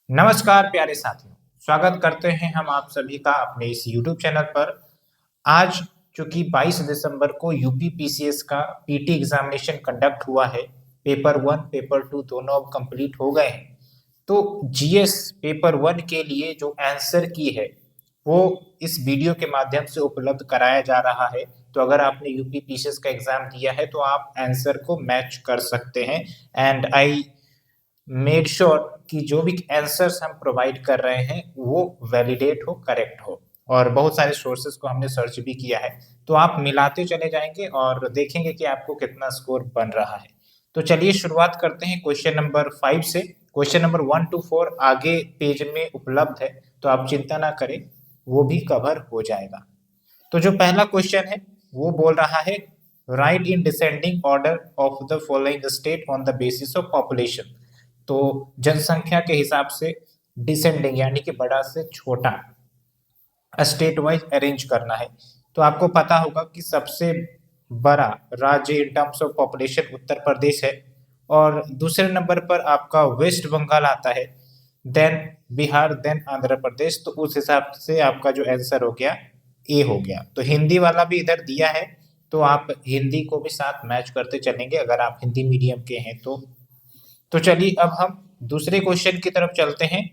नमस्कार प्यारे साथियों, स्वागत करते हैं हम आप सभी का अपने इस YouTube चैनल पर। आज चूंकि 22 दिसंबर को यूपी पीसीएस का पीटी एग्जामिनेशन कंडक्ट हुआ है, पेपर 1 पेपर 2 दोनों अब कंप्लीट हो गए हैं। तो जीएस पेपर 1 के लिए जो आंसर की है वो इस वीडियो के माध्यम से उपलब्ध कराया जा रहा है। तो अगर आपने यूपी पीसीएस का एग्जाम दिया है तो आप आंसर को मैच कर सकते हैं। एंड आई मेड श्योर कि जो भी आंसर्स हम प्रोवाइड कर रहे हैं वो वैलिडेट हो, करेक्ट हो। और बहुत सारे सोर्सेज को हमने सर्च भी किया है, तो आप मिलाते चले जाएंगे और देखेंगे कि आपको कितना स्कोर बन रहा है। तो चलिए शुरुआत करते हैं क्वेश्चन नंबर 5 से। क्वेश्चन नंबर 1 to 4 आगे पेज में उपलब्ध है, तो आप चिंता ना करें, वो भी कवर हो जाएगा। तो जो पहला क्वेश्चन है वो बोल रहा है, right in descending order of the following state on the basis of population. तो जनसंख्या के हिसाब से डिसेंडिंग यानी कि बड़ा से छोटा स्टेट वाइज अरेंज करना है। तो आपको पता होगा कि सबसे बड़ा राज्य in terms of population Uttar Pradesh है, और दूसरे नंबर पर आपका वेस्ट बंगाल आता है, देन बिहार, देन आंध्र प्रदेश। तो उस हिसाब से आपका जो आंसर हो गया ए हो गया। तो हिंदी वाला भी इधर दिया है, तो आप हिंदी को भी साथ मैच करते चलेंगे अगर आप हिंदी मीडियम के हैं तो चलिए अब हम दूसरे क्वेश्चन की तरफ चलते हैं।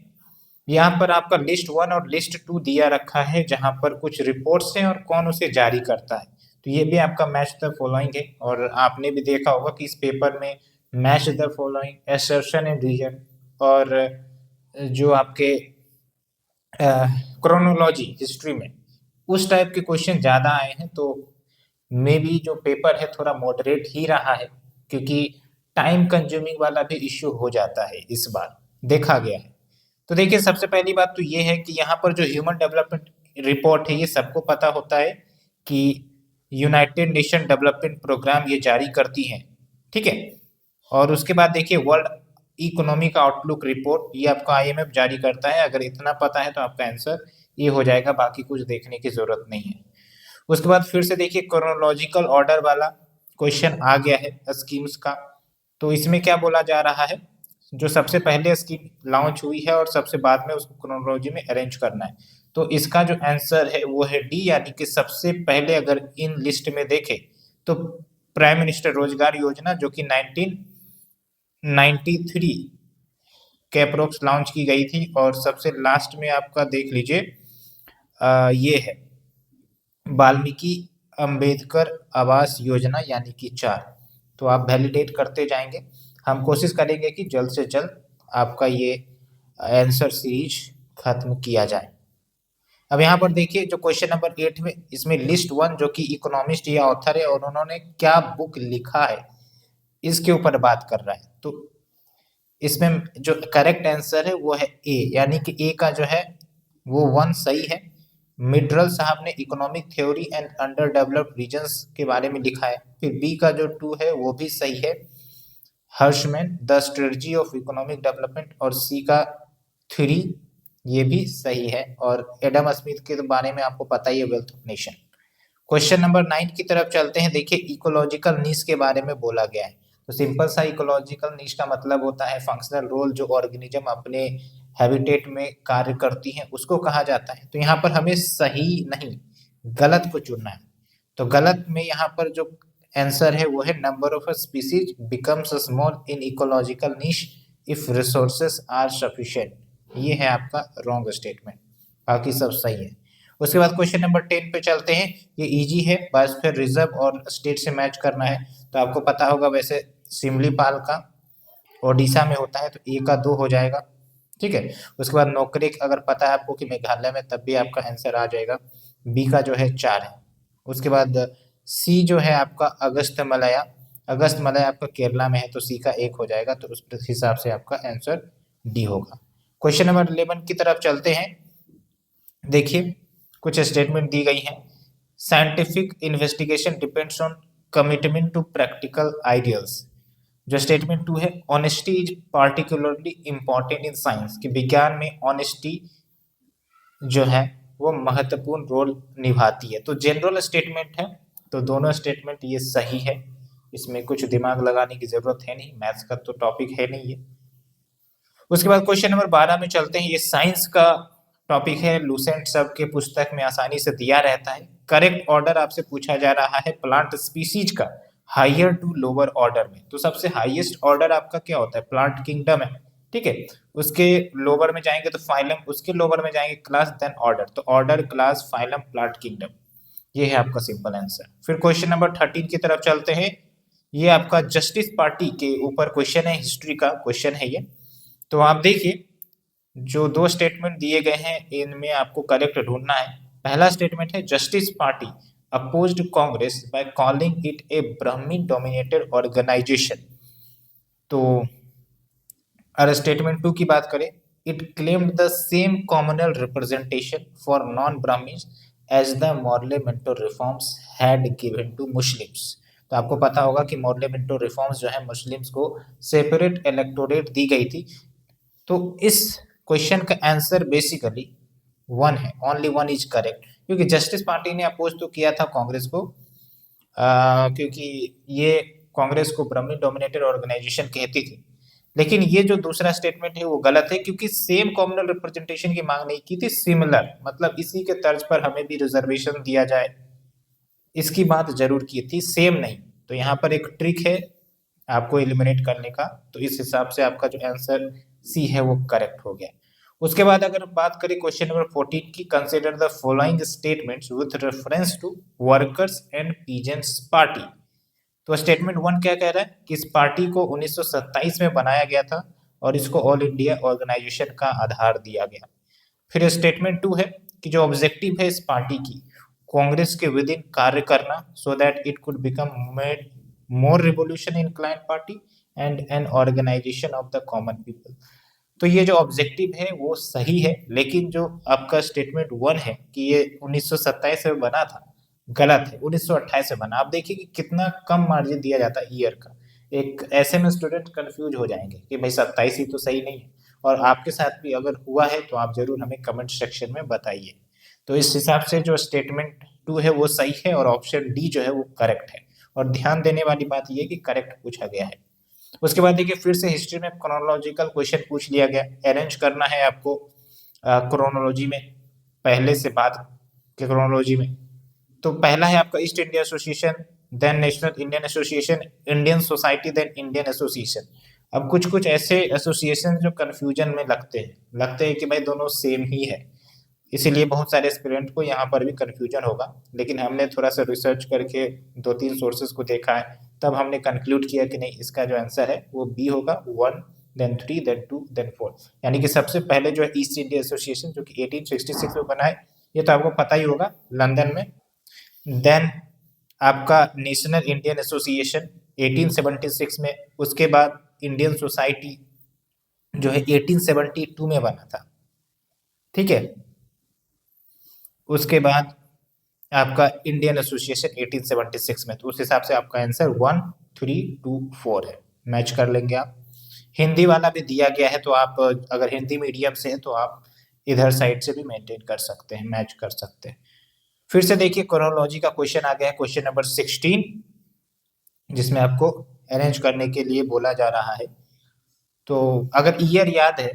यहाँ पर आपका लिस्ट 1 और लिस्ट 2 दिया रखा है, जहाँ पर कुछ रिपोर्ट्स हैं और कौन उसे जारी करता है। तो ये भी आपका मैच द फॉलोइंग है, और आपने भी देखा होगा कि इस पेपर में match the following, assertion and reason, और जो आपके क्रोनोलॉजी हिस्ट्री में उस टाइप के क्वेश्चन ज़्यादा आए हैं। तो मे बी जो पेपर है थोड़ा मॉडरेट ही रहा है, क्योंकि टाइम कंज्यूमिंग वाला भी इश्यू हो जाता है, इस बार देखा गया है। तो देखिए, सबसे पहली बात तो ये है कि यहाँ पर जो ह्यूमन डेवलपमेंट रिपोर्ट है, ये सबको पता होता है कि यूनाइटेड नेशन डेवलपमेंट प्रोग्राम ये जारी करती हैं, ठीक है। और उसके बाद देखिए, वर्ल्ड इकोनॉमिक आउटलुक रिपोर्ट ये आपका आईएमएफ जारी करता है। अगर इतना पता है तो आपका आंसर ये हो जाएगा, बाकी कुछ देखने की जरूरत नहीं है। उसके बाद फिर से देखिए, क्रोनोलॉजिकल ऑर्डर वाला क्वेश्चन आ गया है स्कीम्स का। तो इसमें क्या बोला जा रहा है, जो सबसे पहले स्कीम लॉन्च हुई है और सबसे बाद में उसको क्रोनोलॉजी में अरेंज करना है। तो इसका जो आंसर है वो है डी, यानी कि सबसे पहले अगर इन लिस्ट में देखें तो प्राइम मिनिस्टर रोजगार योजना, जो कि 1993 के अप्रोक्स लॉन्च की गई थी। और सबसे लास्ट में आपका देख लीजिए, ये है वाल्मीकि अंबेडकर आवास योजना, यानी कि 4। तो आप वैलिडेट करते जाएंगे, हम कोशिश करेंगे कि जल्द से जल्द आपका ये आंसर सीरीज खत्म किया जाए। अब यहाँ पर देखिए, जो क्वेश्चन नंबर 8 में, इसमें लिस्ट 1 जो कि इकोनॉमिस्ट या ऑथर है और उन्होंने क्या बुक लिखा है इसके ऊपर बात कर रहा है। तो इसमें जो करेक्ट आंसर है वो है ए, यानी कि ए का जो है वो 1 सही है। मिडरल साहब ने economic theory and underdeveloped regions के बारे में लिखा है। फिर बी का जो 2 है वो भी सही है, Hirschman the strategy of economic development. और सी का 3 ये भी सही है। और एडम स्मिथ के बारे में आपको पता ही है, wealth of nation. Question number 9 की तरफ चलते हैं। देखिए, इकोलॉजिकल नीश के बारे में बोला गया है। तो सिंपल सा इकोलॉजिकल नीश का मतलब होता है फंक्शनल रोल, जो ऑर्गेनिज्म अपने हैबिटेट में कार्य करती हैं उसको कहा जाता है। तो यहाँ पर हमें सही नहीं, गलत को चुनना है। तो गलत में यहाँ पर जो आंसर है वो है, number of species becomes small in ecological niche if resources are sufficient. ये है आपका रॉन्ग स्टेटमेंट, बाकी सब सही है। उसके बाद क्वेश्चन नंबर 10 पे चलते हैं। ये इजी है, बायोस्फीयर रिजर्व और स्टेट से मैच करना है। तो आपको पता होगा वैसे सिमलीपाल का ओडिशा में होता है, तो ए का 2 हो जाएगा, ठीक है। उसके बाद नोकरेक अगर पता है आपको कि मेघालय में, तब भी आपका आंसर आ जाएगा। बी का जो है 4 है। उसके बाद सी जो है आपका अगस्त मलया, अगस्त मलया आपका केरला में है, तो सी का 1 हो जाएगा। तो उस हिसाब से आपका आंसर डी होगा। क्वेश्चन नंबर 11 की तरफ चलते हैं। देखिए, कुछ स्टेटमेंट दी गई हैं। Scientific investigation depends on commitment to practical ideals. जो स्टेटमेंट 2 है, honesty is particularly important in science, कि विज्ञान में ऑनेस्टी जो है वो महत्वपूर्ण रोल निभाती है। तो जनरल स्टेटमेंट है, तो दोनों स्टेटमेंट ये सही है, इसमें कुछ दिमाग लगाने की जरूरत है नहीं, मैथ्स का तो टॉपिक है नहीं ये। उसके बाद क्वेश्चन नंबर 12 में चलते हैं। ये साइंस का टॉपिक है, लूसेंट सब के पुस्तक में आसानी से दिया रहता है। करेक्ट ऑर्डर आपसे पूछा जा रहा है प्लांट स्पीसीज का, हायर टू लोअर ऑर्डर में। तो सबसे हाईएस्ट ऑर्डर आपका क्या होता है? प्लांट किंगडम है, ठीक है। उसके लोअर में जाएंगे तो फाइलम, उसके लोअर में जाएंगे क्लास, देन ऑर्डर। तो order, class, phylum, plant kingdom, ये है आपका सिंपल आंसर। फिर क्वेश्चन नंबर 13 की तरफ चलते हैं। ये आपका जस्टिस पार्टी के ऊपर क्वेश्चन है, हिस्ट्री का क्वेश्चन है ये। तो आप देखिए, जो दो स्टेटमेंट दिए गए हैं इनमें आपको करेक्ट ढूंढना है। पहला स्टेटमेंट है Justice Party opposed Congress by calling it a Brahmin dominated organisation. तो अगर स्टेटमेंट 2 की बात करें, it claimed the same communal representation for non Brahmins as the Morley Minto reforms had given to Muslims. तो आपको पता होगा कि मॉर्ले मिंटो रिफॉर्म्स जो है मुस्लिम्स को सेपरेट इलेक्टोरेट दी गई थी। तो इस क्वेश्चन का आंसर बेसिकली वन है, ओनली वन इज करेक्ट, क्योंकि जस्टिस पार्टी ने अपोज तो किया था कांग्रेस को, क्योंकि ये कांग्रेस को ब्राह्मण डोमिनेटेड ऑर्गेनाइजेशन कहती थी। लेकिन ये जो दूसरा स्टेटमेंट है वो गलत है, क्योंकि सेम कॉमनल रिप्रेजेंटेशन की मांग नहीं की थी, सिमिलर, मतलब इसी के तर्ज पर हमें भी रिजर्वेशन दिया जाए, इसकी बात जरूर की थी, सेम नहीं। तो यहाँ पर एक ट्रिक है आपको एलिमिनेट करने का। तो इस हिसाब से आपका जो आंसर सी है वो करेक्ट हो गया। उसके बाद अगर बात करें क्वेश्चन नंबर 14 की, consider the following statements with reference to workers and peasants party. तो स्टेटमेंट 1 क्या कह रहा है कि इस पार्टी को 1927 में बनाया गया था और इसको ऑल इंडिया ऑर्गेनाइजेशन का आधार दिया गया। फिर स्टेटमेंट 2 है कि जो ऑब्जेक्टिव है इस पार्टी की, कांग्रेस के विद इन कार्य करना so that it could become made more revolution inclined party and an organization of the common people. तो ये जो ऑब्जेक्टिव है वो सही है, लेकिन जो आपका स्टेटमेंट 1 है कि ये 1927 में बना था, गलत है, 1928 से बना। आप देखिए कि कितना कम मार्जिन दिया जाता है ईयर का। एक ऐसे में स्टूडेंट कंफ्यूज हो जाएंगे कि भाई 27 ही तो सही नहीं है। और आपके साथ भी अगर हुआ है तो आप जरूर हमें कमेंट सेक्शन में बताइए। तो इस हिसाब से जो स्टेटमेंट 2 है वो सही है और ऑप्शन डी जो है वो करेक्ट है। और ध्यान देने वाली बात ये कि करेक्ट पूछा गया है। उसके बाद देखिए, फिर से हिस्ट्री में क्रोनोलॉजिकल क्वेश्चन पूछ लिया गया। अरेंज करना है आपको क्रोनोलॉजी में, पहले से बाद के क्रोनोलॉजी में। तो पहला है आपका East India Association, then National Indian Association, Indian Society, then Indian Association. अब कुछ कुछ ऐसे एसोसिएशन जो कंफ्यूजन में लगते हैं कि भाई दोनों सेम ही है, इसीलिए बहुत सारे एस्पिरेंट को यहाँ पर भी कंफ्यूजन होगा। लेकिन हमने थोड़ा सा रिसर्च करके 2-3 सोर्सेज को देखा है, तब हमने कंक्लूड किया कि नहीं, इसका जो आंसर है वो बी होगा, 1 देन 3 देन 2 देन 4। यानी कि सबसे पहले जो है ईस्ट इंडिया एसोसिएशन जो कि 1866 में बना है, ये तो आपको पता ही होगा, लंदन में। देन आपका नेशनल इंडियन एसोसिएशन 1876 में। उसके बाद इंडियन सोसाइटी जो है 1872 में बना था, ठीक है। उसके बाद आपका इंडियन एसोसिएशन 1876 में। तो उस हिसाब से आपका आंसर 1 3 2 4 है, मैच कर लेंगे आप। हिंदी वाला भी दिया गया है, तो आप अगर हिंदी मीडियम से हैं तो आप इधर साइड से भी मेंटेन कर सकते हैं, मैच कर सकते हैं। फिर से देखिए, क्रोनोलॉजी का क्वेश्चन आ गया है, क्वेश्चन नंबर 16, जिसमें आपको अरेंज करने के लिए बोला जा रहा है। तो अगर ईयर याद है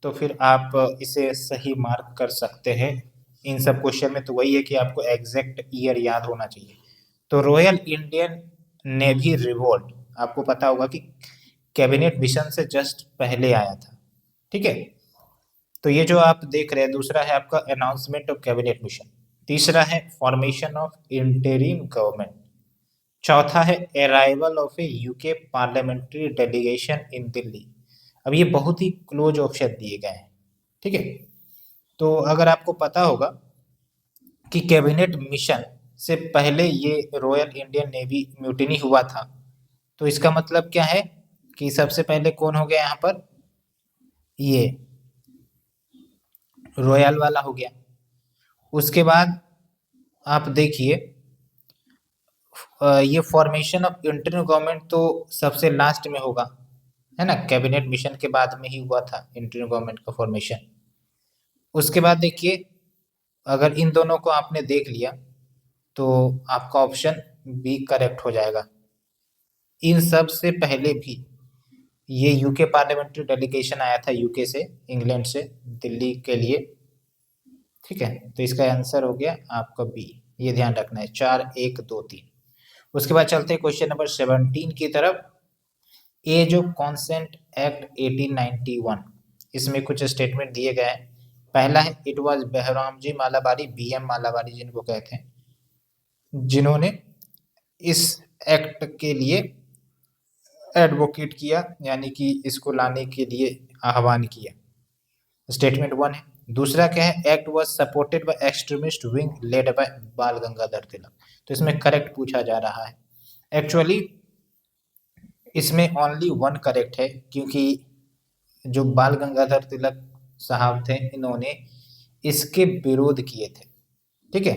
तो फिर आप इसे सही मार्क कर सकते हैं। इन सब क्वेश्चन में तो वही है कि आपको एग्जैक्ट ईयर याद होना चाहिए। तो रॉयल इंडियन नेवी रिवोल्ट, आपको पता होगा कि कैबिनेट मिशन से जस्ट पहले आया था, ठीक है। तो ये जो आप देख रहे हैं, दूसरा है आपका अनाउंसमेंट ऑफ कैबिनेट मिशन, तीसरा है फॉर्मेशन ऑफ इंटरिम गवर्नमेंट, चौथा है arrival of a UK parliamentary delegation in Delhi. अब ये बहुत ही क्लोज ऑप्शन दिए गए हैं, ठीक है। तो अगर आपको पता होगा कि कैबिनेट मिशन से पहले ये रॉयल इंडियन नेवी म्यूटिनी हुआ था, तो इसका मतलब क्या है कि सबसे पहले कौन हो गया यहाँ पर, ये रॉयल वाला हो गया। उसके बाद आप देखिए, ये फॉर्मेशन ऑफ इंटरिम गवर्नमेंट तो सबसे लास्ट में होगा, है ना, कैबिनेट मिशन के बाद में ही हुआ था इंटरिम गवर्नमेंट का फॉर्मेशन। उसके बाद देखिए, अगर इन दोनों को आपने देख लिया तो आपका ऑप्शन बी करेक्ट हो जाएगा। इन सब से पहले भी ये यूके पार्लियामेंट्री डेलीगेशन आया था यूके से, इंग्लैंड से दिल्ली के लिए। ठीक है, तो इसका आंसर हो गया आपका बी, ये ध्यान रखना है। 4, 1, 2, 3। उसके बाद चलते हैं क्वेश्चन नंबर 17 की तरफ। एज ऑफ कॉन्सेंट एक्ट 1891, इसमें कुछ स्टेटमेंट दिए गए हैं। पहला है, it was Behramji Malabari, BM Malabari जिनको कहते हैं, जिन्होंने इस एक्ट के लिए एडवोकेट किया, यानी कि इसको लाने के लिए आह्वान किया। स्टेटमेंट 1 है। दूसरा क्या है, act was supported by extremist wing led by बाल गंगाधर तिलक। तो इसमें करेक्ट पूछा जा रहा है। एक्चुअली इसमें ओनली 1 करेक्ट है, क्योंकि जो बाल गंगाधर तिलक साहब थे, इन्होंने इसके विरोध किए थे। ठीक है,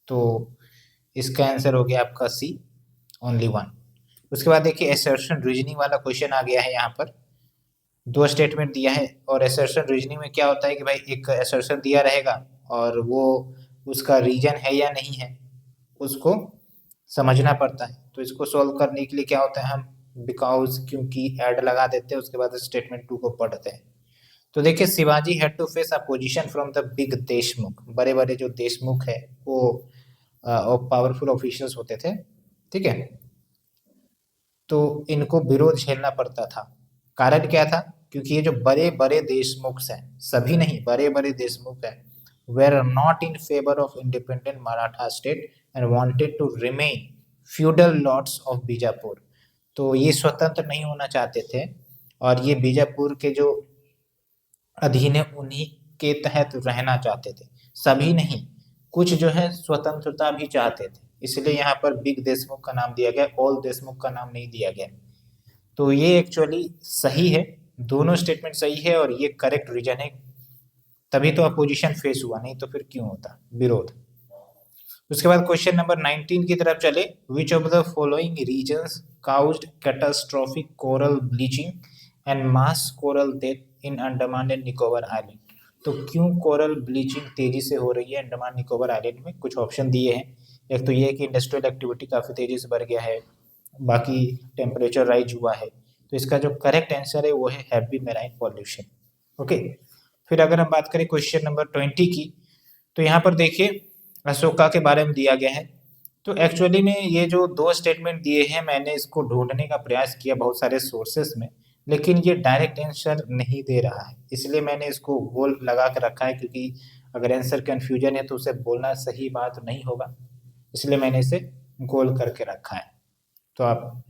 तो इसका आंसर हो गया आपका सी, ओनली 1। उसके बाद देखिए असर्शन रीजनिंग वाला क्वेश्चन आ गया है। यहाँ पर 2 स्टेटमेंट दिया है, और असर्शन रीजनिंग में क्या होता है कि भाई एक असर्शन दिया रहेगा और वो उसका रीजन है या नहीं है उसको समझना पड़ता है। तो इसको सॉल्व करने के लिए क्या होता है, हम बिकॉज क्योंकि ऐड लगा देते हैं, उसके बाद स्टेटमेंट 2 को पढ़ते हैं। तो देखिए Shivaji had to face opposition from the big Deshmukh. बड़े बड़े जो देशमुख है वो पावरफुल ऑफिशियल्स होते थे। ठीक है, तो इनको विरोध झेलना पड़ता था। कारण क्या था, क्योंकि ये जो बड़े बड़े देशमुख हैं, सभी नहीं, बड़े बड़े देशमुख हैं, were not in favour of independent Maratha state and wanted to remain feudal lords of Bijapur. तो ये स्वतंत्र नहीं होना चाहते थे, और ये बीजापुर के जो अधीन है उन्हीं के तहत रहना चाहते थे। सभी नहीं, कुछ जो है स्वतंत्रता भी चाहते थे, इसलिए यहाँ पर बिग देशमुख का नाम दिया गया, ऑल देशमुख का नाम नहीं दिया गया। तो ये एक्चुअली सही है, दोनों स्टेटमेंट सही है, और ये करेक्ट रीजन है, तभी तो अपोजिशन फेस हुआ, नहीं तो फिर क्यों होता विरोध। उसके बाद क्वेश्चन नंबर 19 की तरफ चले। Which of the following reasons caused catastrophic coral bleaching and mass coral death in Andaman and Nicobar island. तो क्यों कोरल ब्लीचिंग तेजी से हो रही है अंडमान निकोबार आइलैंड में? कुछ ऑप्शन दिए हैं। एक तो ये है कि इंडस्ट्रियल एक्टिविटी काफ़ी तेजी से बढ़ गया है, बाकी टेम्परेचर राइज हुआ है। तो इसका जो करेक्ट आंसर है वो है हैवी मेराइन पॉल्यूशन। ओके, फिर अगर हम बात करें क्वेश्चन नंबर 20 की, तो यहाँ पर देखिए अशोका के बारे में दिया गया है। तो एक्चुअली में ये जो 2 स्टेटमेंट दिए हैं, मैंने इसको ढूंढने का प्रयास किया बहुत सारे सोर्सेस में, लेकिन ये डायरेक्ट आंसर नहीं दे रहा है, इसलिए मैंने इसको गोल लगा कर रखा है, क्योंकि अगर आंसर कन्फ्यूजन है तो उसे बोलना सही बात नहीं होगा, इसलिए मैंने इसे गोल करके रखा है। तो आप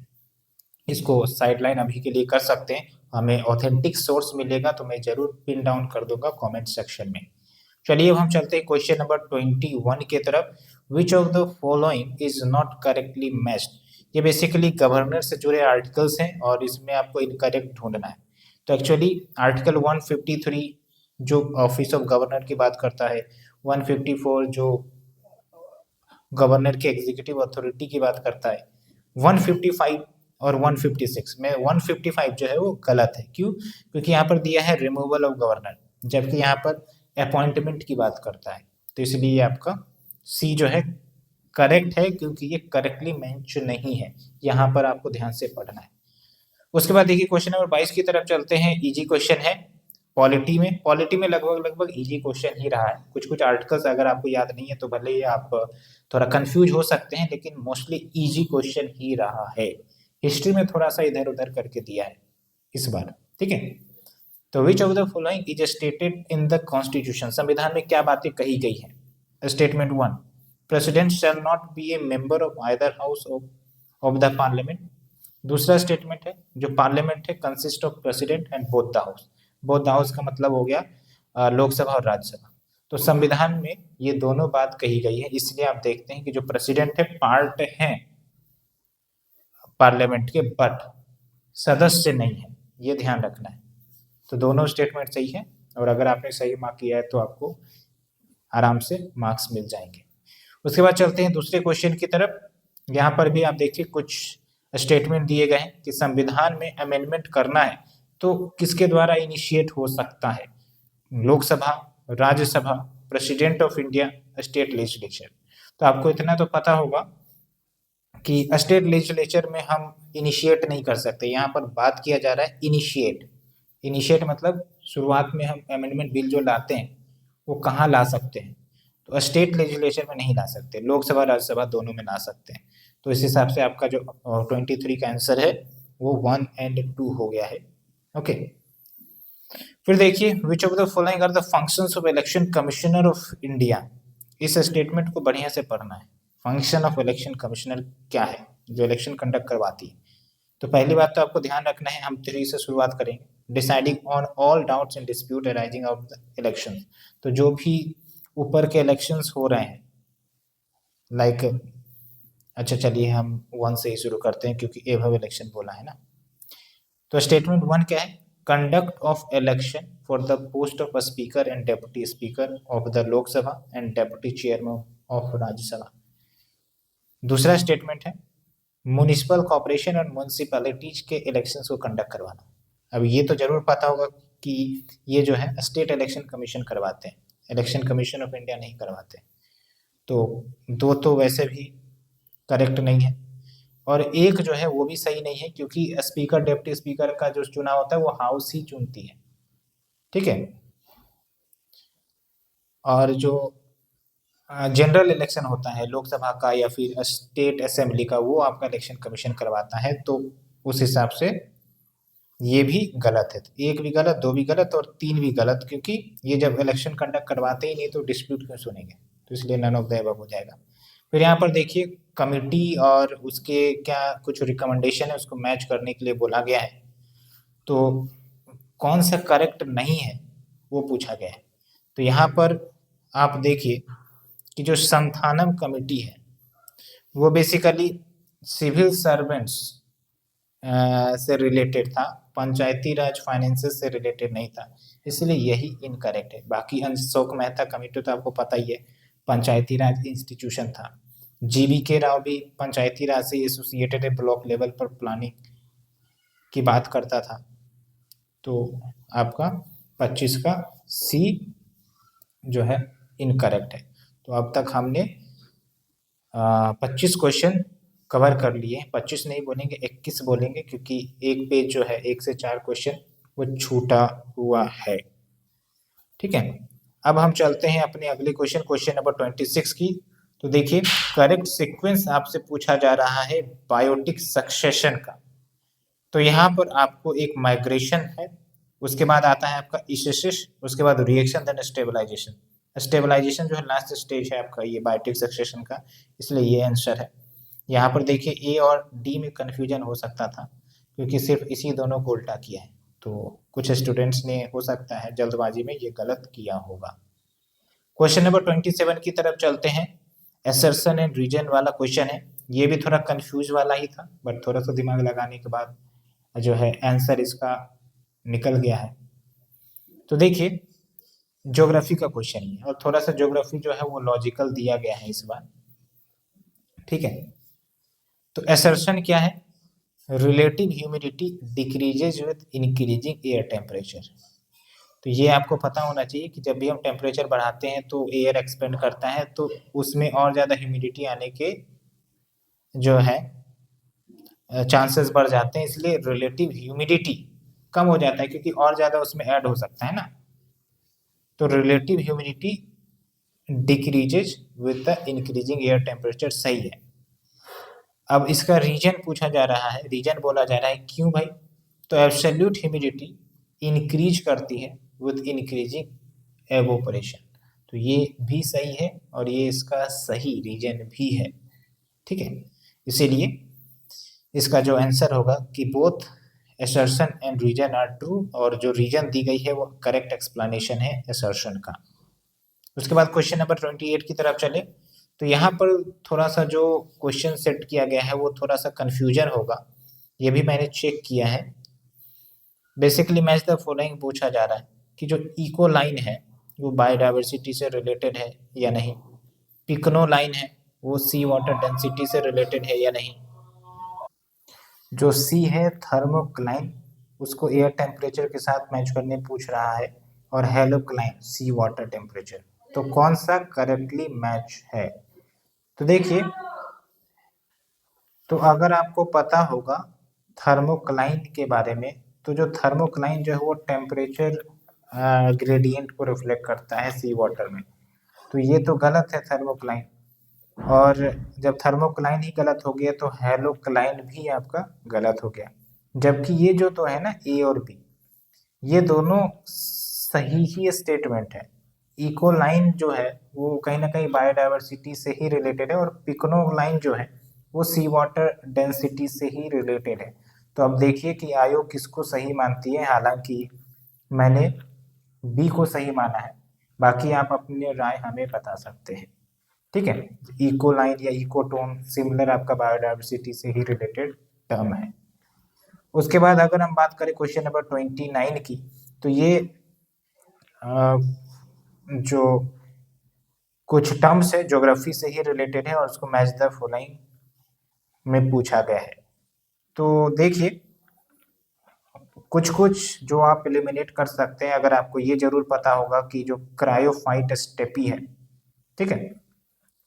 इसको साइडलाइन अभी के लिए कर सकते हैं। हमें ऑथेंटिक सोर्स मिलेगा तो मैं जरूर पिन डाउन कर दूंगा कमेंट सेक्शन में। चलिए अब हम चलते हैं क्वेश्चन नंबर 21 की तरफ। विच of the following is not correctly matched. ये बेसिकली गवर्नर से जुड़े आर्टिकल्स हैं, और इसमें आपको इनकरेक्ट ढूंढना है। तो एक्चुअली आर्टिकल 153 जो ऑफिस ऑफ गवर्नर की बात करता है, 154 जो गवर्नर के एग्जीक्यूटिव अथॉरिटी की बात करता है, 155 और 156 में 155 जो है वो गलत है। क्यों? क्योंकि यहाँ पर दिया है रिमूवल ऑफ गवर्नर, जबकि यहाँ पर अपॉइंटमेंट की बात करता है। तो इसलिए आपका सी जो है करेक्ट है, क्योंकि ये करेक्टली मैच नहीं है। यहाँ पर आपको ध्यान से पढ़ना है। उसके बाद देखिए क्वेश्चन नंबर 22 की तरफ चलते हैं। इजी क्वेश्चन है पॉलिटी में लगभग इजी क्वेश्चन ही रहा है। कुछ कुछ आर्टिकल्स अगर आपको याद नहीं है तो भले ही आप थोड़ा कंफ्यूज हो सकते हैं, लेकिन मोस्टली इजी क्वेश्चन ही रहा है। हिस्ट्री में थोड़ा सा इधर उधर करके दिया है इस बार। ठीक है, तो विच of the following is stated in the constitution. संविधान में क्या बातें कही गई है? Statement 1, president shall not be A member of either house of the parliament. दूसरा स्टेटमेंट है, जो पार्लियामेंट है consist of president and both the house. Both the house का मतलब हो गया लोकसभा और राज्यसभा। तो संविधान में ये दोनों बात कही गई है, इसलिए आप देखते हैं कि जो प्रेसिडेंट है पार्ट है पार्लियामेंट के, बट सदस्य नहीं है, ये ध्यान रखना है। तो दोनों स्टेटमेंट सही है, और अगर आपने सही मार्क किया है तो आपको आराम से मार्क्स मिल जाएंगे। उसके बाद चलते हैं दूसरे क्वेश्चन की तरफ। यहाँ पर भी आप देखिए कुछ स्टेटमेंट दिए गए हैं कि संविधान में अमेंडमेंट करना है तो किसके द्वारा इनिशिएट हो सकता है? Lok Sabha, Rajya Sabha, president of India, state legislature. तो आपको इतना तो पता होगा कि स्टेट लेजिस्लेचर में हम इनिशिएट नहीं कर सकते। यहाँ पर बात किया जा रहा है इनिशिएट। इनिशिएट मतलब शुरुआत में हम अमेंडमेंट बिल जो लाते हैं वो कहाँ ला सकते हैं, तो स्टेट लेजिस्लेचर में नहीं ला सकते, लोकसभा राज्यसभा दोनों में ला सकते हैं। तो इस हिसाब से आपका जो 23 का आंसर है वो 1 और 2 हो गया है। ओके, फिर देखिए which of the following are the functions of election commissioner of India. इस स्टेटमेंट को बढ़िया से पढ़ना है। फंक्शन ऑफ इलेक्शन कमिश्नर क्या है जो इलेक्शन कंडक्ट करवाती है। तो पहली बात तो आपको ध्यान रखना है, हम 3 से शुरुआत करेंगे। Deciding on all doubts and dispute arising of the election. तो जो भी ऊपर के इलेक्शंस हो रहे हैं, लाइक अच्छा चलिए हम 1 से ही शुरू करते हैं क्योंकि एभव इलेक्शन बोला है ना। तो स्टेटमेंट 1 क्या है? Conduct of election for the post of speaker and deputy speaker of the Lok Sabha and deputy chairman of Rajya Sabha. दूसरा स्टेटमेंट है म्युनिसिपल कॉर्पोरेशन और म्यूनसिपैलिटीज के इलेक्शंस को कंडक्ट करवाना। अब ये तो जरूर पता होगा कि ये जो है स्टेट इलेक्शन कमीशन करवाते हैं, इलेक्शन कमीशन ऑफ इंडिया नहीं करवाते। तो दो तो वैसे भी करेक्ट नहीं है, और एक जो है वो भी सही नहीं है क्योंकि स्पीकर डिप्टी स्पीकर का जो चुनाव होता है वो हाउस ही चुनती है, ठीक है। और जो जनरल इलेक्शन होता है लोकसभा का या फिर स्टेट असेंबली का, वो आपका इलेक्शन कमीशन करवाता है। तो उस हिसाब से ये भी गलत है। एक भी गलत, दो भी गलत और 3 भी गलत, क्योंकि ये जब इलेक्शन कंडक्ट करवाते ही नहीं तो डिस्प्यूट क्यों सुनेंगे। तो इसलिए नन ऑफ द अबव हो जाएगा। फिर यहाँ पर देखिए कमिटी और उसके क्या कुछ रिकमेंडेशन है उसको मैच करने के लिए बोला गया है। तो कौन सा करेक्ट नहीं है वो पूछा गया है। तो यहाँ पर आप देखिए कि जो संथानम कमेटी है वो बेसिकली सिविल सर्वेंट्स से रिलेटेड था, पंचायती राज फाइनेंसेस से रिलेटेड नहीं था, इसलिए यही इनकरेक्ट है। बाकी अशोक मेहता कमेटी तो आपको पता ही है, पंचायती राज इंस्टीट्यूशन था। जीवी के राव भी पंचायती राज से एसोसिएटेड है, ब्लॉक लेवल पर प्लानिंग की बात करता था। तो आपका 25 का सी जो है इनकरेक्ट है। तो अब तक हमने 25 क्वेश्चन कवर कर लिए। 25 नहीं बोलेंगे, 21 बोलेंगे, क्योंकि एक पेज जो है 1 से 4 क्वेश्चन वो छूटा हुआ है, ठीक है। अब हम चलते हैं अपने अगले क्वेश्चन, क्वेश्चन नंबर 26 की। तो देखिए करेक्ट सीक्वेंस आपसे पूछा जा रहा है बायोटिक सक्सेशन का। तो यहाँ पर आपको एक माइग्रेशन है, उसके बाद आता है आपका इसेसिस, उसके बाद रिएक्शन, देन स्टेबलाइजेशन। स्टेबलाइजेशन जो है लास्ट स्टेज है आपका ये बायोटिक सक्सेशन का, इसलिए ये आंसर है। यहाँ पर देखिए ए और डी में कंफ्यूजन हो सकता था क्योंकि सिर्फ इसी दोनों को उल्टा किया है, तो कुछ स्टूडेंट्स ने हो सकता है जल्दबाजी में ये गलत किया होगा। क्वेश्चन नंबर 27 की तरफ चलते हैं। एसर्शन एंड रीजन वाला क्वेश्चन है, ये भी थोड़ा कंफ्यूज वाला ही था, बट थोड़ा सा दिमाग लगाने के बाद जो है आंसर इसका निकल गया है। तो देखिए ज्योग्राफी का क्वेश्चन है और थोड़ा सा ज्योग्राफी जो है वो लॉजिकल दिया गया है इस बार, ठीक है। तो एसर्शन क्या है? Relative humidity decreases with increasing air temperature. तो ये आपको पता होना चाहिए कि जब भी हम टेम्परेचर बढ़ाते हैं तो एयर एक्सपेंड करता है, तो उसमें और ज़्यादा ह्यूमिडिटी आने के जो है चांसेस बढ़ जाते हैं, इसलिए रिलेटिव ह्यूमिडिटी कम हो जाता है क्योंकि और ज़्यादा उसमें ऐड हो सकता है ना। तो relative humidity decreases with the increasing air temperature सही है। अब इसका रीजन पूछा जा रहा है, रीजन बोला जा रहा है क्यों भाई? तो एब्सोल्यूट ह्यूमिडिटी इंक्रीज करती है विद इंक्रीजिंग एवोपरेशन। तो ये भी सही है और ये इसका सही रीजन भी है, ठीक है। इसीलिए इसका जो आंसर होगा कि both assertion and reason are true, और जो रीजन दी गई है वो करेक्ट एक्सप्लेनेशन है असर्शन का। उसके बाद क्वेश्चन नंबर 28 की तरफ चले। तो यहाँ पर थोड़ा सा जो क्वेश्चन सेट किया गया है वो थोड़ा सा कंफ्यूजन होगा, ये भी मैंने चेक किया है। बेसिकली मैच द फॉलोइंग पूछा जा रहा है कि जो इको लाइन है वो बायोडाइवर्सिटी से रिलेटेड है या नहीं, पिकनो लाइन है वो सी वाटर डेंसिटी से रिलेटेड है या नहीं, जो सी है थर्मोक्लाइन उसको एयर टेम्परेचर के साथ मैच करने पूछ रहा है, और हेलोक्लाइन सी वाटर टेम्परेचर। तो कौन सा करेक्टली मैच है? तो देखिए तो अगर आपको पता होगा थर्मोक्लाइन के बारे में, तो जो थर्मोक्लाइन जो है वो टेम्परेचर ग्रेडियंट को रिफ्लेक्ट करता है सी वाटर में, तो ये तो गलत है थर्मोक्लाइन। और जब थर्मोक्लाइन ही गलत हो गया तो हेलोक्लाइन भी आपका गलत हो गया। जबकि ये जो तो है ना ए और बी, ये दोनों सही ही स्टेटमेंट है। इकोलाइन जो है वो कहीं ना कहीं बायोडायवर्सिटी से ही रिलेटेड है, और पिकनोलाइन जो है वो सी वाटर डेंसिटी से ही रिलेटेड है। तो अब देखिए कि आयोग किसको सही मानती है, हालांकि मैंने बी को सही माना है, बाकी आप अपनी राय हमें बता सकते हैं। ठीक है, इकोलाइन या इकोटोन सिमिलर आपका बायोडायवर्सिटी से ही रिलेटेड टर्म है। उसके बाद अगर हम बात करें क्वेश्चन नंबर 29 की, तो ये जो कुछ टर्म्स है ज्योग्राफी से ही रिलेटेड है और उसको मैच द फॉलोइंग में पूछा गया है। तो देखिए कुछ कुछ जो आप एलिमिनेट कर सकते हैं, अगर आपको ये जरूर पता होगा कि जो क्रायोफाइट स्टेपी है, ठीक है,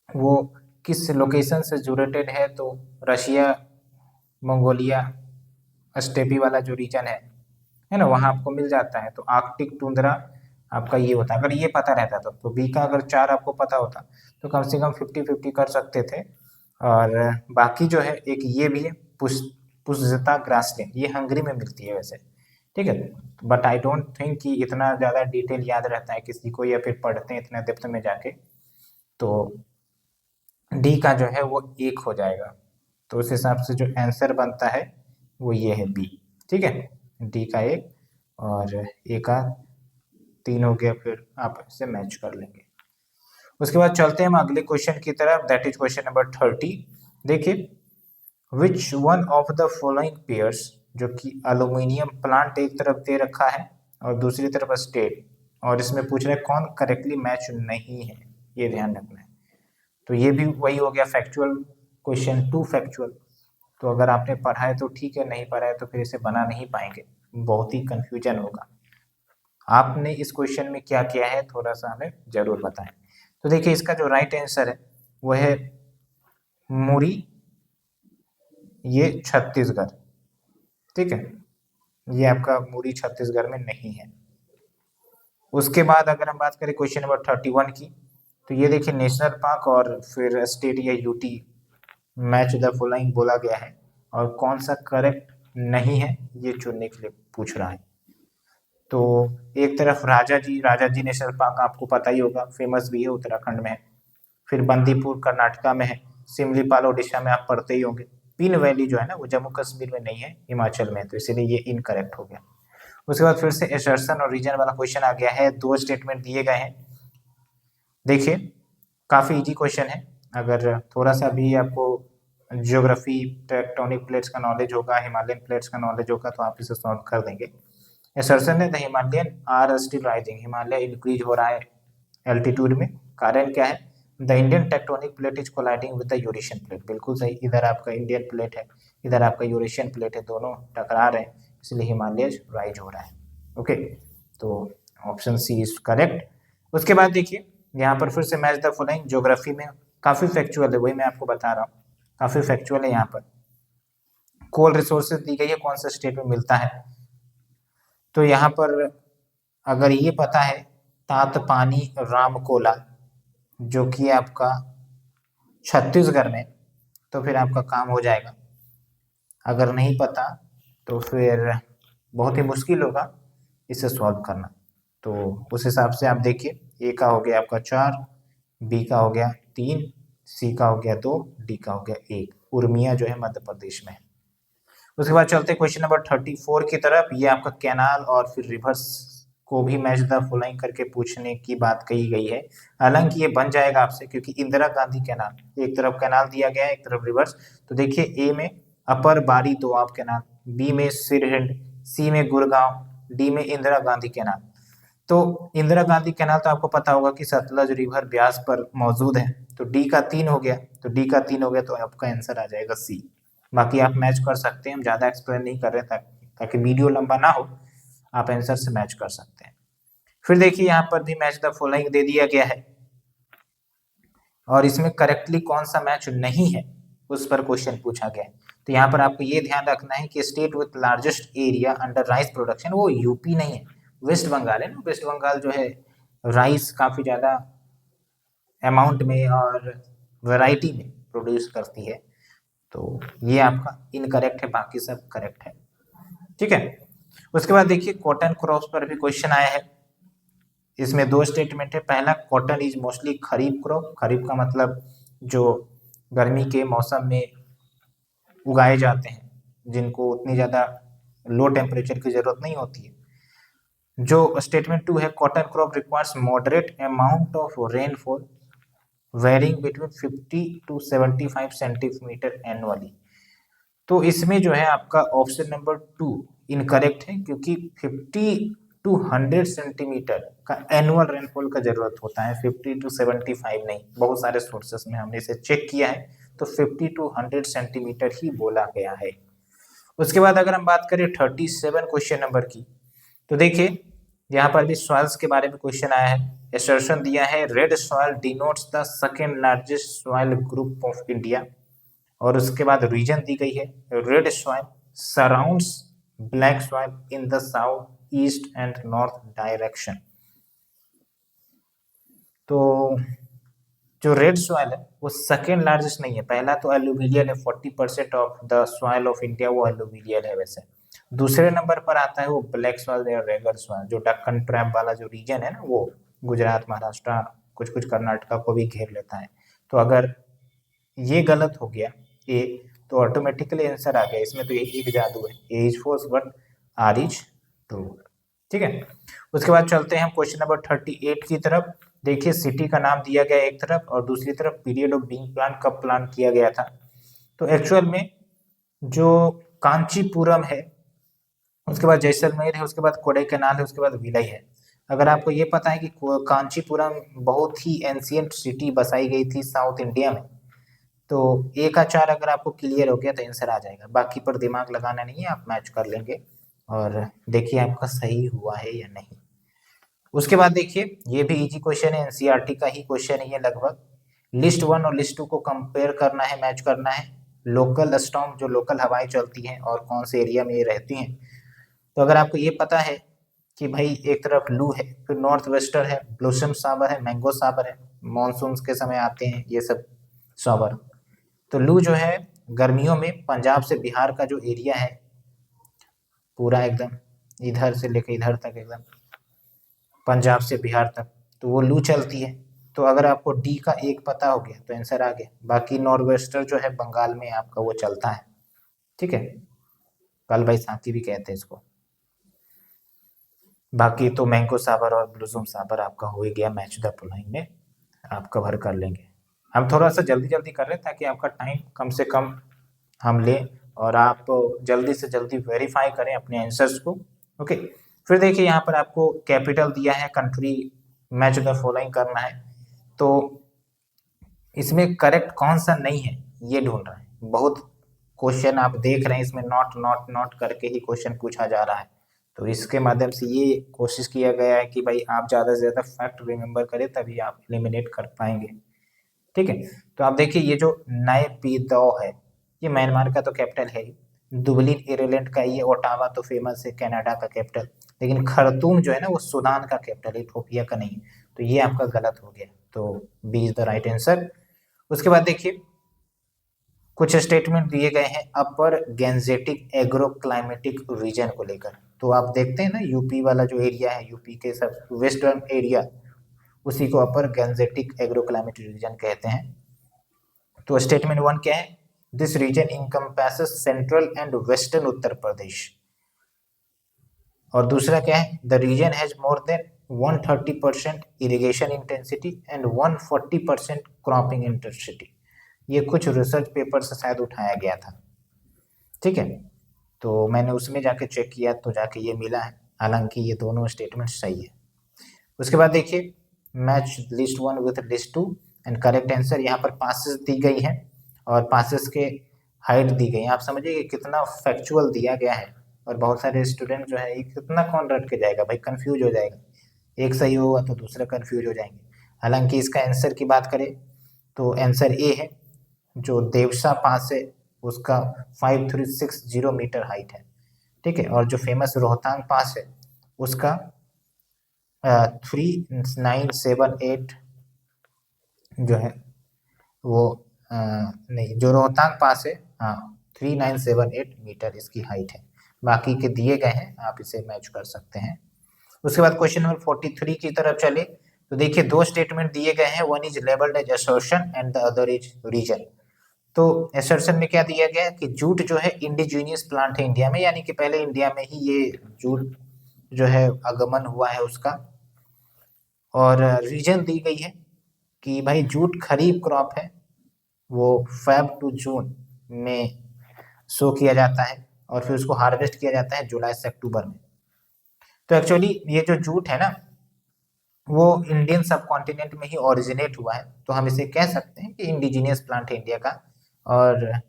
वो किस लोकेशन से जुड़ेटेड है, तो रशिया, मंगोलिया स्टेपी वाला जो रीजन है ना, वहाँ आपको मिल जाता है। तो आर्कटिक टुंड्रा आपका ये होता है, अगर ये पता रहता तो बी का अगर 4 आपको पता होता तो कम से कम 50-50 कर सकते थे। और बाकी जो है एक ये भी है पुष्जता ग्रासलैंड, ये हंगरी में मिलती है वैसे, ठीक है, बट आई डोंट थिंक कि इतना ज़्यादा डिटेल याद रहता है किसी को, या फिर पढ़ते हैं इतना डेप्थ में जाके। तो डी का जो है वो 1 हो जाएगा। तो उस हिसाब से जो आंसर बनता है वो ये है बी। ठीक है, डी का 1 और ए का 3 हो गया, फिर आप इसे मैच कर लेंगे। उसके बाद चलते हैं हम अगले क्वेश्चन की तरफ, दैट इज क्वेश्चन नंबर 30। देखिए which one of the following pairs, जो कि एल्यूमिनियम प्लांट एक तरफ दे रखा है और दूसरी तरफ स्टेट, और इसमें पूछ रहे कौन करेक्टली मैच नहीं है, ये ध्यान रखना है। तो ये भी वही हो गया फैक्चुअल क्वेश्चन टू फैक्चुअल। तो अगर आपने पढ़ा है तो ठीक है, नहीं पढ़ा है तो फिर इसे बना नहीं पाएंगे, बहुत ही कंफ्यूजन होगा। आपने इस क्वेश्चन में क्या किया है थोड़ा सा हमें जरूर बताएं। तो देखिए इसका जो राइट आंसर है वो है मुरी, ये छत्तीसगढ़। ठीक है, ये आपका मुरी छत्तीसगढ़ में नहीं है। उसके बाद अगर हम बात करें क्वेश्चन नंबर 31 की, तो ये देखिए नेशनल पार्क और फिर स्टेट या यूटी मैच द फॉलोइंग बोला गया है, और कौन सा करेक्ट नहीं है ये चुनने के लिए पूछ रहा है। तो एक तरफ राजा जी नेशनल पार्क आपको पता ही होगा, फेमस भी है, उत्तराखंड में है। फिर बंदीपुर कर्नाटका में है, सिमलीपाल ओडिशा में आप पढ़ते ही होंगे। पिन वैली जो है ना वो जम्मू कश्मीर में नहीं है, हिमाचल में है, तो इसीलिए ये इनकरेक्ट हो गया। उसके बाद फिर से एसर्शन और रीजन वाला क्वेश्चन आ गया है, 2 स्टेटमेंट दिए गए हैं। देखिए काफी इजी क्वेश्चन है, अगर थोड़ा सा भी आपको ज्योग्राफी टेक्टोनिक प्लेट्स का नॉलेज होगा, हिमालयन प्लेट्स का नॉलेज होगा, तो आप इसे सॉल्व कर देंगे। एसर्शन है the Himalayan are still rising, Himalaya increase हो रहा है एल्टीट्यूड में, कारण क्या है, the Indian tectonic plate is colliding with the Eurasian plate, बिल्कुल सही, इधर आपका इंडियन प्लेट है, इधर आपका यूरेशियन प्लेट है, दोनों टकरा रहे हैं, इसलिए हिमालय राइज हो रहा है। ओके, तो ऑप्शन सी इज करेक्ट। उसके बाद देखिए यहाँ पर फिर से मैच द फॉलोइंग, ज्योग्राफी में काफी फैक्चुअल है, वही मैं आपको बता रहा हूँ, काफी फैक्चुअल है। यहाँ पर कोल रिसोर्सेज दी गई है, कौन सा स्टेट में मिलता है, तो यहाँ पर अगर ये पता है तातपानी रामकोला जो कि आपका छत्तीसगढ़ में, तो फिर आपका काम हो जाएगा। अगर नहीं पता तो फिर बहुत ही मुश्किल होगा इसे सॉल्व करना। तो उस हिसाब से आप देखिए, ए का हो गया आपका 4, बी का हो गया 3, सी का हो गया 2, डी का हो गया 1। उर्मिया जो है मध्य प्रदेश में है। उसके बाद चलते क्वेश्चन नंबर 34 की तरफ, ये आपका कैनाल और फिर रिवर्स को भी मैच द फॉलोइंग करके पूछने की बात कही गई है। हालांकि ये बन जाएगा आपसे, क्योंकि इंदिरा गांधी कैनाल, एक तरफ कैनाल दिया गया है एक तरफ रिवर्स। तो देखिए ए में अपर बारी दोआब कैनाल, बी में सिरहिंद, सी में गुड़गांव, डी में इंदिरा गांधी कैनाल। तो इंदिरा गांधी कैनाल तो आपको पता होगा कि सतलज रिवर ब्यास पर मौजूद है, तो डी का 3 हो गया, तो डी का 3 हो गया, तो आपका आंसर आ जाएगा सी। बाकी आप मैच कर सकते हैं, हम ज़्यादा एक्सप्लेन नहीं कर रहे ताकि वीडियो लंबा ना हो, आप आंसर से मैच कर सकते हैं। फिर देखिए यहाँ पर भी मैच द फॉलोइंग दे दिया गया है, और इसमें करेक्टली कौन सा मैच नहीं है, उस पर क्वेश्चन पूछा गया है। तो यहाँ पर आपको ये ध्यान रखना है कि state with largest area under rice production वो यूपी नहीं है, वेस्ट बंगाल है ना। वेस्ट बंगाल जो है राइस काफी ज्यादा अमाउंट में और वैरायटी में प्रोड्यूस करती है। तो ये आपका इनकरेक्ट है, बाकी सब करेक्ट है। ठीक है, उसके बाद देखिए कॉटन क्रॉप्स पर भी क्वेश्चन आया है। इसमें दो स्टेटमेंट है। पहला, cotton is mostly kharif crop. Kharif का मतलब जो गर्मी के मौसम में उगाए जाते हैं, जिनको उतनी ज़्यादा लो टेम्परेचर की ज़रूरत नहीं होती है। जो स्टेटमेंट टू है, cotton crop requires moderate amount of rainfall varying between 50 to 75 centimetre annually. तो इसमें जो है आपका ऑप्शन नंबर 2 इनकरेक्ट है, क्योंकि 50 to 100 सेंटीमीटर का एनुअल रेनफॉल का जरूरत होता है, 50 to 75 नहीं। बहुत सारे सोर्सेस में हमने इसे चेक किया है, तो 50 to 100 सेंटीमीटर ही बोला गया है। उसके बाद अगर हम बात करें 37 क्वेश्चन नंबर की, तो देखिए यहाँ पर भी सॉइल्स के बारे में क्वेश्चन आया है। एसर्शन दिया है, red soil denotes the second largest soil group of India. और उसके बाद रीजन दी गई है, red soil surrounds black soil in the south east and north direction. तो जो रेड सॉइल है वो सेकेंड लार्जेस्ट नहीं है, पहला तो एलुवियल है। 40% of the soil of India वो एलुवियल है वैसे। दूसरे नंबर पर आता है वो ब्लैक सॉइल या रेगर सॉइल, जो डक्कन ट्रैप वाला जो रीजन है ना, वो गुजरात, महाराष्ट्र, कुछ कुछ कर्नाटका को भी घेर लेता है। तो अगर ये गलत हो गया ए, तो ऑटोमेटिकली आंसर आ गया। इसमें तो एक जादू है, A is false but R is true. ठीक है, उसके बाद चलते हैं क्वेश्चन नंबर 38 की तरफ। देखिए सिटी का नाम दिया गया एक तरफ और दूसरी तरफ पीरियड ऑफ बीइंग प्लान कब प्लान किया गया था। तो एक्चुअल में जो कांचीपुरम है, उसके बाद जैसलमेर है, उसके बाद कोडाईकनाल है, उसके बाद विलय है। अगर आपको ये पता है कि कांचीपुरम बहुत ही एंशियंट सिटी बसाई गई थी साउथ इंडिया में, तो एक का चार अगर आपको क्लियर हो गया तो आंसर आ जाएगा। बाकी पर दिमाग लगाना नहीं है, आप मैच कर लेंगे और देखिए आपका सही हुआ है या नहीं। उसके बाद देखिए ये भी इजी क्वेश्चन है, एनसीईआरटी का ही क्वेश्चन है ये लगभग। लिस्ट 1 और लिस्ट 2 को कंपेयर करना है, मैच करना है। लोकल स्टॉर्म, जो लोकल हवाएं चलती हैं और कौन से एरिया में ये रहती हैं। तो अगर आपको ये पता है कि भाई एक तरफ लू है, फिर नॉर्थ वेस्टर है, ब्लूसम साबर है, मैंगो साबर है, मानसून के समय आते हैं ये सब साबर। तो लू जो है गर्मियों में पंजाब से बिहार का जो एरिया है पूरा एकदम इधर से लेकर इधर तक, एकदम पंजाब से बिहार तक, तो वो लू चलती है। तो अगर आपको डी का एक पता हो गया तो आंसर आ गया। बाकी नॉर्थ वेस्टर जो है बंगाल में आपका वो चलता है। ठीक है, कल बैसाखी भी कहते हैं इसको। बाकी तो मैंगो साबर और ब्लूसम साबर आपका हो ही गया, मैच द फॉलोइंग में आप कवर कर लेंगे। हम थोड़ा सा जल्दी जल्दी कर रहे हैं ताकि आपका टाइम कम से कम हम लें और आप जल्दी से जल्दी वेरीफाई करें अपने आंसर्स को। ओके, फिर देखिए यहाँ पर आपको कैपिटल दिया है, कंट्री मैच द फॉलोइंग करना है। तो इसमें करेक्ट कौन सा नहीं है ये ढूंढ रहे हैं। बहुत क्वेश्चन आप देख रहे हैं इसमें नॉट नॉट नॉट करके ही क्वेश्चन पूछा जा रहा है। तो इसके माध्यम से ये कोशिश किया गया है कि भाई आप ज़्यादा से ज़्यादा फैक्ट रिमेंबर करें, तभी आप एलिमिनेट कर पाएंगे। ठीक है, तो आप देखिए ये जो नायपीदौ है ये म्यांमार का तो कैपिटल है ही। दुबलिन इरेलैंड का, ये ओटावा तो फेमस है कनाडा का कैपिटल। लेकिन खर्तूम जो है ना वो सूडान का कैपिटल है, इथोपिया का नहीं। तो ये आपका गलत हो गया, तो B is the right answer. उसके बाद देखिए कुछ स्टेटमेंट दिए गए हैं upper Gangetic agro climatic region को लेकर। तो आप देखते हैं ना यूपी वाला जो एरिया है, यूपी के सब वेस्टर्न एरिया, उसी को upper Gangetic agro climatic region कहते हैं। तो स्टेटमेंट 1 क्या है, this region encompasses central and western Uttar Pradesh. और दूसरा क्या है, the region has more than 130% irrigation intensity and 140% cropping intensity. ये कुछ रिसर्च पेपर से शायद उठाया गया था। ठीक है, तो मैंने उसमें जाके चेक किया तो जाके ये मिला है, हालांकि ये दोनों स्टेटमेंट सही है। उसके बाद देखिए match list 1 with list 2 and correct answer. यहाँ पर पासेस दी गई है और पासेस के हाइट दी गई है। आप समझिए कितना फैक्चुअल दिया गया है। और बहुत सारे स्टूडेंट जो है ये कितना कौन रट के जाएगा भाई, कंफ्यूज हो जाएगा। एक सही होगा तो दूसरा कंफ्यूज हो जाएंगे। हालांकि इसका आंसर की बात करें तो आंसर ए है, जो देवसा पास है उसका 5360 मीटर हाइट है, ठीक है। और जो फेमस रोहतांग पास है उसका 3978 जो है वो नहीं, जो रोहतांग पास है, हाँ, 3978 मीटर इसकी हाइट है। बाकी के दिए गए हैं, आप इसे मैच कर सकते हैं। उसके बाद क्वेश्चन नंबर 43 की तरफ चले तो देखिए, दो स्टेटमेंट दिए गए हैं, one is labelled as assertion and the other is reason. तो असर्शन में क्या दिया गया है कि जूट जो है इंडिजीनियस प्लांट है इंडिया में, यानी कि पहले इंडिया में ही ये जूट जो है आगमन हुआ है उसका। और रीजन दी गई है कि भाई जूट खरीफ क्रॉप है, वो फेब टू जून में सो किया जाता है और फिर उसको हार्वेस्ट किया जाता है जुलाई से अक्टूबर में। तो एक्चुअली ये जो जूट है ना, वो इंडियन सब कॉन्टिनेंट में ही ओरिजिनेट हुआ है, तो हम इसे कह सकते हैं कि इंडिजीनियस प्लांट है इंडिया का। और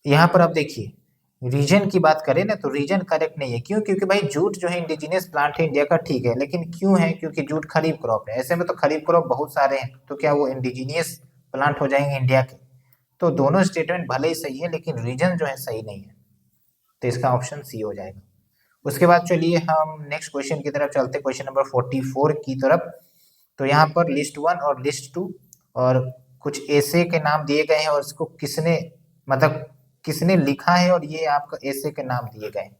यहाँ पर आप देखिए, रीजन की बात करें ना तो रीजन करेक्ट नहीं है। क्यों? क्योंकि भाई जूट जो है इंडिजीनियस प्लांट है इंडिया का, ठीक है, लेकिन क्यों है? क्योंकि जूट खरीफ क्रॉप है। ऐसे में तो खरीफ क्रॉप बहुत सारे हैं, तो क्या वो इंडिजीनियस प्लांट हो जाएंगे इंडिया के? तो दोनों स्टेटमेंट भले ही सही है, लेकिन रीजन जो है सही नहीं है, तो इसका ऑप्शन सी हो जाएगा। उसके बाद चलिए हम नेक्स्ट क्वेश्चन की तरफ चलते हैं, क्वेश्चन नंबर 44 की तरफ। तो यहाँ पर लिस्ट 1 और लिस्ट 2 और कुछ ऐसे के नाम दिए गए हैं और इसको किसने, मतलब किसने लिखा है, और ये आपका ऐसे के नाम दिए गए हैं।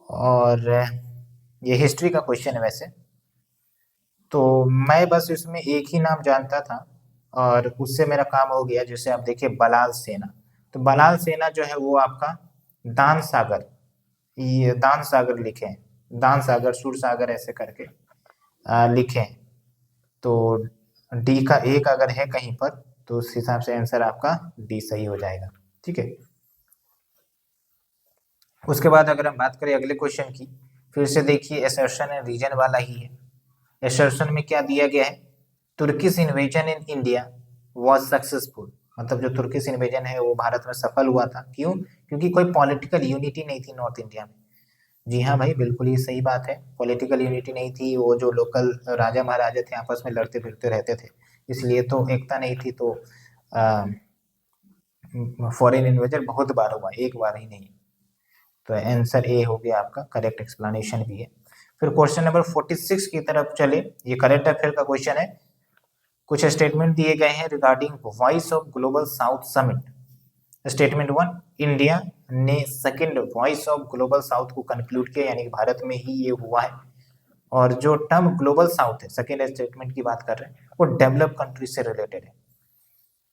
और ये हिस्ट्री का क्वेश्चन है वैसे, तो मैं बस इसमें एक ही नाम जानता था और उससे मेरा काम हो गया। जैसे आप देखिए, बलाल सेना। तो बलाल सेना जो है वो आपका दान सागर, ये दान सागर लिखे हैं, दान सागर सुर सागर ऐसे करके लिखे हैं। तो डी का एक अगर है कहीं पर तो उस हिसाब से आंसर आपका डी सही हो जाएगा, ठीक है। उसके बाद अगर हम बात करें अगले क्वेश्चन की, फिर से देखिए असर्शन एंड रीजन वाला ही है। असर्शन में क्या दिया गया है? Turkish invasion in India was successful. मतलब जो तुर्किश इन्वेजन है वो भारत में सफल हुआ था। क्यों? क्योंकि कोई पॉलिटिकल यूनिटी नहीं थी नॉर्थ इंडिया में। जी हाँ भाई, बिल्कुल ये सही बात है, पॉलिटिकल यूनिटी नहीं थी। वो जो लोकल राजा महाराजा थे आपस में लड़ते फिरते रहते थे, इसलिए तो एकता नहीं थी। तो फॉरेन इन्वेजन बहुत बार हुआ, एक बार ही नहीं। तो आंसर ए हो गया आपका, करेक्ट एक्सप्लेनेशन भी है। फिर क्वेश्चन नंबर 46 की तरफ चले, ये करेंट अफेयर का क्वेश्चन है। कुछ स्टेटमेंट दिए गए हैं regarding voice of global south summit. Statement 1, India ने second voice of global south को कंक्लूड किया, यानी कि भारत में ही ये हुआ है। और जो टर्म ग्लोबल साउथ है, सेकंड स्टेटमेंट की बात कर रहे हैं, वो डेवलप कंट्री से रिलेटेड है।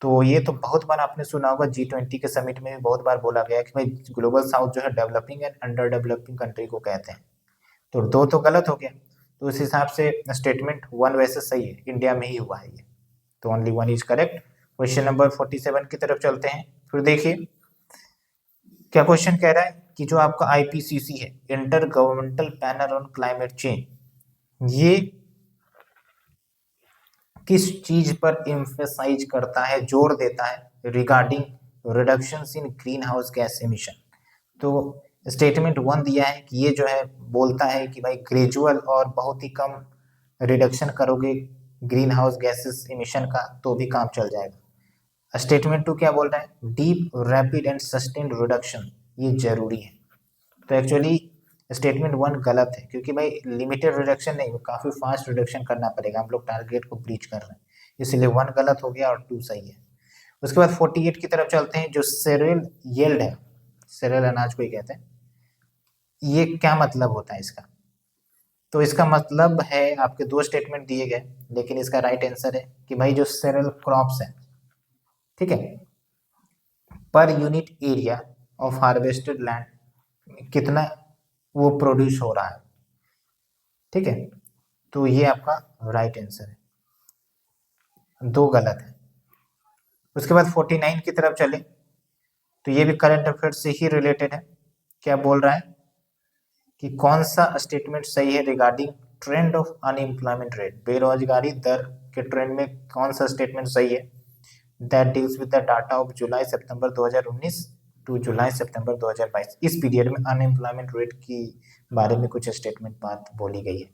तो ये तो बहुत बार आपने सुना होगा, G20 के समिट में भी बहुत बार बोला गया कि भाई ग्लोबल साउथ जो है developing and under developing country को कहते हैं। तो दो तो गलत हो गया, तो उस हिसाब से स्टेटमेंट 1 वैसे सही है, इंडिया में ही हुआ है ये, तो only 1 is correct. Question number 47 की तरफ चलते हैं। फिर देखिए क्या क्वेश्चन कह रहा है कि जो आपका IPCC है, inter governmental panel on climate change, ये किस चीज पर एम्फेसाइज करता है, जोर देता है रिगार्डिंग रिडक्शंस इन ग्रीन हाउस गैस एमिशन। तो स्टेटमेंट 1 दिया है कि ये जो है बोलता है कि भाई ग्रेजुअल और बहुत ही कम रिडक्शन करोगे ग्रीन हाउस गैसेस एमिशन का तो भी काम चल जाएगा। स्टेटमेंट 2 क्या बोल रहा है? Deep rapid and sustained reduction ये जरूरी है। तो एक्चुअली स्टेटमेंट 1 गलत है, क्योंकि भाई लिमिटेड रिडक्शन नहीं, काफी फास्ट रिडक्शन करना पड़ेगा, हम लोग टारगेट को ब्रीच कर रहे हैं, इसलिए 1 गलत हो गया और 2 सही है। उसके बाद 48 की तरफ चलते हैं। जो सेरेल येल्ड है, सेरेल अनाज को ही कहते हैं, ये क्या मतलब होता है इसका? तो इसका मतलब है, आपके दो स्टेटमेंट दिए गए, लेकिन इसका राइट आंसर है कि भाई जो सेरेल क्रॉप्स है, ठीक है, per unit area of harvested land कितना वो प्रोड्यूस हो रहा है, ठीक है। तो ये आपका राइट आंसर है, 2 गलत है। उसके बाद 49 की तरफ चले तो ये भी करंट अफेयर से ही रिलेटेड है। क्या बोल रहा है कि कौन सा स्टेटमेंट सही है regarding trend of unemployment rate, बेरोजगारी दर के ट्रेंड में कौन सा स्टेटमेंट सही है? That deals with the data of जुलाई सितंबर 2019 टू जुलाई सितंबर 2022। इस पीरियड में अनएम्प्लॉयमेंट रेट की बारे में कुछ स्टेटमेंट बात बोली गई है।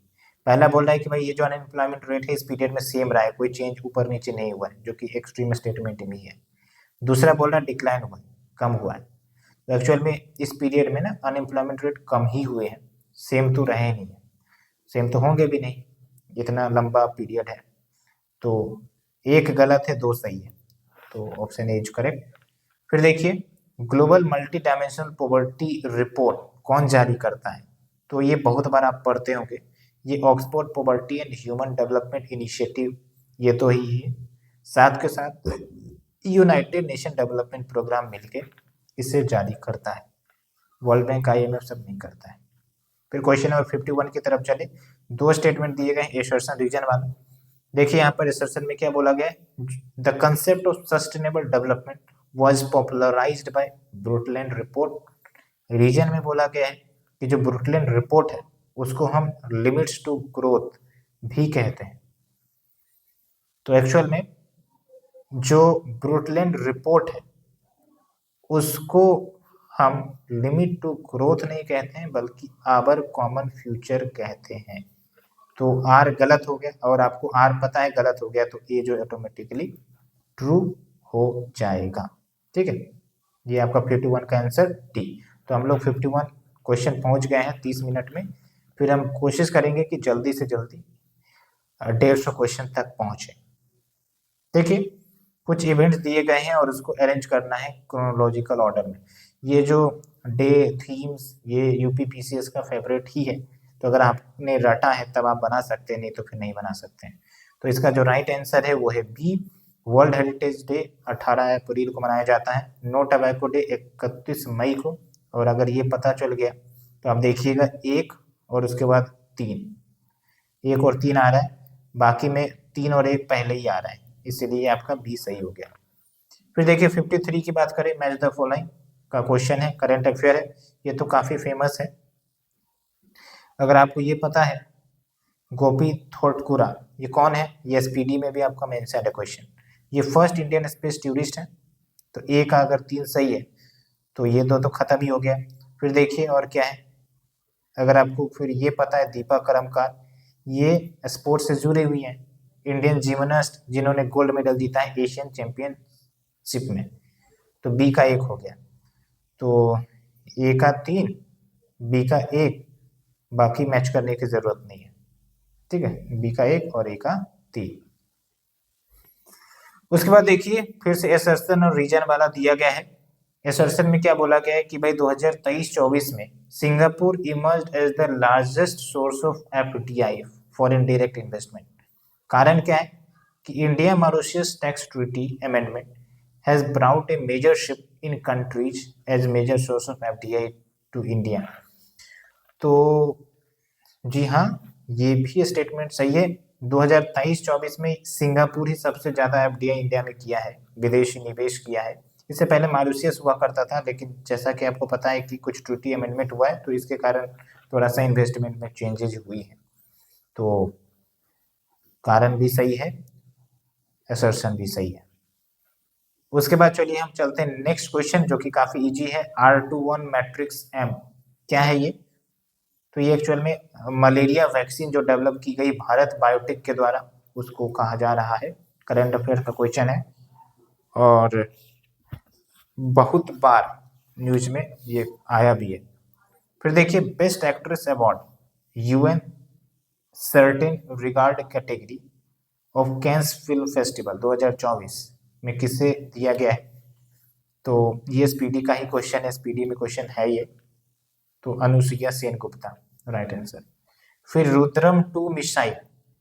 पहला बोल रहा है कि भाई ये जो अनएम्प्लॉयमेंट रेट है इस पीरियड में सेम रहा है, कोई चेंज ऊपर नीचे नहीं हुआ है, जो कि एक्सट्रीम स्टेटमेंट नहीं है। दूसरा बोल रहा है डिक्लाइन हुआ है, कम हुआ है। तो एक्चुअल में इस पीरियड में ना अनएम्प्लॉयमेंट रेट कम ही हुए हैं, सेम तो रहे नहीं है, सेम तो होंगे भी नहीं, इतना लंबा पीरियड है। तो एक गलत है, दो सही है, तो ऑप्शन ए इज करेक्ट। फिर देखिए, global multi dimensional poverty report कौन जारी करता है? तो ये बहुत बार आप पढ़ते होंगे, ये Oxford poverty and human development initiative, ये तो ही है, साथ के साथ यूनाइटेड नेशन डेवलपमेंट प्रोग्राम मिलके इसे जारी करता है, वर्ल्ड बैंक IMF सब नहीं करता है। फिर क्वेश्चन नंबर 51 की तरफ चले, दो स्टेटमेंट दिए गए एसर्शन रीजन वाला। देखिए यहाँ पर एसर्शन में क्या बोला गया है, the concept of sustainable development was popularized by Brundtland report. Reason में बोला गया है कि जो ब्रुटलैंड रिपोर्ट है उसको हम लिमिट्स टू ग्रोथ भी कहते हैं। तो एक्चुअल में जो ब्रुटलैंड रिपोर्ट है उसको हम लिमिट टू ग्रोथ नहीं कहते हैं, बल्कि आवर कॉमन फ्यूचर कहते हैं। तो आर गलत हो गया, और आपको आर पता है गलत हो गया, तो ए जो ऑटोमेटिकली ट्रू हो जाएगा। ठीक है, ये आपका 51 का आंसर डी। तो हम लोग 51 क्वेश्चन पहुंच गए हैं 30 मिनट में। फिर हम कोशिश करेंगे कि जल्दी से जल्दी 150 क्वेश्चन तक पहुंचे। देखिए, कुछ इवेंट्स दिए गए हैं और उसको अरेंज करना है क्रोनोलॉजिकल ऑर्डर में। ये जो डे थीम्स, ये UPPCS का फेवरेट ही है, तो अगर आपने रटा है तब आप बना सकते हैं, नहीं तो फिर नहीं बना सकते हैं। तो इसका जो राइट आंसर है वो है बी, वर्ल्ड हेरिटेज डे 18 अप्रैल को मनाया जाता है, नो टबैको डे 31 मई को। और अगर ये पता चल गया तो आप देखिएगा एक और उसके बाद तीन, एक और तीन आ रहा है, बाकी में तीन और एक पहले ही आ रहा है, इसलिए आपका बी सही हो गया। फिर देखिए 53 की बात करें, मैच द फॉलोइंग का क्वेश्चन है, करंट अफेयर है, ये तो काफी फेमस है। अगर आपको ये पता है गोपी थोटकुरा ये कौन है, ये SPD में भी आपका मेंशन है क्वेश्चन, ये फर्स्ट इंडियन स्पेस टूरिस्ट है। तो ए का अगर तीन सही है तो ये दो तो खत्म ही हो गया। फिर देखिए और क्या है, अगर आपको फिर ये पता है दीपा करमकार, ये स्पोर्ट्स से जुड़ी हुई हैं, इंडियन जिम्नास्ट जिन्होंने गोल्ड मेडल जीता है एशियन चैंपियनशिप में। तो बी का एक हो गया, तो ए का तीन, बी का एक, बाकी मैच करने की जरूरत नहीं है। ठीक है, बी का एक और ए का तीन। उसके बाद देखिए फिर से एसर्शन और रीजन वाला दिया गया है। एसर्शन में क्या बोला गया है कि भाई 2023-24 में Singapore emerged as the largest source of FDI, foreign direct investment. कारण क्या है कि India Mauritius tax treaty amendment has brought a major shift in countries as major source of FDI to India. तो जी हाँ, ये भी स्टेटमेंट सही है। 2023-24 में सिंगापुर ही सबसे ज्यादा FDI इंडिया में किया है, विदेशी निवेश किया है। इससे पहले मॉरिशस हुआ करता था, लेकिन जैसा कि आपको पता है कि कुछ ट्रीटी अमेंडमेंट हुआ है, तो इसके कारण थोड़ा सा इन्वेस्टमेंट में चेंजेस हुई है। तो कारण भी सही है, असर्शन भी सही है। उसके बाद चलिए हम चलते हैं नेक्स्ट क्वेश्चन, जो कि काफी इजी है। R21 मैट्रिक्स M क्या है ये? तो ये एक्चुअल में मलेरिया वैक्सीन जो डेवलप की गई भारत बायोटेक के द्वारा, उसको कहा जा रहा है। करंट अफेयर का क्वेश्चन है और बहुत बार न्यूज में ये आया भी है। फिर देखिए best actress award UN certain regard category of Cannes film festival 2024 में किसे दिया गया है? तो ये SPD का ही क्वेश्चन है, SPD में क्वेश्चन है ये। तो अनुसुईया सेन गुप्ता राइट आंसर। फिर रुद्रम 2 मिसाइल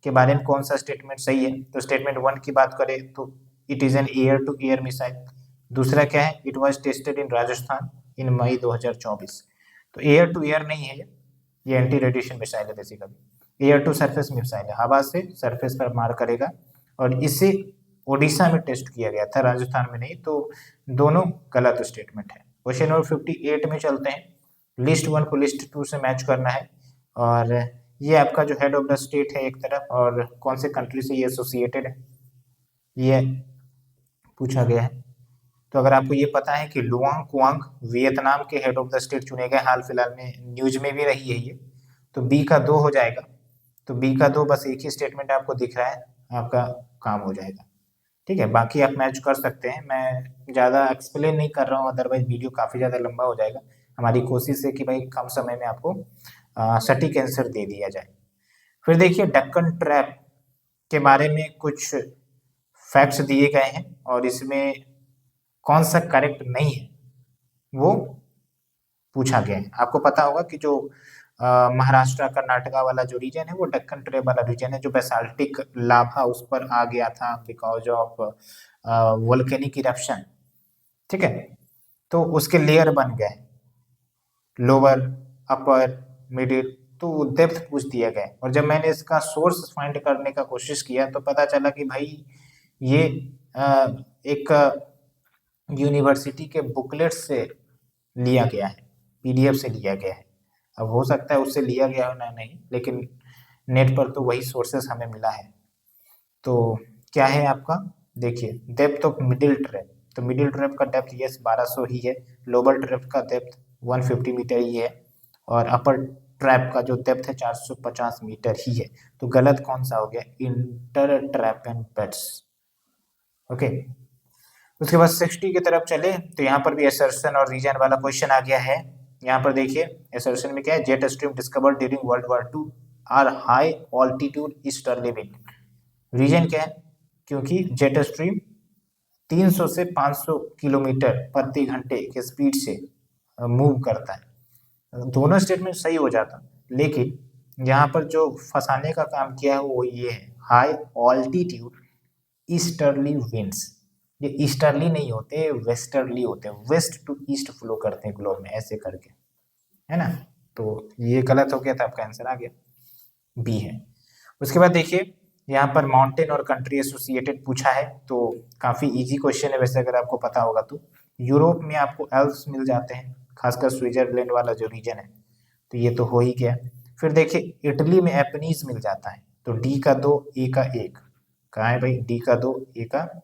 के बारे में कौन सा स्टेटमेंट सही है? तो स्टेटमेंट 1 की बात करें तो it is an air to air missile. दूसरा क्या है? It was tested in Rajasthan in मई 2024। तो एयर टू एयर नहीं है ये एंटी रेडिएशन मिसाइल है basically. Air to surface missile है, हवा से सरफेस पर मार करेगा, और इसे ओडिशा में टेस्ट किया गया था, राजस्थान में नहीं। तो दोनों गलत स्टेटमेंट है। क्वेश्चन नंबर 58 में चलते हैं। लिस्ट 1 को लिस्ट 2 से मैच करना है, और ये आपका जो हेड ऑफ द स्टेट है एक तरफ, और कौन से कंट्री से ये एसोसिएटेड है ये पूछा गया है। तो अगर आपको ये पता है कि लुआंग कुआंग वियतनाम के हेड ऑफ द स्टेट चुने गए, हाल फिलहाल में न्यूज में भी रही है ये, तो बी का 2 हो जाएगा। तो बी का 2 बस एक ही स्टेटमेंट आपको दिख रहा है, आपका काम हो जाएगा। ठीक है, बाकी आप मैच कर सकते हैं, मैं ज़्यादा एक्सप्लेन नहीं कर रहा हूँ, अदरवाइज वीडियो काफ़ी ज़्यादा लंबा हो जाएगा। हमारी कोशिश है कि भाई कम समय में आपको सटीक आंसर दे दिया जाए। फिर देखिए डक्कन ट्रैप के बारे में कुछ फैक्ट्स दिए गए हैं और इसमें कौन सा करेक्ट नहीं है वो पूछा गया है। आपको पता होगा कि जो महाराष्ट्र कर्नाटका वाला जो रीजन है वो डक्कन ट्रेप वाला रीजन है, जो बेसाल्टिक लावा उस पर आ गया था बिकॉज ऑफ वोल्केनिक इरप्शन। ठीक है, तो उसके लेयर बन गए, लोअर, अपर, मिडिल, तो डेप्थ पूछ दिया गया। और जब मैंने इसका सोर्स फाइंड करने का कोशिश किया तो पता चला कि भाई ये एक यूनिवर्सिटी के बुकलेट से लिया गया है, पीडीएफ से लिया गया है। अब हो सकता है उससे लिया गया हो ना नहीं, लेकिन नेट पर तो वही सोर्सेस हमें मिला है। तो क्या है आपका, देखिए डेप्थ ऑफ मिडिल ट्रैप, तो मिडिल ट्रैप का डेप्थ यस 1200 ही है, लोअर ट्रैप का डेप्थ 150 मीटर ही है, और अपर ट्रैप का जो डेप्थ है 450 मीटर ही है। तो गलत कौन सा हो गया, inter trap and beds. Okay, उसके बाद 60 की तरफ चले तो यहाँ पर भी असर्शन और रीजन वाला क्वेश्चन आ गया है। यहाँ पर देखिए असर्शन में क्या है, jet stream discovered during world war two are high altitude easterly wind. Reason क्या है, क्योंकि जेट स्ट्रीम 300 से 500 किलोमीटर प्रति घंटे के स्पीड से मूव करता है। दोनों स्टेटमेंट सही हो जाता, लेकिन यहाँ पर जो फंसाने का काम किया है वो ये है, हाई ऑल्टीट्यूड ईस्टर्ली विंड्स। ये ईस्टर्ली नहीं होते, वेस्टर्ली होते हैं, वेस्ट टू ईस्ट फ्लो करते हैं ग्लोब में ऐसे करके, है ना। तो ये गलत हो गया था, आपका आंसर आ गया बी है। उसके बाद देखिए यहाँ पर माउंटेन और कंट्री एसोसिएटेड पूछा है, तो काफी इजी क्वेश्चन है वैसे, अगर आपको पता होगा तो। यूरोप में आपको एल्प्स मिल जाते हैं, खासकर स्विट्जरलैंड वाला जो रीजन है, तो ये तो हो ही गया। फिर देखिए इटली में एपनीज मिल जाता है, तो डी का 2 ए का 1, कहाँ है भाई, डी का 2 ए का,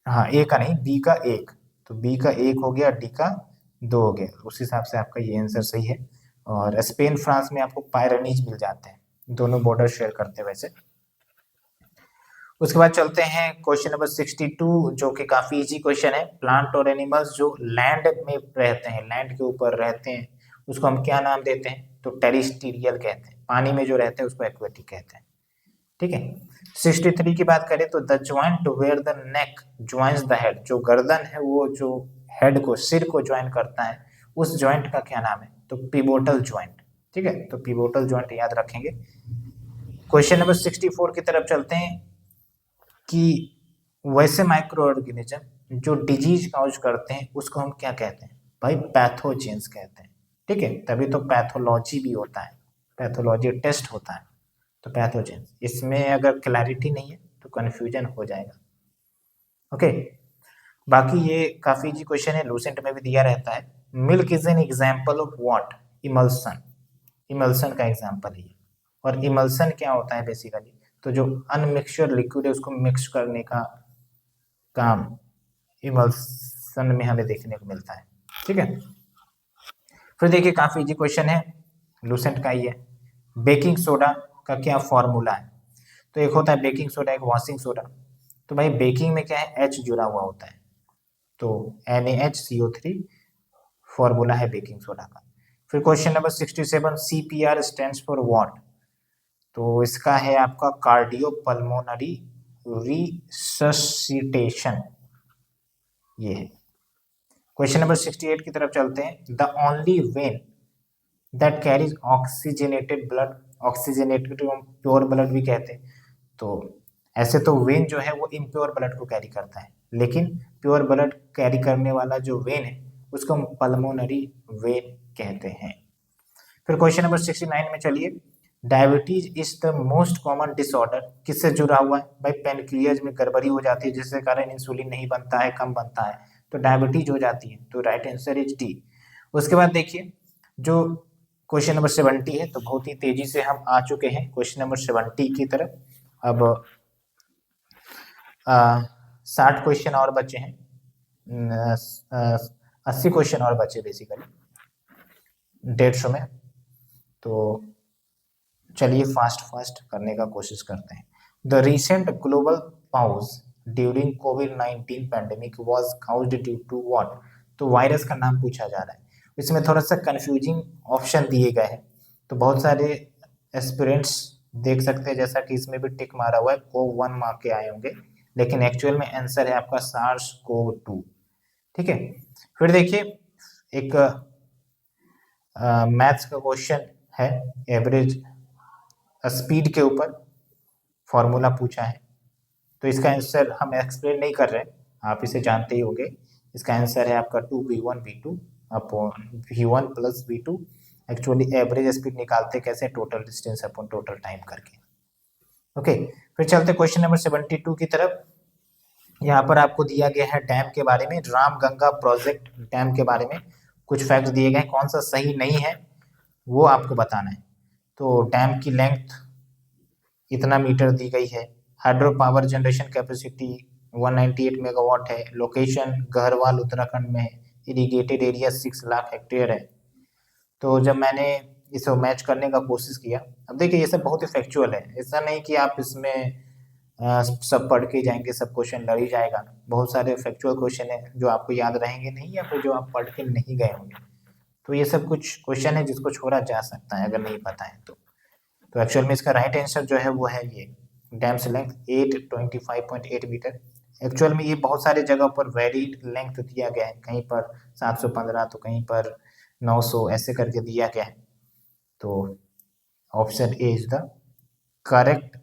हाँ ए का नहीं बी का 1, तो बी का 1 हो गया, डी का 2 हो गया, उस हिसाब से आपका ये आंसर सही है। और स्पेन फ्रांस में आपको पायरेनीज मिल जाते हैं, दोनों बॉर्डर शेयर करते हैं वैसे। उसके बाद चलते हैं क्वेश्चन नंबर 62, जो कि काफी इजी क्वेश्चन है। प्लांट और एनिमल्स जो लैंड में रहते हैं, लैंड के ऊपर रहते हैं, उसको हम क्या नाम देते हैं, तो टेरिस्टीरियल कहते हैं। पानी में जो रहते हैं उसको एक्वेटिक कहते हैं। ठीक है, 63 की बात करें तो the joint where the neck joins the head, जो गर्दन है वो जो हेड को, सिर को ज्वाइन करता है, उस ज्वाइंट का क्या नाम है, तो पिवोटल ज्वाइंट। ठीक है, तो पिवोटल ज्वाइंट याद रखेंगे। क्वेश्चन नंबर 64 की तरफ चलते हैं कि वैसे माइक्रो ऑर्गेनिज्म जो डिजीज काउज करते हैं उसको हम क्या कहते हैं, भाई पैथोजेंस कहते हैं। ठीक है, तभी तो पैथोलॉजी भी होता है, पैथोलॉजी टेस्ट होता है, तो पैथोजेंस। इसमें अगर क्लैरिटी नहीं है तो कंफ्यूजन हो जाएगा। ओके, बाकी ये काफी इजी क्वेश्चन है, लूसेंट में भी दिया रहता है। Milk is an example of what, emulsion, emulsion का एग्जाम्पल है। और इमल्सन क्या होता है बेसिकली, तो जो अनमिक्सचर लिक्विड है उसको मिक्स करने का काम इमल्सन में हमें देखने को मिलता है। ठीक है, फिर देखिए काफी इजी क्वेश्चन है, लूसेंट का ही है। बेकिंग सोडा का क्या फॉर्मूला है, तो एक होता है बेकिंग सोडा, एक वॉशिंग सोडा। तो भाई बेकिंग में क्या है, एच जुड़ा हुआ होता है, तो NaHCO3 फॉर्मूला है बेकिंग सोडा का। फिर question number 67, CPR stands for what, तो इसका है आपका कार्डियो पल्मोनरी रिससिटेशन, ये है। क्वेश्चन नंबर 68 की तरफ चलते हैं, the only when that carries oxygenated blood, oxygenated pure blood भी कहते हैं। तो ऐसे तो वेन जो है वो इम्प्योर ब्लड को कैरी करता है, लेकिन प्योर ब्लड कैरी करने वाला जो वेन है उसको हम पल्मोनरी वेन कहते हैं। फिर क्वेश्चन नंबर 69 में चलिए, diabetes is the most common disorder, किससे जुड़ा हुआ है, भाई पेनक्रियाज में गड़बड़ी हो जाती है जिसके कारण इंसुलिन नहीं बनता है, कम बनता है, तो डायबिटीज हो जाती है, तो राइट आंसर इज डी। उसके बाद देखिए जो क्वेश्चन नंबर 70 है, तो बहुत ही तेजी से हम आ चुके हैं क्वेश्चन नंबर 70 की तरफ। अब 60 क्वेश्चन और बचे हैं, 80 क्वेश्चन और बचे बेसिकली 150 में। तो चलिए फास्ट फास्ट करने का कोशिश करते हैं। The recent global pause during कोविड-19 pandemic was caused due to what? तो वायरस का नाम पूछा जा रहा है। इसमें थोड़ा सा कंफ्यूजिंग ऑप्शन दिए गए हैं, तो बहुत सारे एस्पिरेंट्स देख सकते हैं, जैसा कि इसमें भी टिक मारा हुआ है, कोव 1 मार्क के आए होंगे, लेकिन एक्चुअल में आंसर है आपका सार्स कोव 2। ठीक है, फिर देखिए एक मैथ्स का क्वेश्चन है, एवरेज स्पीड के ऊपर फॉर्मूला पूछा है। तो इसका आंसर हम एक्सप्लेन नहीं कर रहे, आप इसे जानते ही होंगे। इसका आंसर है आपका 2v1v2 upon v1 plus v2। Actually average speed निकालते कैसे? Total distance upon total time करके। ओके, फिर चलते क्वेश्चन नंबर 72 की तरफ। यहाँ पर आपको दिया गया है डैम के बारे में, रामगंगा प्रोजेक्ट डैम के बारे में कुछ फैक्ट दिए गए हैं, कौन सा सही नहीं है वो आपको बताना है। तो डैम की लेंथ इतना मीटर दी गई है, hydro power generation capacity 198 megawatt है, लोकेशन गढ़वाल उत्तराखंड में है, इरिगेटेड एरिया 6 लाख हेक्टेयर है। तो जब मैंने इसे मैच करने का कोशिश किया, अब देखिए ये सब बहुत ही फैक्चुअल है, ऐसा नहीं कि आप इसमें सब पढ़ के जाएंगे, सब क्वेश्चन लड़ ही जाएगा। बहुत सारे फैक्चुअल क्वेश्चन है जो आपको याद रहेंगे नहीं, या फिर जो आप पढ़ के नहीं गए होंगे। तो ये सब कुछ क्वेश्चन है जिसको छोड़ा जा सकता है अगर नहीं पता है तो एक्चुअल में इसका राइट आंसर जो है वो है ये, डैम से लेंथ 825.8 मीटर। एक्चुअल में ये बहुत सारे जगह पर वेरीड लेंथ दिया गया है, कहीं पर 715 तो कहीं पर 900 ऐसे करके दिया गया है। तो option A is the correct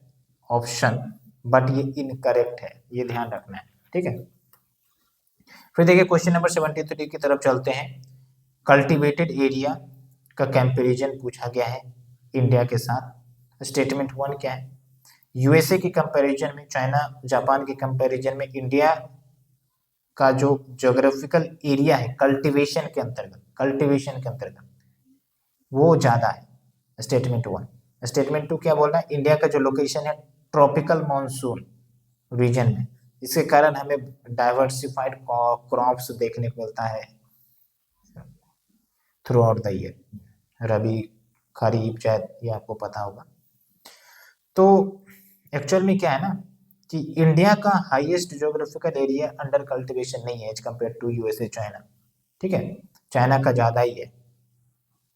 option, but ये इनकरेक्ट है, ये ध्यान रखना है। ठीक है, फिर देखिए क्वेश्चन नंबर 73 की तरफ चलते हैं। कल्टीवेटेड एरिया का कंपैरिजन पूछा गया है इंडिया के साथ। स्टेटमेंट 1 क्या है? यूएसए के कंपैरिजन में, चाइना जापान के कंपैरिजन में इंडिया का जो ज्योग्राफिकल एरिया है कल्टीवेशन के अंतर्गत वो ज्यादा है। स्टेटमेंट 1। स्टेटमेंट 2 क्या बोल रहा है? इंडिया का जो लोकेशन है ट्रॉपिकल मानसून रीजन में, इसके कारण हमें डाइवर्सिफाइड क्रॉप्स देखने को मिलता है थ्रू आउट द ईयर, रबी खरीफ जायद, ये आपको पता होगा। तो एक्चुअल में क्या है ना कि इंडिया का highest geographical area under cultivation नहीं है as compare to USA China. ठीक है, चाइना का ज़्यादा ही है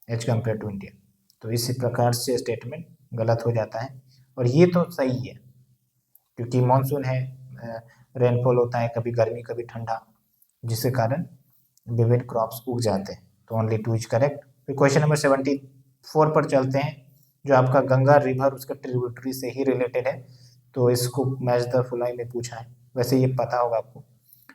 एज कम्पेयर टू इंडिया। तो इसी प्रकार से स्टेटमेंट गलत हो जाता है, और ये तो सही है क्योंकि मानसून है, रेनफॉल होता है, कभी गर्मी कभी ठंडा, जिसके कारण विभिन्न क्रॉप्स उग जाते हैं। तो ओनली 2 इज करेक्ट। फिर क्वेश्चन नंबर 74 पर चलते हैं, जो आपका गंगा रिवर उसका ट्रिब्यूटरी से ही रिलेटेड है। तो इसको मैच द फॉलोइंग में पूछा है, वैसे ये पता होगा आपको।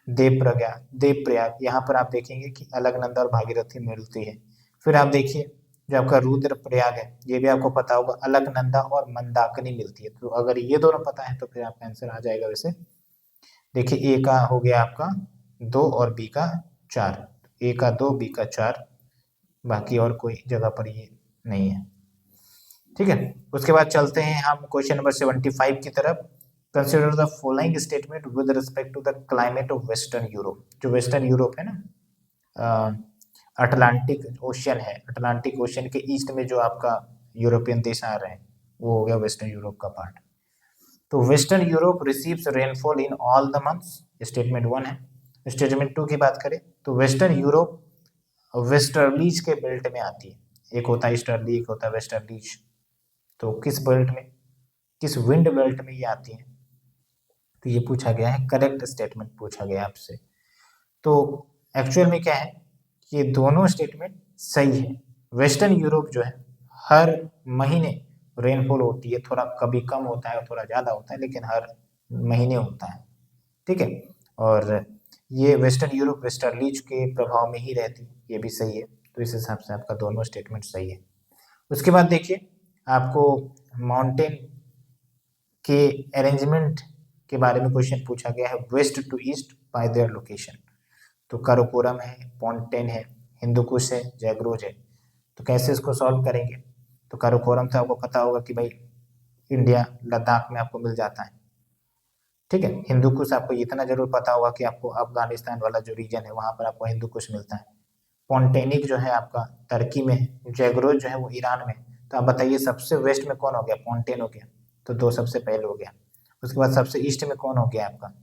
देवप्रयाग, यहाँ पर आप देखेंगे कि अलकनंदा और भागीरथी मिलती है। फिर आप देखिए जो आपका रुद्रप्रयाग है, ये भी आपको पता होगा, अलकनंदा और मंदाकिनी मिलती है। तो अगर ये दोनों पता है तो फिर आपका आंसर आ जाएगा। वैसे देखिए ए का हो गया आपका 2 और बी का 4, ए का 2 बी का 4, बाकी और कोई जगह पर ये नहीं है। ठीक है, उसके बाद चलते हैं हम क्वेश्चन नंबर 75 की तरफ। Consider the following statement with respect to the climate of western Europe. जो वेस्टर्न यूरोप है ना, अटलांटिक ओशियन है, अटलांटिक ओशियन के ईस्ट में जो आपका यूरोपियन देश आ रहे हैं वो हो गया वेस्टर्न यूरोप का पार्ट। तो western Europe receives rainfall in all the months, statement 1 है। स्टेटमेंट 2 की बात करें तो वेस्टर्न यूरोप वेस्टर्लीज के बेल्ट में आती है, एक होता है ईस्टर्ली, एक होता है वेस्टर्लीज। तो किस बेल्ट में, किस विंड बेल्ट में ये आती है? तो ये पूछा गया है, करेक्ट स्टेटमेंट पूछा गया आपसे। तो एक्चुअल में क्या है कि दोनों स्टेटमेंट सही है। वेस्टर्न यूरोप जो है हर महीने रेनफॉल होती है, थोड़ा कभी कम होता है थोड़ा ज़्यादा होता है, लेकिन हर महीने होता है। ठीक है, और ये वेस्टर्न यूरोप वेस्टर्लीज के प्रभाव में ही रहती है, ये भी सही है। तो इस हिसाब से आपका दोनों स्टेटमेंट सही है। उसके बाद देखिए आपको माउंटेन के अरेंजमेंट के बारे में क्वेश्चन पूछा गया है, west to east by their location. तो काराकोरम है, पोंटेन है, हिंदुकुश है, जैग्रोज है। तो कैसे इसको सॉल्व करेंगे? तो काराकोरम तो आपको पता होगा कि भाई इंडिया लद्दाख में आपको मिल जाता है। ठीक है, हिंदुकुश आपको इतना जरूर पता होगा कि आपको अफगानिस्तान वाला जो रीजन है वहां पर आपको हिंदुकुश मिलता है। पोंटेनिक जो है आपका टर्की में है, जैग्रोज जो है वो ईरान में है। तो आप बताइए सबसे वेस्ट में कौन हो गया, पोंटेन हो गया, तो 2 सबसे पहले हो गया। उसके बाद सबसे ईस्ट में कौन हो गया आपका,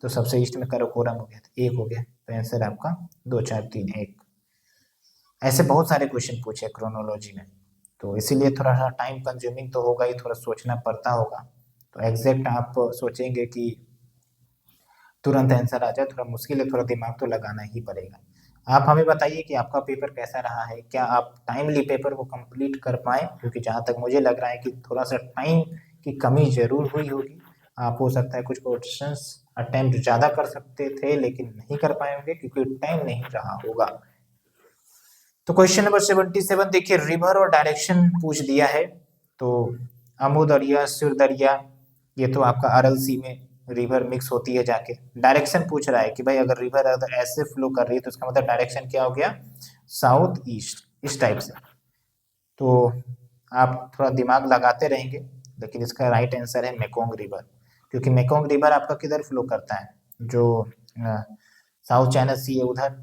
तो सबसे ईस्ट में कराकोरम हो गया, तो 1 हो गया, तो आंसर आपका 2 4 3 1। ऐसे बहुत सारे क्वेश्चन पूछे क्रोनोलॉजी में, तो इसीलिए थोड़ा सा टाइम कंज्यूमिंग तो होगा ही, थोड़ा सोचना पड़ता होगा। तो एग्जैक्ट आप सोचेंगे कि तुरंत आंसर आ जाए, थोड़ा मुश्किल है, थोड़ा दिमाग तो लगाना ही पड़ेगा। आप हमें बताइए कि आपका पेपर कैसा रहा है, क्या आप टाइमली पेपर को कंप्लीट कर पाए, क्योंकि जहाँ तक मुझे लग रहा है कि थोड़ा सा टाइम की कमी जरूर हुई होगी। आप हो सकता है कुछ क्वेश्चंस अटेम्प्ट ज़्यादा कर सकते थे लेकिन नहीं कर पाए होंगे क्योंकि टाइम नहीं रहा होगा। तो क्वेश्चन नंबर 77 देखिए, रिवर और डायरेक्शन पूछ दिया है। तो अमू दरिया, सिर दरिया, ये तो आपका अरल सी में रिवर मिक्स होती है जाके। डायरेक्शन पूछ रहा है कि भाई अगर रिवर अगर ऐसे फ्लो कर रही है तो उसका मतलब डायरेक्शन क्या हो गया, साउथ ईस्ट, इस टाइप से। तो आप थोड़ा दिमाग लगाते रहेंगे, लेकिन इसका राइट आंसर है मेकोंग रिवर, क्योंकि मेकोंग रिवर आपका किधर फ्लो करता है, जो साउथ चाइना सी है उधर,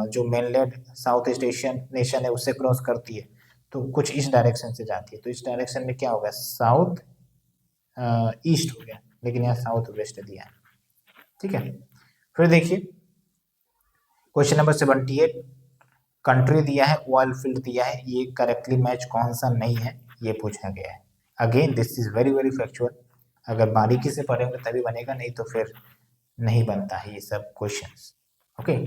जो mainland south east Asian nation है उससे क्रॉस करती है, तो कुछ इस डायरेक्शन से जाती है। तो इस डायरेक्शन में क्या होगा, साउथ ईस्ट हो गया, लेकिन यहाँ साउथ वेस्ट दिया है। ठीक है, फिर देखिए क्वेश्चन नंबर 78, कंट्री दिया है, ऑयल फील्ड दिया है, ये करेक्टली मैच कौन सा नहीं है ये पूछा गया है। Again this is very very factual, अगर बारीकी से पढ़ेंगे तभी बनेगा, नहीं तो फिर नहीं बनता है ये सब क्वेश्चंस। ओके,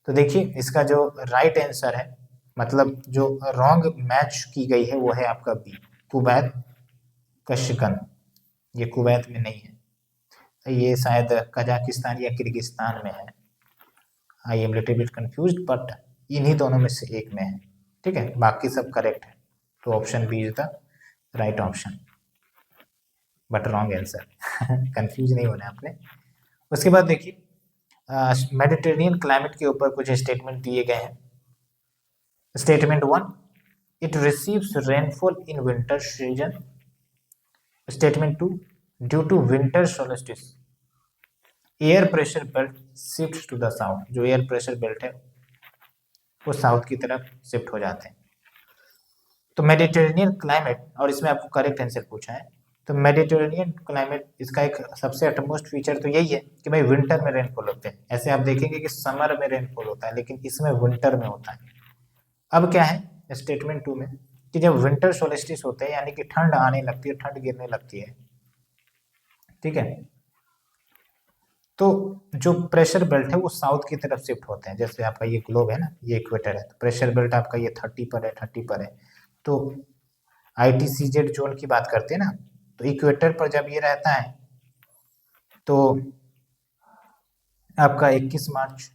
तो देखिए इसका जो राइट आंसर है, मतलब जो रॉन्ग मैच की गई है वो है आपका बी, कुवैत कशकन। ये कुवैत में नहीं है, ये शायद कजाकिस्तान या किर्गिस्तान में है। I am little bit confused, but इन्हीं दोनों में से एक में है। ठीक है, बाकी सब करेक्ट है, तो option B is the right option, but wrong answer. Confuse नहीं होना आपने। उसके बाद देखिए मेडिटेरेनियन क्लाइमेट के ऊपर कुछ स्टेटमेंट दिए गए हैं। Statement 1, it receives rainfall in winter season. Statement 2, due to winter solstice air pressure belt shift to the south, जो एयर प्रेशर बेल्ट है वो साउथ की तरफ शिफ्ट हो जाते हैं। तो मेडिटेरेनियन क्लाइमेट, और इसमें आपको करेक्ट आंसर पूछा है, तो मेडिटेरेनियन क्लाइमेट इसका एक सबसे अटमोस्ट फीचर तो यही है कि भाई विंटर में रेनफॉल होते हैं। ऐसे आप देखेंगे कि समर में रेनफॉल होता है, लेकिन इसमें विंटर में होता है। अब क्या है स्टेटमेंट 2 में, कि जब विंटर सोल्स्टिस होते हैं यानी कि ठंड आने लगती है, ठंड गिरने लगती है, ठीक है, तो जो प्रेशर बेल्ट है वो साउथ की तरफ शिफ्ट होते हैं। जैसे आपका ये ग्लोब है ना, ये इक्वेटर है, तो प्रेशर बेल्ट आपका ये 30 पर है, 30 पर है। तो ITCZ जोन की बात करते हैं ना, तो इक्वेटर पर जब ये रहता है तो आपका 21 मार्च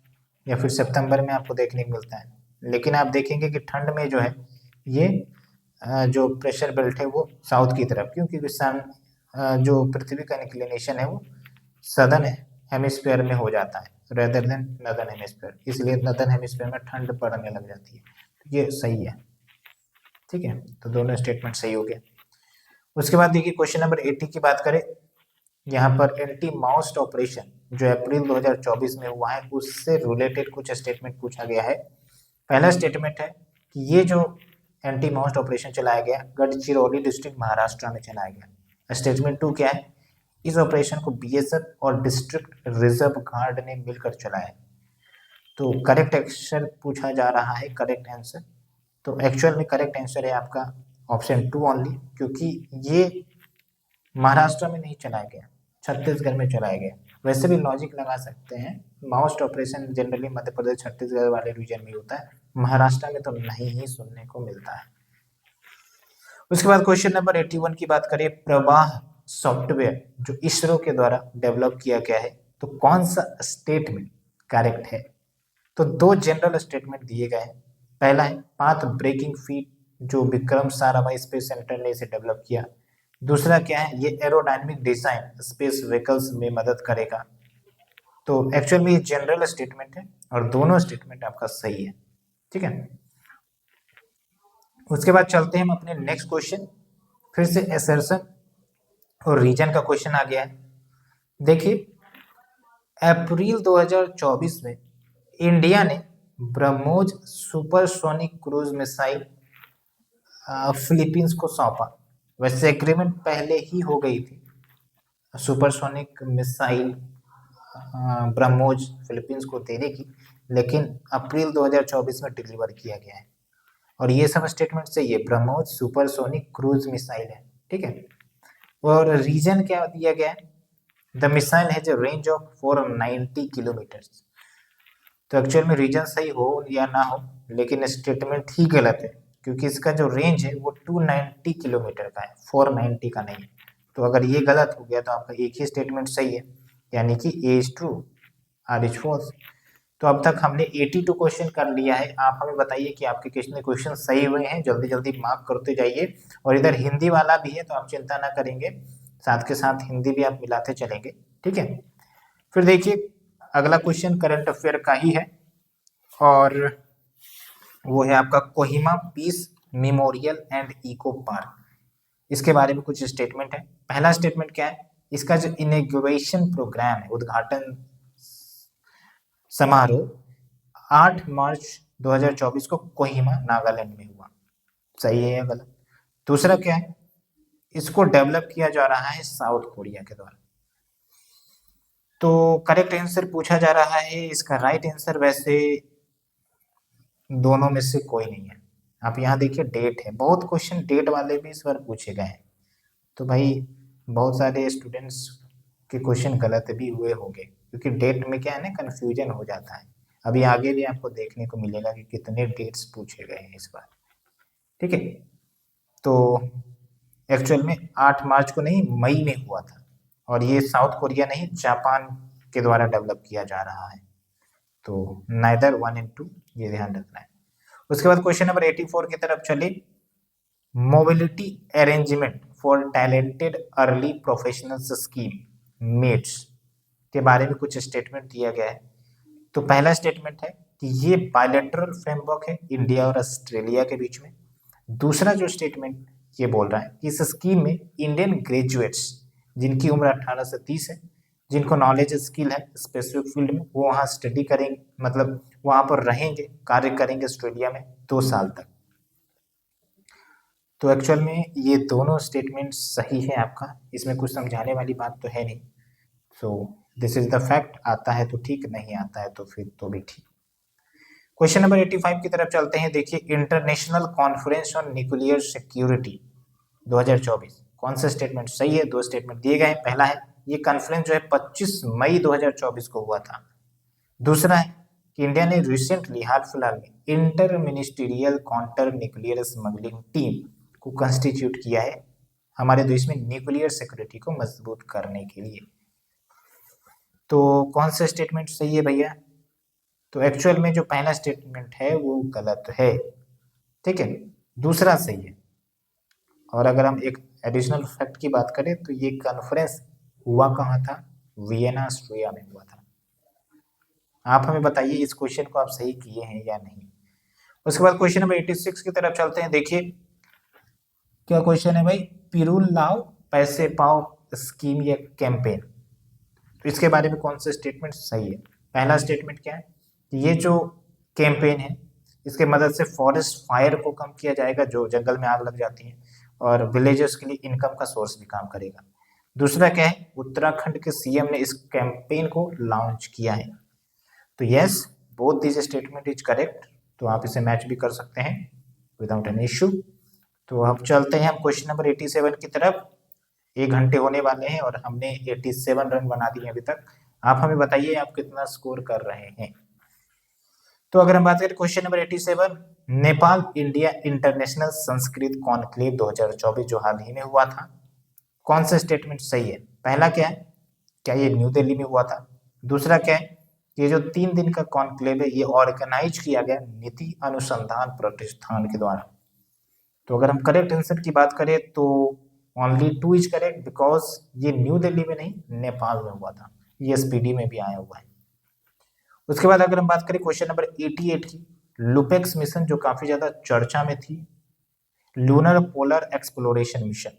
या फिर सितंबर में आपको देखने को मिलता है। लेकिन आप देखेंगे कि ठंड में जो है ये जो प्रेशर बेल्ट है वो साउथ की तरफ, क्योंकि सन जो पृथ्वी का इंक्लिनेशन है वो सदर्न हेमिस्फीयर में हो जाता है रेदर देन नदर्न हेमिस्फीयर, इसलिए नदर्न हेमिस्फीयर में ठंड पड़ने लग जाती है। तो ये सही है। ठीक है, तो दोनों स्टेटमेंट सही हो गए। उसके बाद देखिए क्वेश्चन नंबर 80 की बात करें, यहाँ पर एंटी माओस्ट ऑपरेशन जो अप्रैल 2024 में हुआ है उससे रिलेटेड कुछ स्टेटमेंट पूछा गया है। पहला स्टेटमेंट है कि ये जो एंटी माओस्ट ऑपरेशन चलाया गया गढ़चिरौली डिस्ट्रिक्ट महाराष्ट्र में चलाया गया। स्टेटमेंट 2 क्या है, इस ऑपरेशन को BSF और डिस्ट्रिक्ट रिजर्व गार्ड ने मिलकर चलाया। तो करेक्ट आंसर पूछा जा रहा है, करेक्ट आंसर, तो एक्चुअल में करेक्ट आंसर है आपका ऑप्शन 2 ओनली, क्योंकि ये महाराष्ट्र में नहीं चलाया गया, छत्तीसगढ़ में चलाया गया। वैसे भी लॉजिक लगा सकते हैं, Maoist operation generally Madhya Pradesh Chhattisgarh वाले रीजन में होता है, महाराष्ट्र में तो नहीं ही सुनने को मिलता है। उसके बाद क्वेश्चन नंबर 81 की बात करें, प्रवाह सॉफ्टवेयर जो इसरो के द्वारा डेवलप किया गया है, तो कौन सा स्टेट में करेक्ट है। तो 2 जनरल स्टेटमेंट दिए गए हैं। पहला है पाथ ब्रेकिंग फीट, जो विक्रम साराभाई स्पेस सेंटर ने इसे डेवलप किया। दूसरा क्या है, ये एरोडायनेमिक डिजाइन स्पेस व्हीकल्स में मदद करेगा। तो एक्चुअल में ये जनरल स्टेटमेंट है और दोनों स्टेटमेंट आपका सही है। ठीक है, उसके बाद चलते हैं हम अपने नेक्स्ट क्वेश्चन, फिर से एसर्शन और रीजन का क्वेश्चन आ गया है। देखिए अप्रैल 2024 में इंडिया ने BrahMos supersonic cruise missile Philippines को सौंपा। वैसे एग्रीमेंट पहले ही हो गई थी, सुपरसोनिक मिसाइल ब्रह्मोस फिलीपींस को देने की, लेकिन अप्रैल 2024 में डिलीवर किया गया है। और ये सब स्टेटमेंट सही है, ब्रह्मोस सुपरसोनिक क्रूज मिसाइल है, ठीक है। और रीजन क्या दिया गया है, the missile has a range of 490 kilometres. तो एक्चुअल में रीजन सही हो या ना हो, लेकिन स्टेटमेंट ही गलत है, क्योंकि इसका जो रेंज है वो 290 किलोमीटर का है, 490 का नहीं है। तो अगर ये गलत हो गया तो आपका एक ही स्टेटमेंट सही है, यानी कि A is true, R is false. तो अब तक हमने 82 क्वेश्चन कर लिया है। आप हमें बताइए कि आपके कितने क्वेश्चन सही हुए हैं, जल्दी जल्दी मार्क करते जाइए। और इधर हिंदी वाला भी है, तो आप चिंता ना करेंगे, साथ के साथ हिंदी भी आप मिलाते चलेंगे, ठीक है। फिर देखिए अगला क्वेश्चन करंट अफेयर का ही है, और वो है आपका Kohima peace memorial and eco park. इसके बारे में कुछ स्टेटमेंट है। पहला स्टेटमेंट क्या है, इसका जो इनॉग्रेशन प्रोग्राम है, उद्घाटन समारोह 8 मार्च 2024 को कोहिमा नागालैंड में हुआ। सही है या गलत? दूसरा क्या है, इसको डेवलप किया जा रहा है साउथ कोरिया के द्वारा। तो करेक्ट आंसर पूछा जा रहा है, इसका राइट आंसर वैसे दोनों में से कोई नहीं है। आप यहाँ देखिए डेट है, बहुत क्वेश्चन डेट वाले भी इस बार पूछे गए हैं, तो भाई बहुत सारे स्टूडेंट्स के क्वेश्चन गलत भी हुए होंगे, क्योंकि डेट में क्या है ना, कंफ्यूजन हो जाता है। अभी आगे भी आपको देखने को मिलेगा कि कितने डेट्स पूछे गए हैं इस बार, ठीक है। तो एक्चुअल में 8 मार्च को नहीं, मई में हुआ था, और ये साउथ कोरिया नहीं, जापान के द्वारा डेवलप किया जा रहा है। तो नाइदर 1 एंड 2, ये ध्यान रखना है। उसके बाद क्वेश्चन नंबर 84 की तरफ चले। Mobility arrangement for talented early professionals scheme MATES के बारे में कुछ स्टेटमेंट दिया गया है। तो पहला स्टेटमेंट है कि ये बायलैटरल फ्रेमवर्क है इंडिया और ऑस्ट्रेलिया के बीच में। दूसरा जो स्टेटमेंट ये बोल रहा है कि इस स्कीम में इंडियन ग्रेजुएट्स जिनकी उम्र 18 से 30 है, जिनको नॉलेज स्किल है स्पेसिफिक फील्ड में, वो वहाँ स्टडी करेंगे, मतलब वहाँ पर रहेंगे, कार्य करेंगे ऑस्ट्रेलिया में 2 साल तक। तो एक्चुअल में ये दोनों स्टेटमेंट सही है आपका, इसमें कुछ समझाने वाली बात तो है नहीं। So this is the fact, आता है तो ठीक, नहीं आता है तो फिर तो भी ठीक। क्वेश्चन नंबर 85 की तरफ चलते हैं। देखिए international conference on nuclear security 2024, कौन सा स्टेटमेंट सही है? दो स्टेटमेंट दिए गए हैं। पहला है ये कॉन्फ्रेंस जो है 25 मई 2024 को हुआ था। दूसरा है कि इंडिया ने रिसेंटली हाल फिलहाल में inter ministerial counter nuclear smuggling team को कंस्टिट्यूट किया है हमारे देश में न्यूक्लियर सिक्योरिटी को मजबूत करने के लिए। तो कौन सा स्टेटमेंट सही है भैया? तो एक्चुअल में जो पहला स्टेटमेंट है वो गलत है, ठीक है, दूसरा सही है। और अगर हम एक एडिशनल फैक्ट की बात करें तो ये कॉन्फ्रेंस हुआ कहाँ था? वियना ऑस्ट्रिया में हुआ था। आप हमें बताइए इस क्वेश्चन को आप सही किए हैं या नहीं। उसके बाद क्वेश्चन नंबर 86 की तरफ चलते हैं। देखिए क्या क्वेश्चन है भाई, पिरूल लाओ पैसे पाओ स्कीम या कैंपेन, तो इसके बारे में कौन सा स्टेटमेंट सही है? पहला स्टेटमेंट क्या है, ये जो कैंपेन है इसके मदद से फॉरेस्ट फायर को कम किया जाएगा, जो जंगल में आग लग जाती है, और विलेजर्स के लिए इनकम का सोर्स भी काम करेगा। दूसरा क्या है, उत्तराखंड के सीएम ने इस कैंपेन को लॉन्च किया है। तो yes, both this statement is correct, तो आप इसे मैच भी कर सकते हैं विदाउट एनी इश्यू। तो अब चलते हैं हम क्वेश्चन नंबर 87 की तरफ। 1 घंटे होने वाले हैं और हमने 87 रन बना दिए अभी तक। आप हमें बताइए आप कितना स्कोर कर रहे हैं। तो अगर हम बात करें question number 87, Nepal India international Sanskrit conclave 2024 जो हाल ही में हुआ था, कौन सा स्टेटमेंट सही है? पहला क्या है, क्या ये न्यू दिल्ली में हुआ था? दूसरा क्या है, ये जो 3 दिन का कॉन्क्लेव है ये ऑर्गेनाइज किया गया नीति अनुसंधान प्रतिष्ठान के द्वारा। तो अगर हम करेक्ट आंसर की बात करें तो ओनली 2 इज करेक्ट, बिकॉज ये न्यू दिल्ली में नहीं नेपाल में हुआ था, ये एसपीडी में भी आया हुआ है। उसके बाद अगर हम बात करें क्वेश्चन नंबर 88 की, लुपेक्स मिशन जो काफी ज्यादा चर्चा में थी, लूनर पोलर एक्सप्लोरेशन मिशन,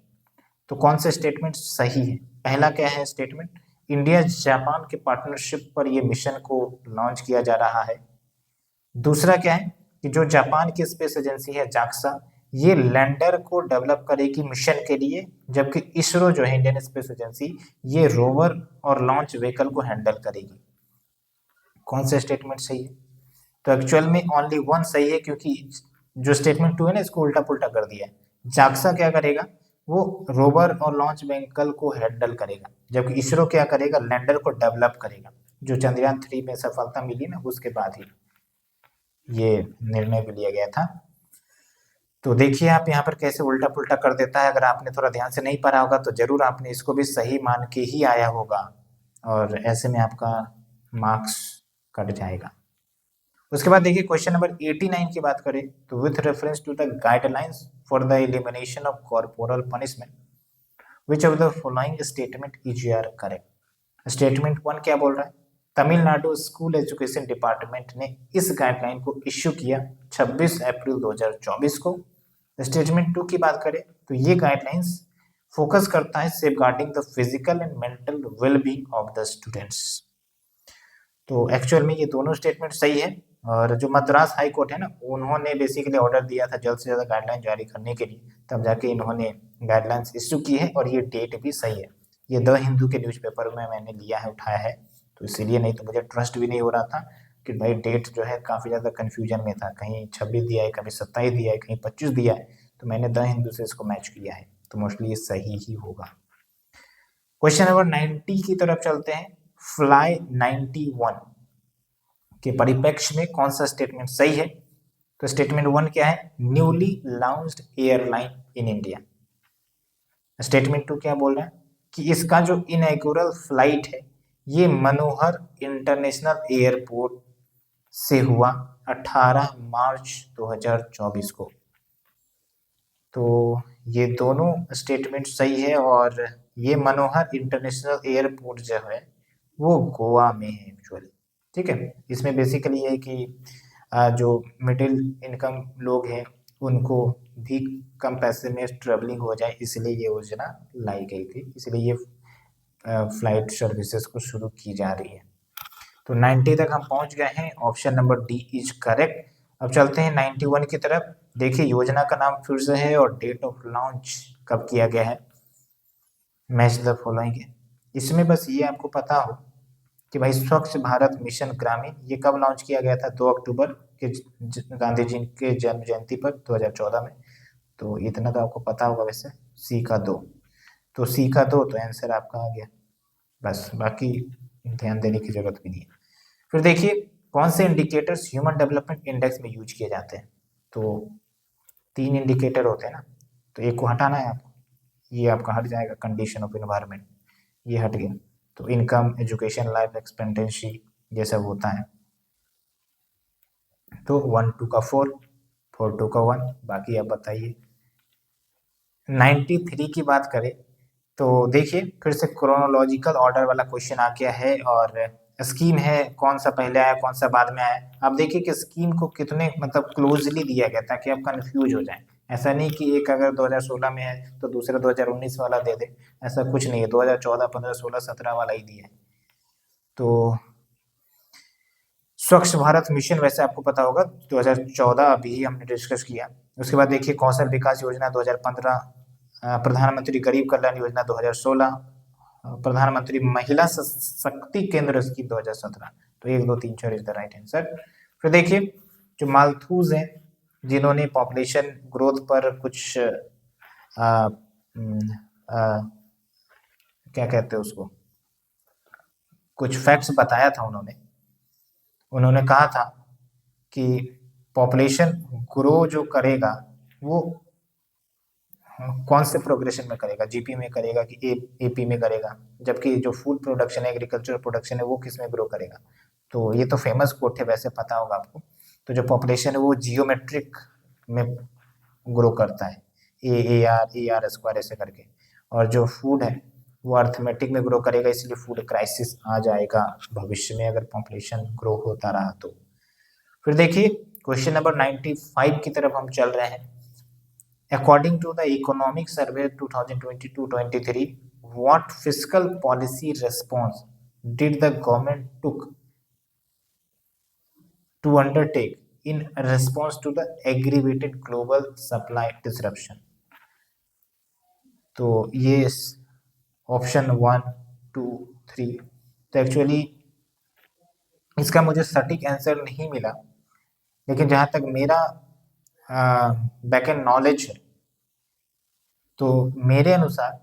तो कौन सा स्टेटमेंट सही है? पहला क्या है स्टेटमेंट, इंडिया जापान के पार्टनरशिप पर यह मिशन को लॉन्च किया जा रहा है। दूसरा क्या है कि जो जापान की स्पेस एजेंसी है जाक्सा, ये लैंडर को डेवलप करेगी मिशन के लिए, जबकि इसरो जो है इंडियन स्पेस एजेंसी, ये रोवर और लॉन्च व्हीकल को हैंडल करेगी। कौन सा स्टेटमेंट सही है? तो एक्चुअल में ओनली वन सही है, क्योंकि जो स्टेटमेंट टू है ना, इसको उल्टा पुल्टा कर दिया है। जाक्सा क्या करेगा? वो रोवर और लॉन्च व्हीकल को हैंडल करेगा, जबकि इसरो क्या करेगा? लैंडर को डेवलप करेगा। जो चंद्रयान 3 में सफलता मिली ना, उसके बाद ही ये निर्णय भी लिया गया था। तो देखिए आप यहाँ पर कैसे उल्टा पुल्टा कर देता है। अगर आपने थोड़ा ध्यान से नहीं पढ़ा होगा तो जरूर आपने इसको भी सही मान के ही आया होगा, और ऐसे में आपका मार्क्स कट जाएगा। उसके बाद देखिए क्वेश्चन नंबर 89 की बात करें तो with reference to the guidelines for the elimination of corporal punishment which of the following statement is your correct. Statement 1 क्या बोल रहा है? तमिलनाडु स्कूल एजुकेशन डिपार्टमेंट ने इस गाइडलाइन को इश्यू किया 26 अप्रैल 2024 को। स्टेटमेंट 2 की बात करें तो ये गाइडलाइंस फोकस करता है safeguarding the physical and mental wellbeing of the students. तो एक्चुअल में ये दोनों स्टेटमेंट सही है, और जो मद्रास हाई कोर्ट है ना, उन्होंने बेसिकली ऑर्डर दिया था जल्द से जल्द गाइडलाइन जारी करने के लिए, तब जाके इन्होंने गाइडलाइंस इश्यू की है, और ये डेट भी सही है। ये द हिंदू के न्यूज़पेपर में मैंने लिया है, उठाया है, तो इसीलिए, नहीं तो मुझे ट्रस्ट भी नहीं हो रहा था कि भाई डेट जो है काफ़ी ज़्यादा कन्फ्यूजन में था, कहीं 26 दिया है, कभी 27 दिया है, कहीं 25 दिया है, तो मैंने द हिंदू से इसको मैच किया है, तो मोस्टली ये सही ही होगा। क्वेश्चन नंबर 90 की तरफ चलते हैं। फ्लाई 91 के परिप्रेक्ष्य में कौन सा स्टेटमेंट सही है? तो स्टेटमेंट 1 क्या है? Newly launched airline in India. Statement 2 क्या बोल रहा है? कि इसका जो इनॉग्रेशन फ्लाइट है ये मनोहर इंटरनेशनल एयरपोर्ट से हुआ 18 मार्च 2024 को। तो ये दोनों स्टेटमेंट सही है, और ये मनोहर इंटरनेशनल एयरपोर्ट जो है वो गोवा में है एक्चुअली। ठीक है, इसमें बेसिकली ये है कि जो मिडिल इनकम लोग हैं उनको भी कम पैसे में ट्रेवलिंग हो जाए, इसलिए ये योजना लाई गई थी, इसलिए ये फ्लाइट सर्विसेज को शुरू की जा रही है। तो 90 तक हम पहुंच गए हैं, option number D is correct. अब चलते हैं 91 की तरफ। देखिए योजना का नाम फिर से है, और डेट ऑफ लॉन्च कब किया गया है, मैच द फॉलोइंग है। इसमें बस ये आपको पता हो कि भाई स्वच्छ भारत मिशन ग्रामीण ये कब लॉन्च किया गया था? 2 अक्टूबर के गांधी जी के जन्म जयंती पर 2014 में। तो इतना तो आपको पता होगा वैसे। सी का 2, तो सी का 2, तो आंसर आपका आ गया, बस बाकी ध्यान देने की जरूरत भी नहीं है। फिर देखिए कौन से इंडिकेटर्स ह्यूमन डेवलपमेंट इंडेक्स में यूज किए जाते हैं? तो 3 इंडिकेटर होते हैं ना, तो एक को हटाना है आपको, ये आपका हट जाएगा, कंडीशन ऑफ एनवायरनमेंट, ये हट गया। तो इनकम, एजुकेशन, लाइफ एक्सपेक्टेंसी ये सब होता है। तो 1 2 का 4, 4 2 का 1, बाकी आप बताइए। 93 की बात करें तो देखिए फिर से क्रोनोलॉजिकल ऑर्डर वाला क्वेश्चन आ गया है, और स्कीम है कौन सा पहले आया कौन सा बाद में आया। आप देखिए कि स्कीम को कितने मतलब क्लोजली दिया गया ताकि आप कंफ्यूज हो जाए। ऐसा नहीं कि एक अगर 2016 में है तो दूसरा 2019 वाला दे दे, ऐसा कुछ नहीं है। 2014, 15, 16, 17 वाला ही दिया है। तो स्वच्छ भारत मिशन वैसे आपको पता होगा 2014 अभी हमने डिस्कस किया। उसके बाद देखिए कौशल विकास योजना 2015, प्रधानमंत्री गरीब कल्याण योजना 2016, प्रधानमंत्री महिला शक्ति केंद्र स्कीम 2017। तो 1 2 3 4 इज द राइट आंसर। फिर देखिए जो मालथूज हैं जिन्होंने पॉपुलेशन ग्रोथ पर कुछ क्या कहते हैं उसको, कुछ फैक्ट्स बताया था उन्होंने। उन्होंने कहा था कि पॉपुलेशन ग्रो जो करेगा वो कौन से प्रोग्रेशन में करेगा, जीपी में करेगा कि एपी में करेगा, जबकि जो फूड प्रोडक्शन है, एग्रीकल्चर प्रोडक्शन है, वो किस में ग्रो करेगा। तो ये तो फेमस कोट है, वैसे पता होगा आपको। तो जो पॉपुलेशन है वो जियोमेट्रिक में ग्रो करता है, ए आर स्क्वायर ऐसे करके, और जो फूड है वो अर्थमेटिक में ग्रो करेगा, इसलिए फूड क्राइसिस आ जाएगा भविष्य में अगर पॉपुलेशन ग्रो होता रहा तो। फिर देखिए क्वेश्चन नंबर 95 की तरफ हम चल रहे हैं। According to the Economic Survey 2022-23, what fiscal policy response did the government took to undertake in response to the aggravated global supply disruption। तो ये ऑप्शन 1, 2, 3, तो एक्चुअली इसका मुझे सटीक आंसर नहीं मिला, लेकिन जहाँ तक मेरा बैक एंड नॉलेज है तो मेरे अनुसार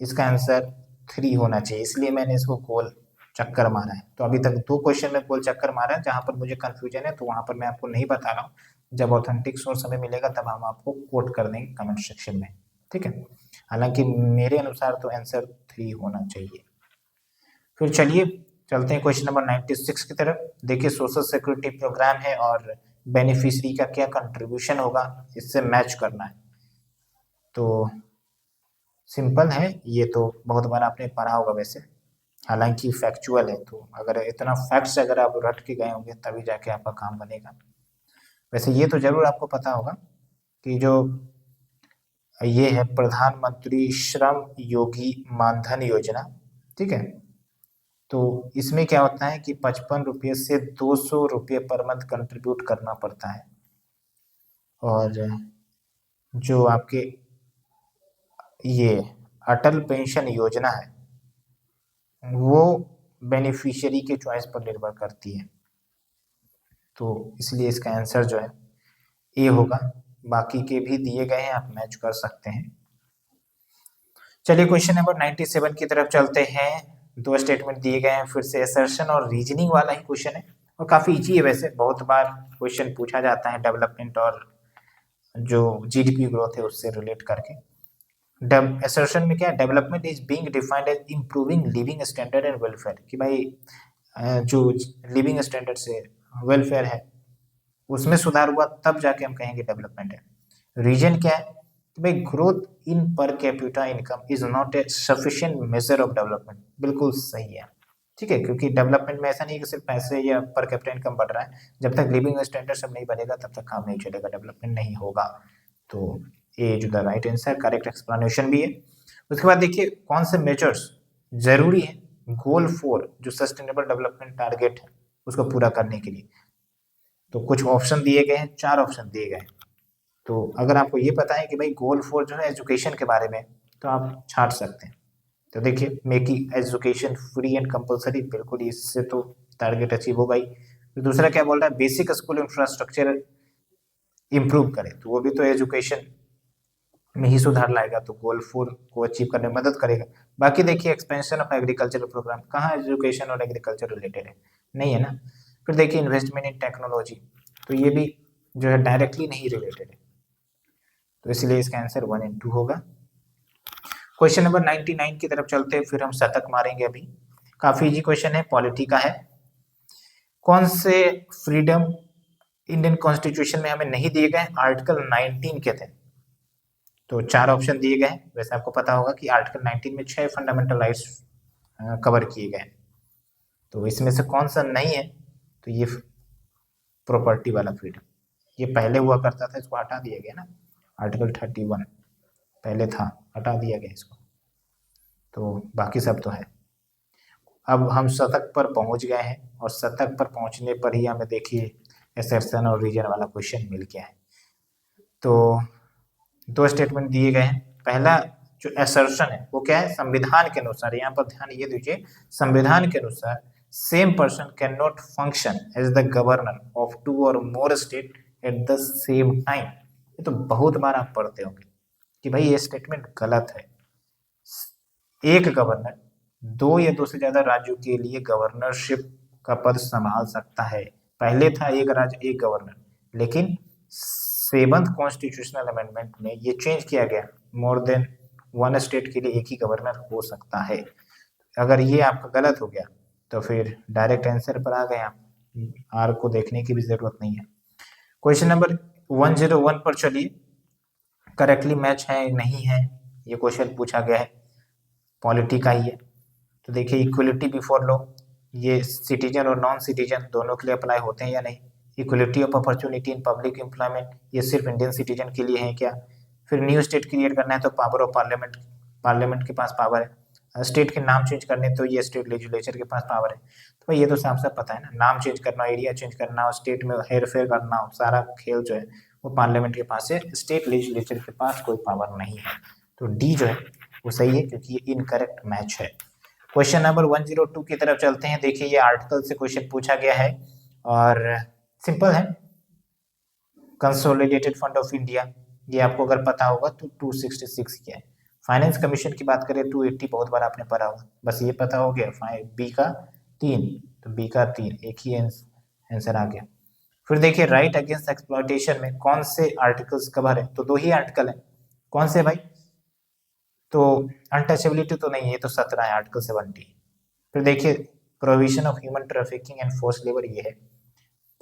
इसका आंसर 3 होना चाहिए, इसलिए मैंने इसको गोल चक्कर मारा है। तो अभी तक 2 क्वेश्चन में गोल चक्कर मारा है, जहाँ पर मुझे कंफ्यूजन है तो वहाँ पर मैं आपको नहीं बता रहा हूँ। जब ऑथेंटिक सोर्स हमें मिलेगा तब हम आपको कोट कर देंगे कमेंट सेक्शन में, ठीक है। हालांकि मेरे अनुसार तो आंसर 3 होना चाहिए। फिर चलिए चलते हैं क्वेश्चन नंबर 96 की तरफ। देखिए सोशल सिक्योरिटी प्रोग्राम है और बेनिफिशियरी का क्या कंट्रीब्यूशन होगा, इससे मैच करना है। तो सिंपल है, ये तो बहुत बार आपने पढ़ा होगा वैसे, हालांकि फैक्चुअल है, तो अगर इतना फैक्ट्स अगर आप रट के गए होंगे तभी जाके आपका काम बनेगा। वैसे ये तो जरूर आपको पता होगा कि जो ये है प्रधानमंत्री श्रम योगी मानधन योजना, ठीक है। तो इसमें क्या होता है कि 55 रुपये से 200 रुपये पर मंथ कंट्रीब्यूट करना पड़ता है, और जो आपके ये अटल पेंशन योजना है वो बेनिफिशियरी के चॉइस पर निर्भर करती है, तो इसलिए इसका आंसर जो है ए होगा। बाकी के भी दिए गए हैं, आप मैच कर सकते हैं। चलिए क्वेश्चन नंबर 97 की तरफ चलते हैं। 2 स्टेटमेंट दिए गए हैं, फिर से असर्शन और रीजनिंग वाला ही क्वेश्चन है, और काफी इजी है वैसे, बहुत बार क्वेश्चन पूछा जाता है डेवलपमेंट और जो जीडीपी ग्रोथ है उससे रिलेट करके। असर्शन में क्या है, development is being defined as improving living standard and welfare, कि भाई जो लिविंग स्टैंडर्ड से वेलफेयर है उसमें सुधार हुआ तब जाके हम कहेंगे डेवलपमेंट है। रीजन क्या है कि भाई growth in per capita income is not a sufficient measure of development, बिल्कुल सही है, ठीक है, क्योंकि डेवलपमेंट में ऐसा नहीं कि सिर्फ पैसे या पर कैपिटा इनकम बढ़ रहा है, जब तक लिविंग स्टैंडर्ड सब नहीं बनेगा तब तक काम नहीं चलेगा, डेवलपमेंट नहीं होगा। तो ए जो the right answer, correct explanation भी है। उसके बाद देखिए कौन से मेजर्स जरूरी है गोल 4 जो सस्टेनेबल डेवलपमेंट टारगेट है उसको पूरा करने के लिए। तो कुछ ऑप्शन दिए गए हैं, 4 ऑप्शन दिए गए हैं। तो अगर आपको ये पता है कि भाई गोल 4 जो है एजुकेशन के बारे में, तो आप छाट सकते हैं। तो देखिए making education free and compulsory, बिल्कुल इससे तो टारगेट अचीव होगा ही। तो दूसरा क्या बोल रहा है, बेसिक स्कूल इंफ्रास्ट्रक्चर इम्प्रूव करें, तो वो भी तो एजुकेशन में ही सुधार लाएगा, तो गोल 4 को अचीव करने में मदद करेगा। बाकी देखिए एक्सपेंशन ऑफ एग्रीकल्चरल प्रोग्राम, कहाँ एजुकेशन और एग्रीकल्चर रिलेटेड है, नहीं है ना। फिर देखिए इन्वेस्टमेंट इन टेक्नोलॉजी, तो ये भी जो है डायरेक्टली नहीं रिलेटेड है, तो इसलिए इसका आंसर 1 और 2 होगा। क्वेश्चन नंबर 99 की तरफ चलते हैं, फिर हम शतक मारेंगे। अभी काफी इजी क्वेश्चन है, पॉलिटी का है। कौन से फ्रीडम इंडियन कॉन्स्टिट्यूशन में हमें नहीं दिए गए, आर्टिकल 19 के थे। तो 4 ऑप्शन दिए गए हैं, वैसे आपको पता होगा कि आर्टिकल 19 में 6 फंडामेंटल राइट्स कवर किए गए, तो इसमें से कौन सा नहीं है, तो ये प्रॉपर्टी वाला फ्रीडम, ये पहले हुआ करता था, इसको हटा दिया गया ना, आर्टिकल 31 पहले था, हटा दिया गया इसको, तो बाकी सब तो है। अब हम शतक पर पहुंच गए हैं, और शतक पर पहुंचने पर ही हमें देखिए असर्शन और रीजन वाला क्वेश्चन मिल गया है। तो 2 स्टेटमेंट दिए गए हैं। पहला जो असर्शन है वो क्या है, संविधान के अनुसार, यहाँ पर ध्यान ये दीजिए, संविधान के अनुसार same person can not function as the governor of 2 और more state at the same time. ये तो बहुत बार आप पढ़ते होंगे कि भाई ये स्टेटमेंट गलत है। एक गवर्नर 2 या 2 से ज्यादा राज्यों के लिए गवर्नरशिप का पद संभाल सकता है। पहले था एक राज्य एक गवर्नर, लेकिन 7th कॉन्स्टिट्यूशनल अमेंडमेंट में ये चेंज किया गया, मोर देन 1 स्टेट के लिए एक ही गवर्नर हो सकता है। अगर ये आपका गलत हो गया तो फिर डायरेक्ट आंसर पर आ गए आप, आर को देखने की भी जरूरत नहीं है। क्वेश्चन नंबर 101 पर चलिए, करेक्टली मैच है नहीं है, ये क्वेश्चन पूछा गया है, पॉलिटी का ही है। तो देखिए इक्वलिटी बिफोर लॉ, ये सिटीजन और नॉन सिटीजन दोनों के लिए अप्लाई होते हैं या नहीं। Equality of opportunity in public employment, ये सिर्फ इंडियन सिटीजन के लिए है क्या। फिर न्यू स्टेट क्रिएट करना है तो पावर ऑफ पार्लियामेंट, पार्लियामेंट के पास पावर है। स्टेट के नाम चेंज करने तो ये स्टेट लेजिस्लेचर के पास पावर है। तो भाई ये तो साफ साफ पता है ना, नाम चेंज करना, एरिया चेंज करना और स्टेट में हेर फेर करना, सारा खेल जो है वो पार्लियामेंट के पास है, स्टेट लेजिस्लेचर के पास कोई पावर नहीं है। तो डी जो है वो सही है क्योंकि ये इनकरेक्ट मैच है। क्वेश्चन नंबर 102 की तरफ चलते हैं। देखिए ये आर्टिकल से क्वेश्चन पूछा गया है और सिंपल है। कंसोलिडेटेड फंड ऑफ इंडिया, ये आपको अगर पता होगा तो 266 क्या है। फाइनेंस कमीशन की बात करें 280, बहुत बार आपने पढ़ा होगा, बस ये पता हो गया। बी का 3, तो बी का 3 एक ही आंसर आ गया। फिर देखिए राइट अगेंस्ट एक्सप्लॉयटेशन में कौन से आर्टिकल्स कवर है, तो 2 ही आर्टिकल है। कौन से भाई, तो अनटचेबिलिटी तो नहीं है, तो 17 है आर्टिकल 70। फिर देखिए prohibition of human trafficking and force labour, ये है।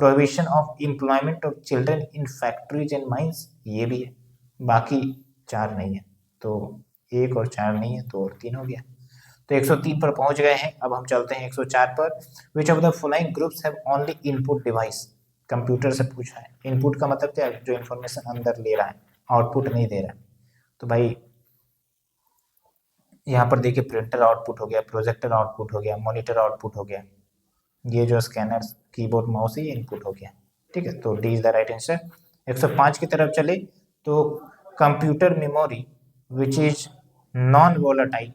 Prohibition of employment of children in factories and mines, ये भी है। बाकी 4 नहीं है, तो 1 और 4 नहीं है, तो और 3 हो गया। तो 103 पर पहुंच गए हैं। अब हम चलते हैं 104 पर। विच of the following groups have only input device, computer से पूछा है। इनपुट का मतलब क्या है, जो इन्फॉर्मेशन अंदर ले रहा है, आउटपुट नहीं दे रहा है। तो भाई यहाँ पर देखिए प्रिंटर आउटपुट हो गया, प्रोजेक्टर आउटपुट हो गया, मॉनिटर आउटपुट हो गया, ये जो स्कैनर, कीबोर्ड, माउस है, ये इनपुट हो गया। ठीक है, तो D is the right answer. 105 की तरफ चले तो computer memory which is non volatile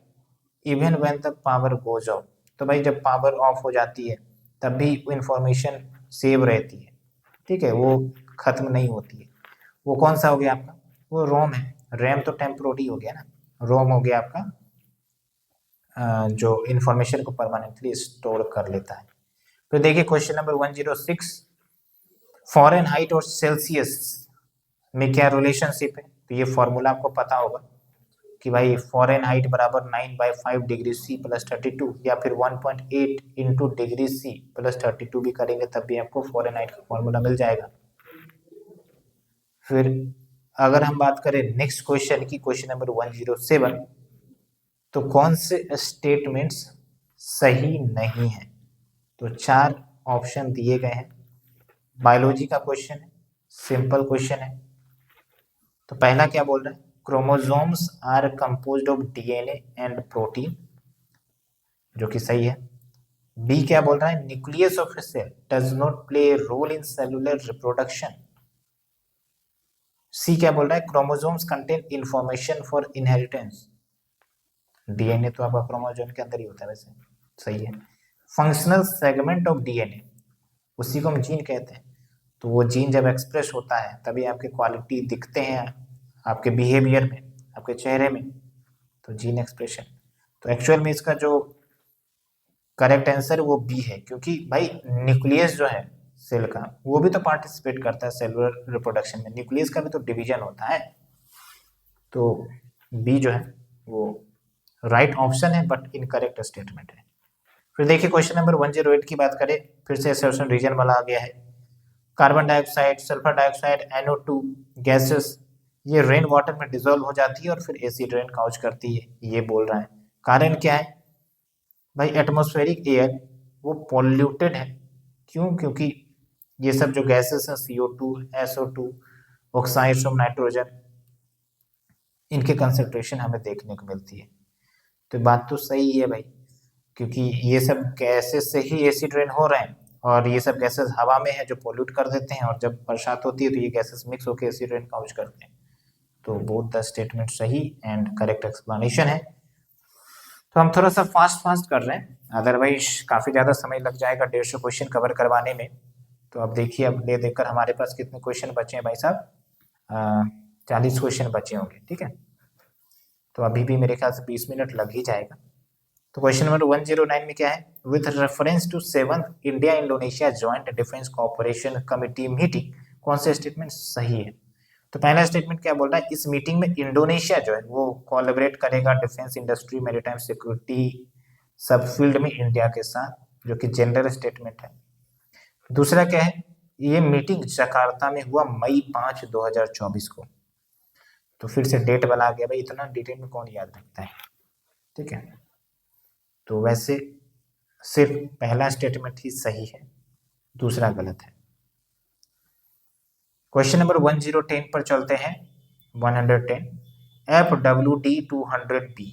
even when the power goes off, तो भाई जब पावर ऑफ हो जाती है तब भी इंफॉर्मेशन सेव रहती है। ठीक है, वो खत्म नहीं होती है। वो कौन सा हो गया आपका, वो रोम है। रैम तो टेम्पोररी हो गया ना, रोम हो गया आपका जो इंफॉर्मेशन को परमानेंटली स्टोर कर लेता है। फिर देखिए क्वेश्चन नंबर 106, फॉरेन हाइट और सेल्सियस में क्या रिलेशनशिप है, तो ये फॉर्मूला आपको पता होगा कि भाई फॉरेन हाइट बराबर 9/5 डिग्री सी प्लस 32, या फिर 1.8 इंटू डिग्री सी प्लस 32 भी करेंगे तब भी आपको फॉरेन हाइट का फॉर्मूला मिल जाएगा। फिर अगर हम बात करें नेक्स्ट क्वेश्चन की, क्वेश्चन नंबर 107, तो कौन से स्टेटमेंट्स सही नहीं है, तो 4 ऑप्शन दिए गए हैं। बायोलॉजी का क्वेश्चन है, सिंपल क्वेश्चन है। तो पहला क्या बोल रहा है, chromosomes are composed of DNA and protein, जो कि सही है। बी क्या बोल रहा है, nucleus of a cell does not play a role in cellular reproduction. C क्या बोल रहा है, chromosomes contain information for inheritance. DNA तो आपका क्रोमोसोम के अंदर ही होता है वैसे, सही है। फंक्शनल सेगमेंट ऑफ डीएनए, उसी को हम जीन कहते हैं। तो वो जीन जब एक्सप्रेस होता है तभी आपके क्वालिटी दिखते हैं आपके बिहेवियर में, आपके चेहरे में, तो जीन एक्सप्रेशन। तो एक्चुअल में इसका जो करेक्ट आंसर वो बी है, क्योंकि भाई न्यूक्लियस जो है सेल का वो भी तो पार्टिसिपेट करता है सेलुलर रिप्रोडक्शन में, न्यूक्लियस का भी तो डिवीजन होता है। तो बी जो है वो राइट ऑप्शन है, बट इनकरेक्ट स्टेटमेंट है। फिर देखिए क्वेश्चन नंबर 108 की बात करें, फिर से असर्शन रीजन वाला आ गया है। Carbon dioxide, sulphur dioxide, NO2 gases, ये रेन वाटर में डिजोल्व हो जाती है और फिर एसिड रेन काउज करती है, ये बोल रहा है। कारण क्या है भाई, एटमॉस्फेरिक एयर वो पॉल्यूटेड है। क्यों, क्योंकि ये सब जो गैसेस हैं CO2, SO2, oxides of nitrogen, इनके कंसेंट्रेशन हमें देखने को मिलती है। तो बात तो सही है भाई, क्योंकि ये सब गैसेस से ही एसिड रेन हो रहे हैं और ये सब गैसेस हवा में है जो पोल्यूट कर देते हैं, और जब बरसात होती है तो ये गैसेस मिक्स होकर एसिड रेन काउज करते हैं। तो बोथ द स्टेटमेंट सही एंड करेक्ट एक्सप्लेनेशन है। तो हम थोड़ा सा फास्ट फास्ट कर रहे हैं, अदरवाइज काफ़ी ज़्यादा समय लग जाएगा 150 क्वेश्चन कवर करवाने में। तो अब देखिए, अब ले देखकर हमारे पास कितने क्वेश्चन बचे हैं भाई साहब, 40 क्वेश्चन बचे होंगे। ठीक है, तो अभी भी मेरे ख्याल से 20 मिनट लग ही जाएगा। तो क्वेश्चन नंबर 109 में क्या है, with reference to 7th India Indonesia joint defence cooperation committee meeting, कौन से स्टेटमेंट सही है। तो पहला स्टेटमेंट क्या बोल रहा है, इस मीटिंग में इंडोनेशिया जो है वो कोलैबोरेट करेगा डिफेंस इंडस्ट्री, मैरीटाइम सिक्योरिटी सब फील्ड में इंडिया के साथ, जो कि जनरल स्टेटमेंट है। दूसरा क्या है, ये मीटिंग जकार्ता में हुआ मई 5, 2024 को। तो फिर से डेट वाला आ गया भाई, इतना डिटेल में कौन याद रखता है। ठीक है, तो वैसे सिर्फ पहला स्टेटमेंट ही सही है, दूसरा गलत है। क्वेश्चन नंबर 1010 पर चलते हैं। 110, FWD 200B,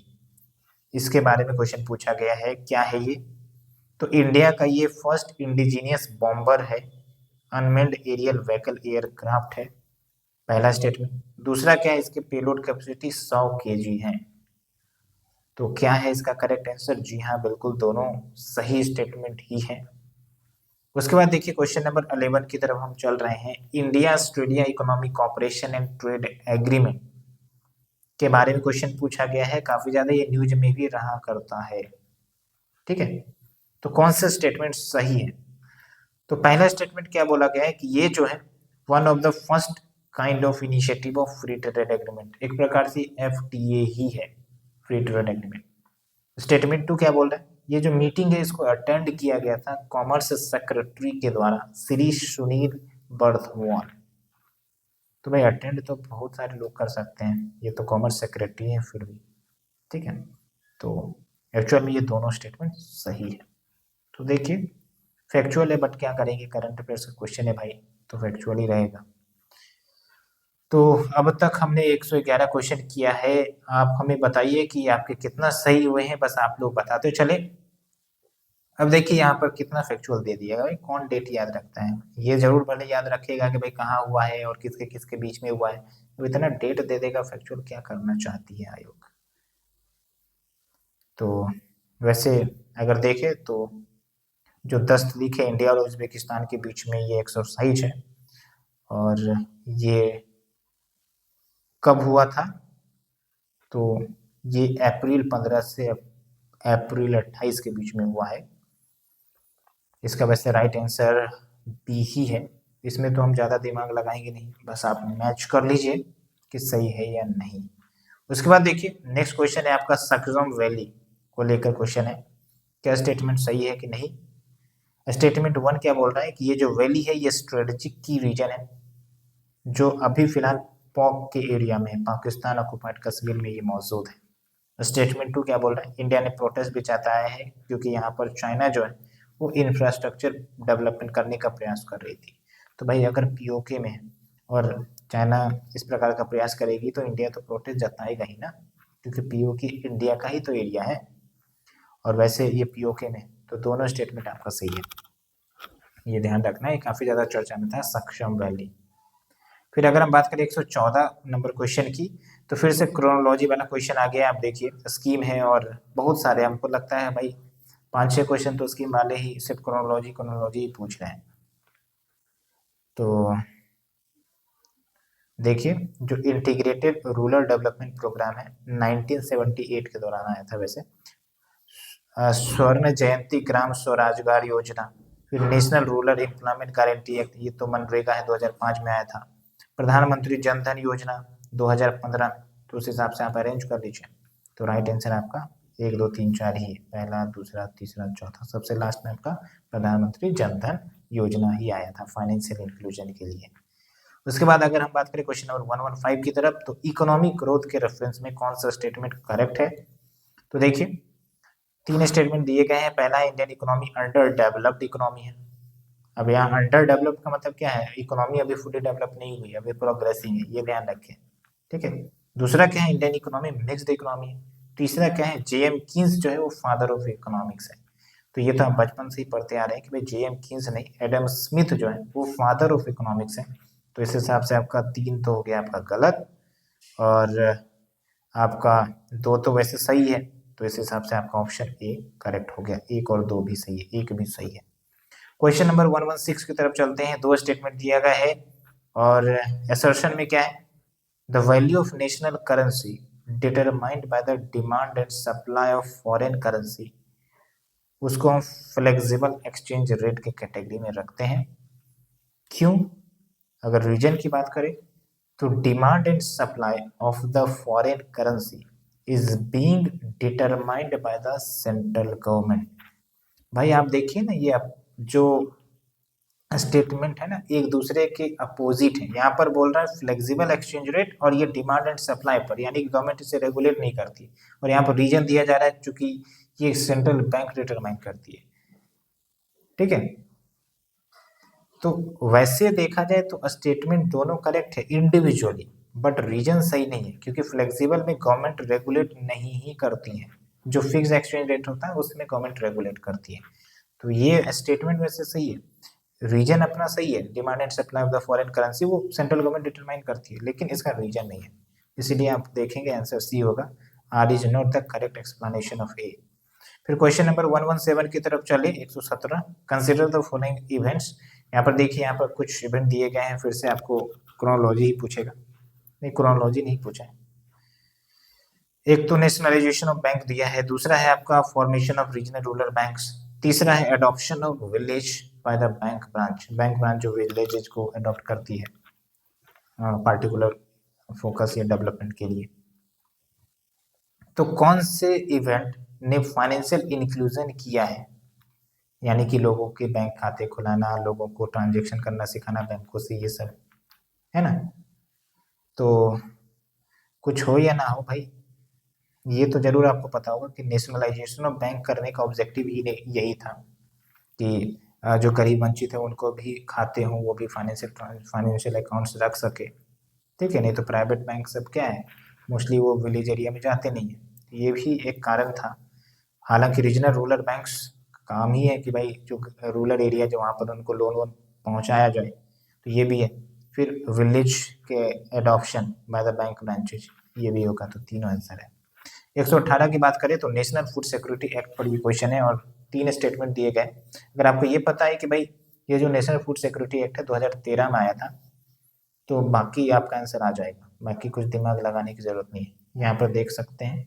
इसके बारे में क्वेश्चन पूछा गया है, क्या है ये? तो इंडिया का ये फर्स्ट इंडिजीनियस बॉम्बर है, अनमेन्ड एरियल व्हीकल एयरक्राफ्ट है, पहला स्टेटमेंट। दूसरा क्या है, इसके पेलोड कैपेसिटी 100 केजी है। तो क्या है इसका करेक्ट आंसर? जी हाँ, बिल्कुल दोनों सही स्टेटमेंट ही है। उसके बाद देखिए क्वेश्चन नंबर 11 की तरफ हम चल रहे हैं। India Australia economic cooperation and trade agreement के बारे में क्वेश्चन पूछा गया है, काफी ज्यादा ये न्यूज में भी रहा करता है। ठीक है, तो कौन सा स्टेटमेंट सही है? तो पहला स्टेटमेंट क्या बोला गया है कि ये जो है one of the first kind of initiative of free trade agreement, एक प्रकार से एफटीए ही है, फ्री ट्रेड एग्रीमेंट। स्टेटमेंट 2 क्या बोल रहा है, ये जो मीटिंग है इसको अटेंड किया गया था कॉमर्स सेक्रेटरी के द्वारा श्री सुनील बर्दवान। तो भाई अटेंड तो बहुत सारे लोग कर सकते हैं, ये तो कॉमर्स सेक्रेटरी है फिर भी। ठीक है, तो एक्चुअल में ये दोनों स्टेटमेंट सही है। तो देखिए फैक्चुअल है बट क्या करेंगे, करंट अफेयर्स का क्वेश्चन है भाई, तो फैक्चुअल ही रहेगा। तो अब तक हमने 111 क्वेश्चन किया है, आप हमें बताइए कि आपके कितना सही हुए हैं, बस आप लोग बताते चले। अब देखिए यहाँ पर कितना फैक्चुअल दे दिया भाई, कौन डेट याद रखता है? ये जरूर भले याद रखेगा कि भाई कहाँ हुआ है और किसके किसके बीच में हुआ है, तो इतना डेट दे देगा फैक्चुअल, क्या करना चाहती है आयोग? तो वैसे अगर देखें तो जो 10 तारीख है इंडिया और उज्बेकिस्तान के बीच में ये एक्सरसाइज है, और ये कब हुआ था? तो ये अप्रैल 15 से अप्रैल 28 के बीच में हुआ है। इसका वैसे राइट आंसर बी ही है, इसमें तो हम ज़्यादा दिमाग लगाएंगे नहीं, बस आप मैच कर लीजिए कि सही है या नहीं। उसके बाद देखिए नेक्स्ट क्वेश्चन है आपका सक्जम वैली को लेकर क्वेश्चन है, क्या स्टेटमेंट सही है कि नहीं? स्टेटमेंट 1 क्या बोल रहा है कि ये जो वैली है ये स्ट्रेटेजिक की रीजन है, जो अभी फिलहाल पॉक के एरिया में, पाकिस्तान ऑक्युपाइड कश्मीर में ये मौजूद है। स्टेटमेंट 2 क्या बोल रहा है, इंडिया ने प्रोटेस्ट भी जताया है क्योंकि यहाँ पर चाइना जो है वो इंफ्रास्ट्रक्चर डेवलपमेंट करने का प्रयास कर रही थी। तो भाई अगर पीओके में है और चाइना इस प्रकार का प्रयास करेगी तो इंडिया तो प्रोटेस्ट जताएगा ही ना, क्योंकि पीओके इंडिया का ही तो एरिया है, और वैसे ये पीओके में, तो दोनों स्टेटमेंट आपका सही है, ये ध्यान रखना है, काफी ज्यादा चर्चा में था सक्षम वैली। फिर अगर हम बात करें 114 नंबर क्वेश्चन की, तो फिर से क्रोनोलॉजी वाला क्वेश्चन आ गया। आप देखिए स्कीम है और बहुत सारे, हमको लगता है भाई 5-6 क्वेश्चन तो स्कीम वाले ही सिर्फ क्रोनोलॉजी ही पूछ रहे हैं। तो देखिए जो इंटीग्रेटेड रूरल डेवलपमेंट प्रोग्राम है 1978 के दौरान आया था वैसे, स्वर्ण जयंती ग्राम स्वरोजगार योजना, फिर national rural employment guarantee act, ये तो मनरेगा है 2005 में आया था, प्रधानमंत्री जन धन योजना 2015, तो उस हिसाब से आप अरेंज कर लीजिए। तो राइट आंसर आपका 1 2 3 4 ही है, पहला दूसरा तीसरा चौथा, सबसे लास्ट में आपका प्रधानमंत्री जन धन योजना ही आया था फाइनेंशियल इंक्लूजन के लिए। उसके बाद अगर हम बात करें क्वेश्चन नंबर 115 की तरफ, तो इकोनॉमिक ग्रोथ के रेफरेंस में कौन सा स्टेटमेंट करेक्ट है? तो देखिए 3 स्टेटमेंट दिए गए हैं। पहला, Indian economy under developed economy है। अब यहाँ अंडर डेवलप्ड का मतलब क्या है, इकोनॉमी अभी फुली डेवलप नहीं हुई, अभी प्रोग्रेसिंग है, ये ध्यान रखें। ठीक है, दूसरा क्या है, इंडियन इकोनॉमी मिक्स्ड इकोनॉमी है। तीसरा क्या है, जेएम कीन्स जो है वो फादर ऑफ इकोनॉमिक्स है। तो ये तो हम बचपन से ही पढ़ते आ रहे हैं कि भाई जेएम कीन्स नहीं, एडम स्मिथ जो है वो फादर ऑफ इकोनॉमिक्स है। तो इस हिसाब से आपका 3 तो हो गया आपका गलत, और आपका 2 तो वैसे सही है, तो इस हिसाब से आपका ऑप्शन ए करेक्ट हो गया। 1 और 2 भी सही है, 1 भी सही है। क्वेश्चन नंबर 116 की तरफ चलते हैं। 2 स्टेटमेंट दिया गया है और असर्शन में क्या है, the value of national currency determined by the demand and supply of foreign currency, उसको हम फ्लेक्सिबल एक्सचेंज रेट के कैटेगरी में रखते हैं। क्यों? अगर रीजन की बात करें तो demand and supply of the foreign currency is being determined by the central government. भाई आप देखिए ना, ये जो स्टेटमेंट है ना एक दूसरे के अपोजिट है। यहाँ पर बोल रहा है फ्लेक्सिबल एक्सचेंज रेट और ये डिमांड एंड सप्लाई पर, यानी कि गवर्नमेंट इसे रेगुलेट नहीं करती, और यहाँ पर रीजन दिया जा रहा है चूंकि ये सेंट्रल बैंक डिटरमाइन करती है। ठीक है, तो वैसे देखा जाए तो स्टेटमेंट दोनों करेक्ट है इंडिविजुअली, बट रीजन सही नहीं है, क्योंकि फ्लेक्सिबल में गवर्नमेंट रेगुलेट नहीं ही करती है। जो फिक्स एक्सचेंज रेट होता है उसमें गवर्नमेंट रेगुलेट करती है। तो ये स्टेटमेंट वैसे सही है, रीजन अपना सही है, demand and supply of the foreign currency वो सेंट्रल गवर्नमेंट डिटरमाइन करती है, लेकिन इसका रीजन नहीं है, इसीलिए आप देखेंगे आंसर सी होगा। R is not the correct explanation of A. फिर क्वेश्चन नंबर 117 की तरफ चले, 117, कंसिडर द फॉलोइंग इवेंट्स। यहाँ पर देखिए, यहाँ पर कुछ इवेंट दिए गए हैं, फिर से आपको क्रोनोलॉजी ही पूछेगा, नहीं क्रोनोलॉजी नहीं पूछा है। एक तो नेशनलाइजेशन ऑफ बैंक दिया है, दूसरा है आपका formation of regional rural banks, तीसरा है adoption of village by the bank branch जो विलेजेस को अडॉप्ट करती है पार्टिकुलर फोकस या डेवलपमेंट के लिए। तो कौन से इवेंट ने फाइनेंशियल इंक्लूजन किया है, यानी कि लोगों के बैंक खाते खुलाना, लोगों को ट्रांजेक्शन करना सिखाना बैंकों से, ये सब है ना। तो कुछ हो या ना हो भाई, ये तो जरूर आपको पता होगा कि नेशनलाइजेशन ऑफ बैंक करने का ऑब्जेक्टिव ही यही था कि जो गरीब वंचित है उनको भी खाते हों, वो भी फाइनेंशियल अकाउंट्स रख सके, ठीक है। नहीं तो प्राइवेट बैंक सब क्या है, मोस्टली वो विलेज एरिया में जाते नहीं है, ये भी एक कारण था। हालांकि रीजनल रूरल बैंक्स काम ही है कि भाई जो रूरल एरिया जो वहाँ पर उनको लोन वोन पहुँचाया जाए, तो ये भी है। फिर विलेज के adoption by the bank branches, ये भी होगा, तो तीनों आंसर है। 118 की बात करें तो नेशनल फूड सिक्योरिटी एक्ट पर भी क्वेश्चन है और 3 स्टेटमेंट दिए गए। अगर आपको ये पता है कि भाई ये जो नेशनल फूड सिक्योरिटी एक्ट है 2013 में आया था, तो बाकी आपका आंसर आ जाएगा, बाकी कुछ दिमाग लगाने की जरूरत नहीं है। यहाँ पर देख सकते हैं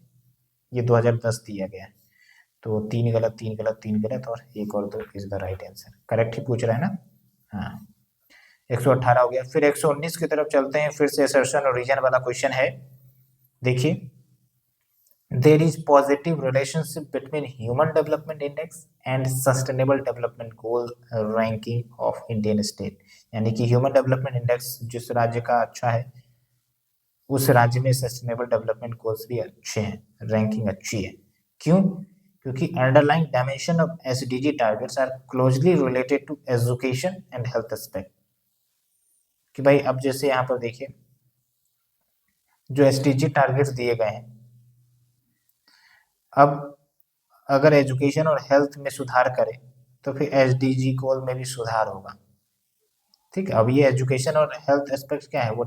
ये 2010 दिया गया है, तो 3 गलत 3 गलत 3 गलत और 1 और 2 is the right answer. Correct ही पूछ रहा है ना। हाँ, 118 हो गया। फिर 119 की तरफ चलते हैं, फिर से असर्शन और रीजन वाला क्वेश्चन है। देखिए, there is positive relationship between human development index and sustainable development goal ranking of Indian state, यानी कि ह्यूमन डेवलपमेंट इंडेक्स जिस राज्य का अच्छा है उस राज्य में सस्टेनेबल डेवलपमेंट गोल्स भी अच्छे हैं, रैंकिंग अच्छी है। क्यों? क्योंकि underlying dimension of SDG targets are closely related to education and health aspect. कि भाई अब जैसे यहाँ पर देखिए, जो एसडीजी टारगेट्स दिए गए हैं, अब अगर एजुकेशन और हेल्थ में सुधार करें तो फिर एसडीजी गोल में भी सुधार होगा, ठीक है। अब ये एजुकेशन और हेल्थ एस्पेक्ट क्या है, वो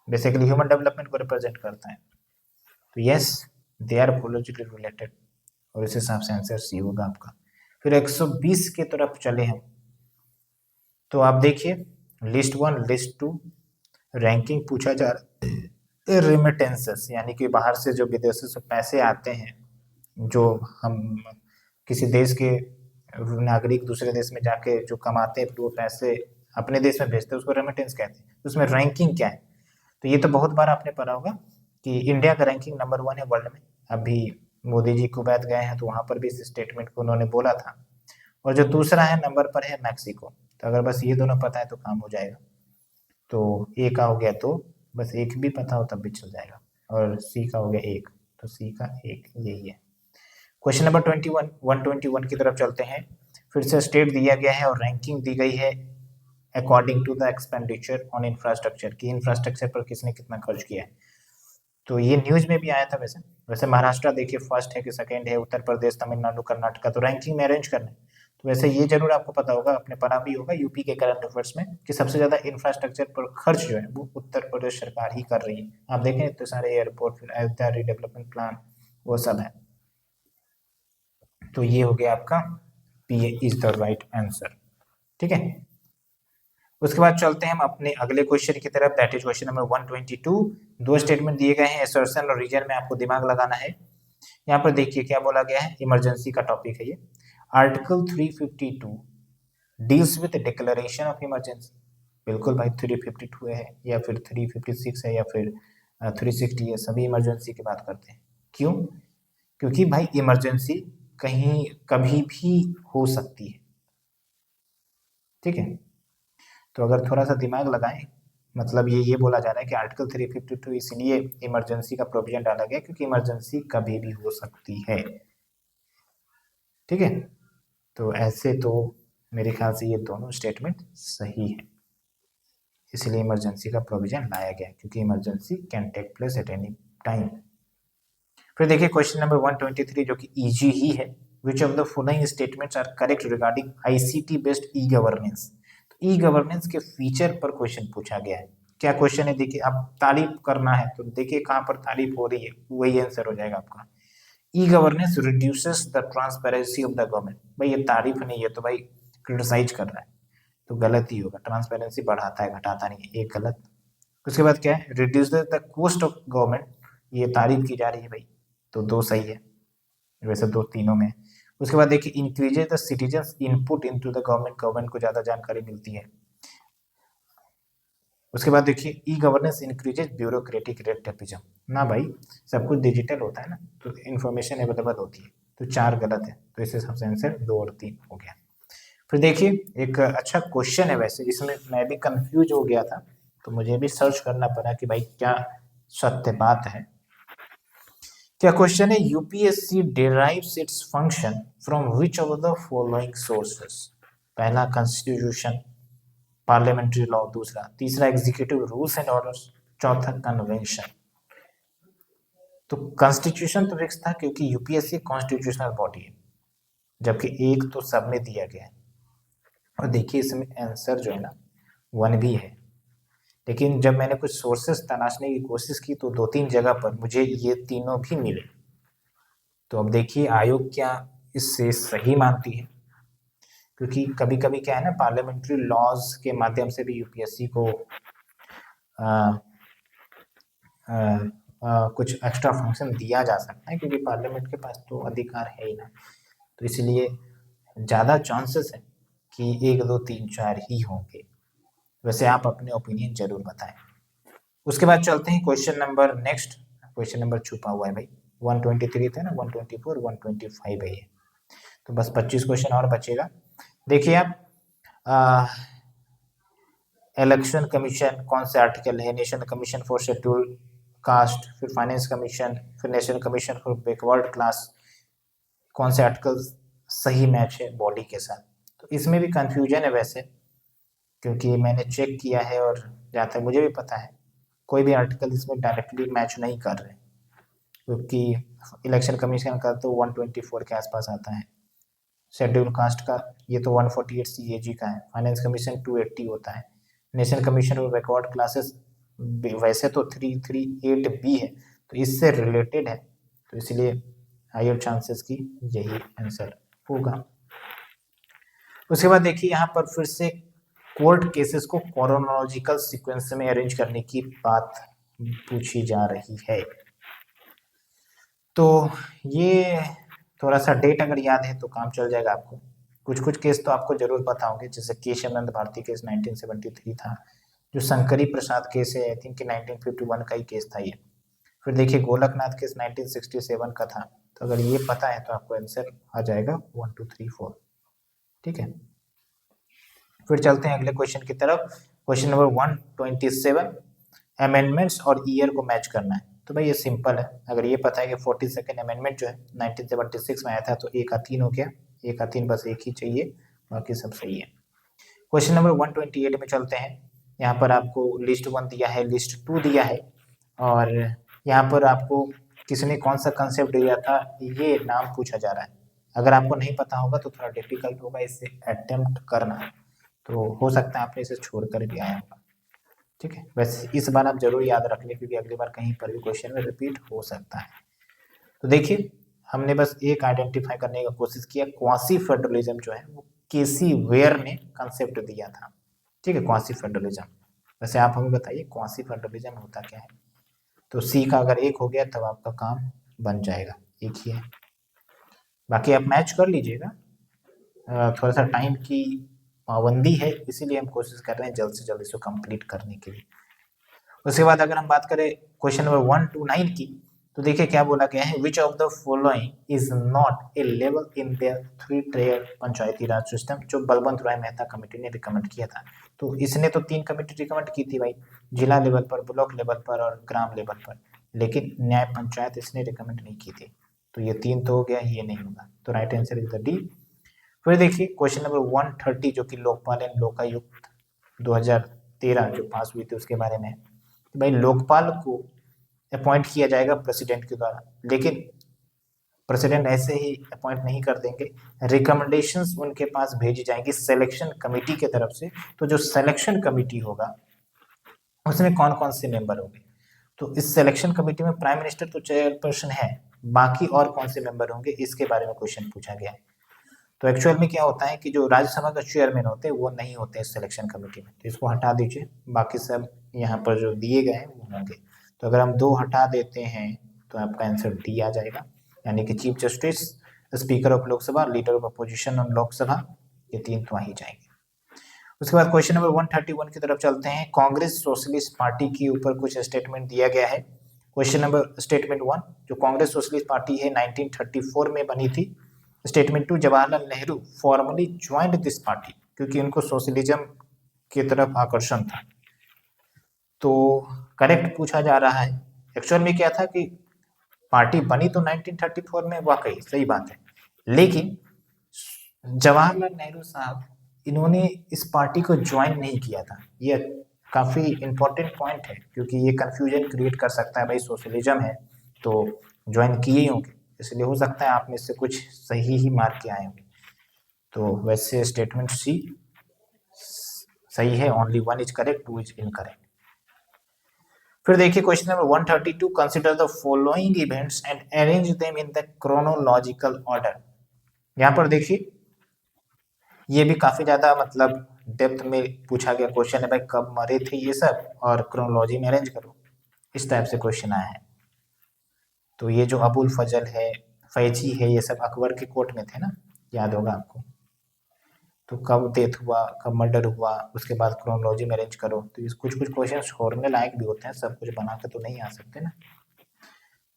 बेसिकली ह्यूमन डेवलपमेंट को रिप्रेजेंट करता है, तो yes they are closely related, और इस हिसाब से आंसर सी होगा आपका। फिर 120 की तरफ चले हम, तो आप देखिए लिस्ट 1 लिस्ट 2 रैंकिंग पूछा जा रहा है रेमिटेंसेस, यानी कि बाहर से जो विदेशों से पैसे आते हैं, जो हम किसी देश के नागरिक दूसरे देश में जाके जो कमाते हैं वो पैसे अपने देश में भेजते हैं, उसको रेमिटेंस कहते हैं। तो उसमें रैंकिंग क्या है, तो ये तो बहुत बार आपने पढ़ा होगा कि इंडिया का रैंकिंग नंबर 1 है वर्ल्ड में। अभी मोदी जी कुवैत गए हैं तो वहां पर भी इस स्टेटमेंट को उन्होंने बोला था। और जो दूसरा है नंबर पर है मैक्सिको। तो अगर बस ये दोनों पता है तो काम हो जाएगा। तो ए का हो गया 2, बस एक भी पता हो तब भी चल जाएगा, और सी का हो गया 1, तो सी का 1 यही है। क्वेश्चन नंबर 21 121 की तरफ चलते हैं। फिर से स्टेट दिया गया है और रैंकिंग दी गई है according to the expenditure on infrastructure, की इंफ्रास्ट्रक्चर पर किसने कितना खर्च किया है। तो ये न्यूज में भी आया था। वैसे वैसे महाराष्ट्र देखिए फर्स्ट है कि सेकंड है, उत्तर प्रदेश तमिलनाडु कर्नाटका, तो रैंकिंग में अरेंज करना है। तो वैसे ये जरूर आपको पता होगा, आपने पढ़ा भी होगा यूपी के करंट अफेयर्स में, कि सबसे ज्यादा इंफ्रास्ट्रक्चर पर खर्च जो है वो उत्तर प्रदेश सरकार ही कर रही है। आप देखें इतने सारे एयरपोर्ट, फिर अयोध्या रीडेवलपमेंट प्लान, वो सब है। तो ये हो गया आपका P is the right answer, ठीक है। उसके बाद चलते हैं हम अपने अगले क्वेश्चन की तरफ, that is question number 122। 2 statement दिए गए हैं, असर्शन और रीजन में आपको दिमाग लगाना है। यहाँ पर देखिए क्या बोला गया है, इमरजेंसी का टॉपिक है ये। Article 352 deals with declaration of emergency. बिल्कुल भाई, 352 है या फिर 356 है या फिर 360 है, सभी इमरजेंसी की बात करते हैं। क्यों? क्योंकि भाई इमरजेंसी कहीं कभी भी हो सकती है, ठीक है। तो अगर थोड़ा सा दिमाग लगाएं, मतलब ये बोला जा रहा है कि आर्टिकल 352 इसलिए इमरजेंसी का प्रोविजन डाला गया क्योंकि इमरजेंसी कभी भी हो सकती है, ठीक है। तो ऐसे तो मेरे ख्याल से ये दोनों स्टेटमेंट सही है, इसलिए इमरजेंसी का प्रोविजन लाया गया क्योंकि emergency can take place at any time. फिर देखिए क्वेश्चन नंबर 123 जो कि इजी ही है, which of the following statements are correct regarding ICT based e governance. तो ई गवर्नेंस के फीचर पर क्वेश्चन पूछा गया है। क्या क्वेश्चन है देखिए, अब तारीफ करना है तो देखिए कहाँ पर तारीफ हो रही है, वही आंसर हो जाएगा आपका। E governance reduces the transparency of the government. भाई ये तारीफ नहीं है तो भाई क्रिटिसाइज कर रहा है, तो गलत ही होगा। ट्रांसपेरेंसी बढ़ाता है, घटाता नहीं है, एक गलत। उसके बाद क्या है, reduce the cost of government, ये तारीफ की जा रही है भाई, तो दो सही है, वैसे दो तीनों में। उसके बाद देखिए increases the citizens input into the government, government को ज्यादा जानकारी मिलती है। उसके बाद देखिए ई गवर्नेंस इंक्रीजेज ब्यूरोक्रेटिक रेटिज्म, ना भाई सब कुछ डिजिटल होता है ना, तो इन्फॉर्मेशन अवेलेबल होती है, तो चार गलत है, तो इस हिसाब से आंसर 2 और 3 हो गया। फिर देखिए एक अच्छा क्वेश्चन है, वैसे इसमें मैं भी कंफ्यूज हो गया था, तो मुझे भी सर्च करना पड़ा कि भाई क्या सत्य बात है। क्या क्वेश्चन है, UPSC derives its function from which of the following sources. पहला कॉन्स्टिट्यूशन, पार्लियामेंट्री लॉ, दूसरा, तीसरा एग्जीक्यूटिव रूल्स एंड ऑर्डर्स, चौथा कन्वेंशन। तो कॉन्स्टिट्यूशन तो फिक्स था क्योंकि यूपीएससी कॉन्स्टिट्यूशनल बॉडी है, जबकि एक तो सब में दिया गया है। और देखिए इसमें आंसर जो है ना 1 भी है, लेकिन जब मैंने कुछ सोर्सेस तलाशने की कोशिश की तो 2-3 जगह पर मुझे ये तीनों भी मिले। तो अब देखिए आयोग क्या इससे सही मानती है, क्योंकि कभी कभी क्या है ना, पार्लियामेंट्री लॉज के माध्यम से भी यूपीएससी को आ, आ, कुछ एक्स्ट्रा फंक्शन दिया जा सकता है, क्योंकि पार्लियामेंट के पास तो अधिकार है ही ना, तो इसलिए ज़्यादा चांसेस है कि 1 2 3 4 ही होंगे। वैसे आप अपने ओपिनियन जरूर बताएं। उसके बाद चलते हैं question number next. Question number छुपा हुआ है भाई, 123 थे ना, 124 125 है ये, तो बस 25 क्वेश्चन और बचेगा। देखिए आप इलेक्शन कमीशन कौन से आर्टिकल है, national commission for schedule caste, फिर फाइनेंस कमीशन, फिर national commission for backward class, कौन से आर्टिकल सही मैच है बॉडी के साथ। तो इसमें भी कंफ्यूजन है वैसे, क्योंकि मैंने चेक किया है और जहाँ तक मुझे भी पता है कोई भी आर्टिकल इसमें डायरेक्टली मैच नहीं कर रहे, क्योंकि इलेक्शन कमीशन का तो 124 के आसपास आता है, शेड्यूल कास्ट का ये तो 148 सीएजी का है, फाइनेंस कमीशन 280 होता है, national commission for backward classes वैसे तो 338 बी है, तो इससे रिलेटेड है, तो इसलिए हायर चांसेस की यही आंसर होगा। उसके बाद देखिए यहाँ पर फिर से कोर्ट केसेस को क्रोनोलॉजिकल सीक्वेंस में अरेंज करने की बात पूछी जा रही है। तो ये थोड़ा सा डेट अगर याद है तो काम चल जाएगा आपको। कुछ कुछ केस तो आपको जरूर पता होंगे, जैसे केशवानंद भारती केस 1973 था, जो शंकरी प्रसाद केस है आई थिंक कि 1951 का ही केस था ये। फिर देखिए गोलकनाथ केस 1967 का था, तो अगर ये पता है तो आपको आंसर आ जाएगा 1 2 3 4। ठीक है, फिर चलते हैं अगले क्वेश्चन की तरफ। क्वेश्चन नंबर 127, अमेंडमेंट्स और ईयर को मैच करना है। तो भाई ये सिंपल है, अगर ये पता है कि 42nd अमेंडमेंट जो है 1976 में आया था, तो 1 का 3 हो गया, 1 का 3 बस एक ही चाहिए, बाकी सब सही है। क्वेश्चन नंबर 128 में चलते हैं। यहाँ पर आपको लिस्ट 1 दिया है, लिस्ट 2 दिया है, और यहाँ पर आपको किसने कौन सा कंसेप्ट दिया था ये नाम पूछा जा रहा है। अगर आपको नहीं पता होगा तो थोड़ा डिफिकल्ट होगा इसे अटेम्प्ट करना, तो हो सकता है आपने इसे छोड़ कर भी आया होगा। ठीक है, बस इस बार आप जरूर याद रख लें, क्योंकि अगली बार कहीं पर भी क्वेश्चन में रिपीट हो सकता है। तो देखिए हमने बस एक आइडेंटिफाई करने की कोशिश किया, क्वासी फेडरलिज्म जो है वो केसी वेयर ने कंसेप्ट दिया था। ठीक है, क्वासी फेडरलिज्म। वैसे आप हमें बताइए क्वासी फेडरलिज्म होता क्या है। तो सी का अगर एक हो गया तब आपका काम बन जाएगा, एक ही है, बाकी आप मैच कर लीजिएगा। थोड़ा सा टाइम की पाबंदी है, इसीलिए हम कोशिश कर रहे हैं जल्द से जल्द इसको कंप्लीट करने के लिए। उसके बाद अगर हम बात करें क्वेश्चन नंबर 129 की, तो देखिए क्या बोला गया है, which of the following is not a level in the 3 tyre Panchayati Raj system, जो बलवंत राय मेहता कमेटी ने रिकमेंड किया था। तो इसने तो 3 कमेटी रिकमेंड की थी भाई, जिला लेवल पर, ब्लॉक लेवल पर और ग्राम लेवल पर, लेकिन न्याय पंचायत इसने रिकमेंड नहीं की थी। तो ये 3 तो हो गया, ये नहीं होगा, तो right answer is the D. फिर देखिए क्वेश्चन नंबर 130 जो कि लोकपाल एंड लोकायुक्त 2013 जो पास हुई थी उसके बारे में। भाई लोकपाल को अपॉइंट किया जाएगा प्रेसिडेंट के द्वारा, लेकिन प्रेसिडेंट ऐसे ही अपॉइंट नहीं कर देंगे, रिकमेंडेशंस उनके पास भेजी जाएंगी सिलेक्शन कमेटी के तरफ से। तो जो सिलेक्शन कमेटी होगा उसमें कौन कौन से मेंबर होंगे, तो इस सिलेक्शन कमेटी में प्राइम मिनिस्टर तो चेयरपर्सन है, बाकी और कौन से मेंबर होंगे इसके बारे में क्वेश्चन पूछा गया है। तो एक्चुअल में क्या होता है कि जो राज्यसभा का चेयरमैन होते हैं वो नहीं होते इस सिलेक्शन कमेटी में, तो इसको हटा दीजिए, बाकी सब यहाँ पर जो दिए गए हैं वो होंगे। तो अगर हम 2 हटा देते हैं तो आपका आंसर डी आ जाएगा, यानी कि chief justice, speaker of Lok Sabha, leader of opposition on Lok Sabha, ये 3 तो आ ही जाएंगे। उसके बाद क्वेश्चन नंबर 131 की तरफ चलते हैं। कांग्रेस सोशलिस्ट पार्टी के ऊपर कुछ स्टेटमेंट दिया गया है। क्वेश्चन नंबर स्टेटमेंट 1, जो कांग्रेस सोशलिस्ट पार्टी है 1934 में बनी थी। Statement 2, Jawaharlal Nehru formally joined this party, क्योंकि उनको सोशलिज्म की तरफ आकर्षण था। तो करेक्ट पूछा जा रहा है, एक्चुअल में क्या था कि पार्टी बनी तो 1934 में, वाकई सही बात है, लेकिन जवाहरलाल नेहरू साहब इन्होंने इस पार्टी को ज्वाइन नहीं किया था। ये काफ़ी इंपॉर्टेंट पॉइंट है, क्योंकि ये कंफ्यूजन क्रिएट कर सकता है, भाई सोशलिज्म है तो ज्वाइन किए ही होंगे, इसलिए हो सकता है आप में से कुछ सही ही मार्क के आए होंगे। तो वैसे स्टेटमेंट सी सही है, only 1 is correct, 2 is incorrect. फिर देखिए question number 132, consider the following events and arrange them in the chronological order. यहाँ पर देखिए ये भी काफी ज्यादा मतलब डेप्थ में पूछा गया क्वेश्चन है, भाई कब मरे थे ये सब और क्रोनोलॉजी में अरेंज करो, इस टाइप से क्वेश्चन आया है। तो ये जो अबुल फजल है, फैजी है, ये सब अकबर के कोर्ट में थे ना, याद होगा आपको। तो कब डेथ हुआ, कब मर्डर हुआ, उसके बाद क्रोनोलॉजी में अरेंज करो। तो कुछ कुछ क्वेश्चन छोड़ने लायक भी होते हैं, सब कुछ बना के तो नहीं आ सकते ना।